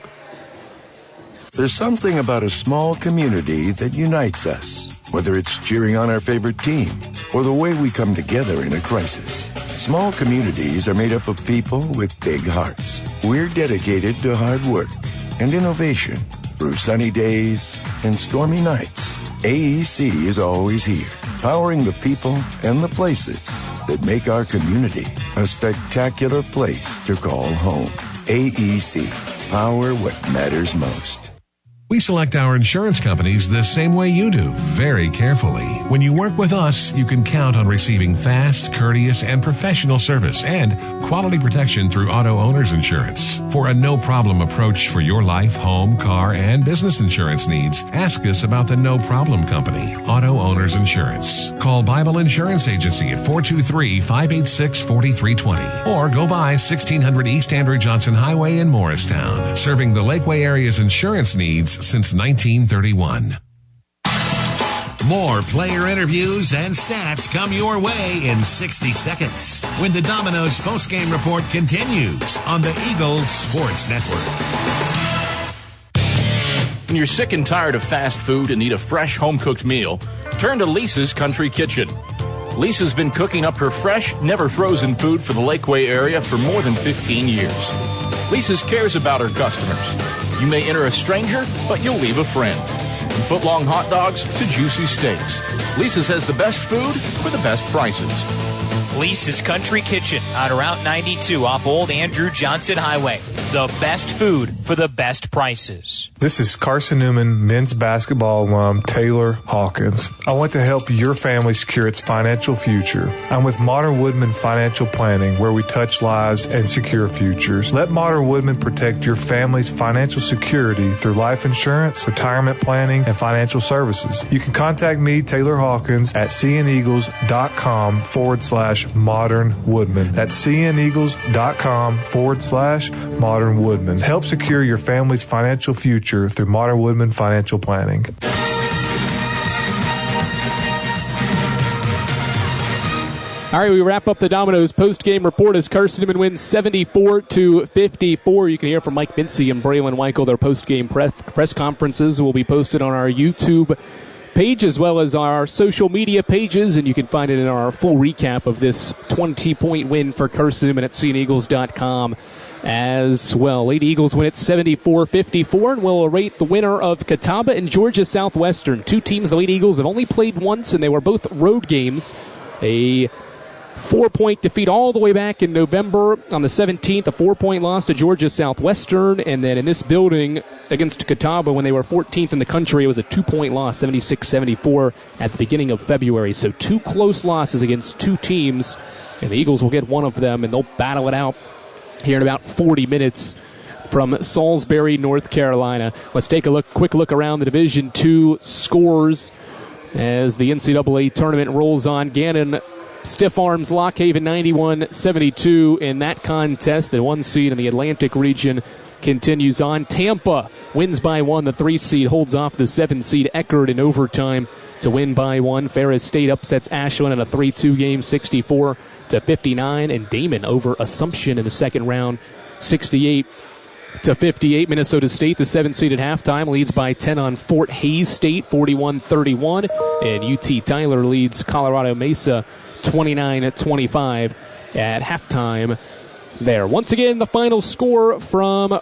There's something about a small community that unites us, whether it's cheering on our favorite team or the way we come together in a crisis. Small communities are made up of people with big hearts. We're dedicated to hard work and innovation through sunny days and stormy nights. AEC is always here, powering the people and the places that make our community a spectacular place to call home. AEC, power what matters most. We select our insurance companies the same way you do, very carefully. When you work with us, you can count on receiving fast, courteous, and professional service and quality protection through Auto Owners Insurance. For a no-problem approach for your life, home, car, and business insurance needs, ask us about the No Problem Company, Auto Owners Insurance. Call Bible Insurance Agency at 423-586-4320 or go by 1600 East Andrew Johnson Highway in Morristown, serving the Lakeway area's insurance needs since 1931. More player interviews and stats come your way in 60 seconds when the Domino's postgame report continues on the Eagles Sports Network. When you're sick and tired of fast food and need a fresh home-cooked meal, turn to Lisa's Country Kitchen. Lisa's been cooking up her fresh, never frozen food for the Lakeway area for more than 15 years. Lisa's cares about her customers. You may enter a stranger, but you'll leave a friend. From foot-long hot dogs to juicy steaks, Lisa's has the best food for the best prices. Lisa's Country Kitchen on Route 92 off Old Andrew Johnson Highway. The best food for the best prices. This is Carson-Newman men's basketball alum Taylor Hawkins. I want to help your family secure its financial future. I'm with Modern Woodman Financial Planning, where we touch lives and secure futures. Let Modern Woodman protect your family's financial security through life insurance, retirement planning, and financial services. You can contact me, Taylor Hawkins, at cneagles.com/Modern Woodman. That's cneagles.com/Modern Woodman. Help secure your family's financial future through Modern Woodman Financial Planning. All right, we wrap up the Domino's post-game report as Carson-Newman wins 74-54. You can hear from Mike Mincy and Braylon Weichel. Their post-game press conferences will be posted on our YouTube page as well as our social media pages, and you can find it in our full recap of this 20-point win for Carson-Newman at CNEagles.com as well. Lady Eagles win it 74-54, and we'll rate the winner of Catawba and Georgia Southwestern. Two teams the Lady Eagles have only played once, and they were both road games. A 4-point defeat all the way back in November on the 17th, a 4-point loss to Georgia Southwestern, and then in this building against Catawba when they were 14th in the country, it was a 2-point loss, 76-74 at the beginning of February. So two close losses against two teams, and the Eagles will get one of them, and they'll battle it out here in about 40 minutes from Salisbury, North Carolina. Let's take a quick look around the Division II scores as the NCAA tournament rolls on. Gannon stiff arms Lock Haven 91-72 in that contest. The 1 seed in the Atlantic region continues on. Tampa wins by 1. The 3 seed holds off the 7 seed Eckerd in overtime to win by 1. Ferris State upsets Ashland in a 3-2 game, 64-59, and Damon over Assumption in the second round, 68-58. Minnesota State, the 7 seed at halftime, leads by 10 on Fort Hays State, 41-31, and UT Tyler leads Colorado Mesa 29-25 at halftime there. Once again, the final score from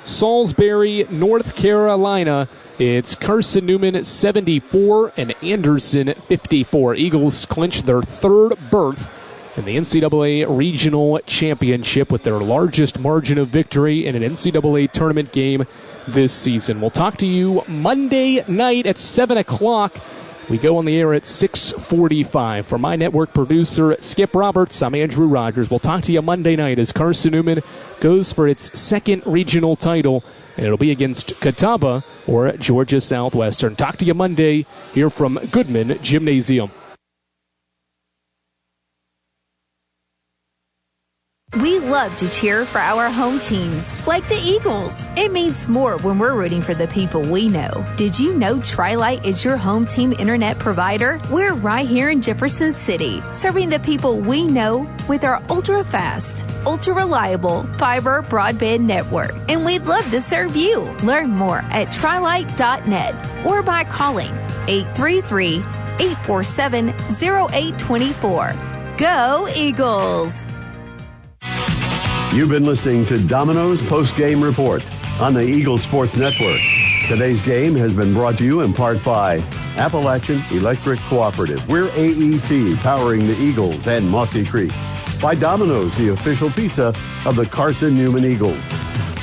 Salisbury, North Carolina. It's Carson-Newman 74 and Anderson 54. Eagles clinch their third berth in the NCAA Regional Championship with their largest margin of victory in an NCAA tournament game this season. We'll talk to you Monday night at 7 o'clock. We go on the air at 6:45. For my network producer, Skip Roberts, I'm Andrew Rogers. We'll talk to you Monday night as Carson-Newman goes for its second regional title, and it'll be against Catawba or Georgia Southwestern. Talk to you Monday here from Goodman Gymnasium. We love to cheer for our home teams, like the Eagles. It means more when we're rooting for the people we know. Did you know Tri-Lite is your home team internet provider? We're right here in Jefferson City, serving the people we know with our ultra-fast, ultra-reliable fiber broadband network. And we'd love to serve you. Learn more at trilite.net or by calling 833-847-0824. Go Eagles! You've been listening to Domino's Post-Game Report on the Eagles Sports Network. Today's game has been brought to you in part by Appalachian Electric Cooperative. We're AEC, powering the Eagles and Mossy Creek. By Domino's, the official pizza of the Carson-Newman Eagles.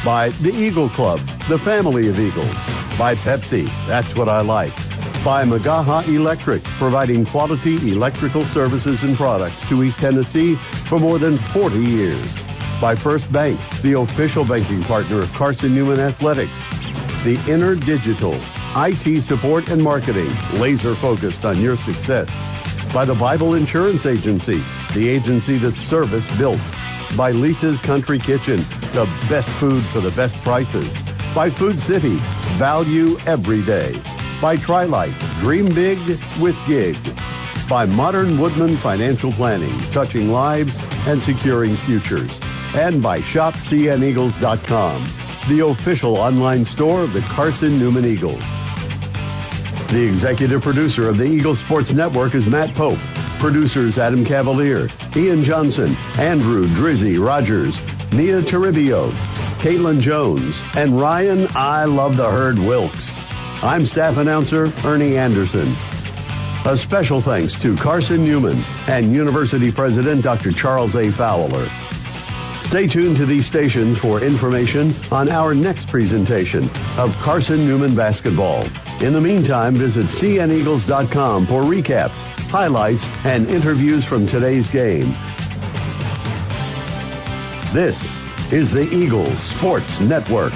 By the Eagle Club, the family of Eagles. By Pepsi, that's what I like. By Magaha Electric, providing quality electrical services and products to East Tennessee for more than 40 years. By First Bank, the official banking partner of Carson-Newman Athletics. The Inner Digital, IT support and marketing, laser focused on your success. By the Bible Insurance Agency, the agency that's service built. By Lisa's Country Kitchen, the best food for the best prices. By Food City, value every day. By Tri-Lite, dream big with gig. By Modern Woodman Financial Planning, touching lives and securing futures. And by ShopCNEagles.com, the official online store of the Carson-Newman Eagles. The executive producer of the Eagles Sports Network is Matt Pope. Producers Adam Cavalier, Ian Johnson, Andrew Drizzy Rogers, Nia Toribio, Caitlin Jones, and Ryan I Love the Herd Wilkes. I'm staff announcer Ernie Anderson. A special thanks to Carson-Newman and University President Dr. Charles A. Fowler. Stay tuned to these stations for information on our next presentation of Carson-Newman basketball. In the meantime, visit cneagles.com for recaps, highlights, and interviews from today's game. This is the Eagles Sports Network.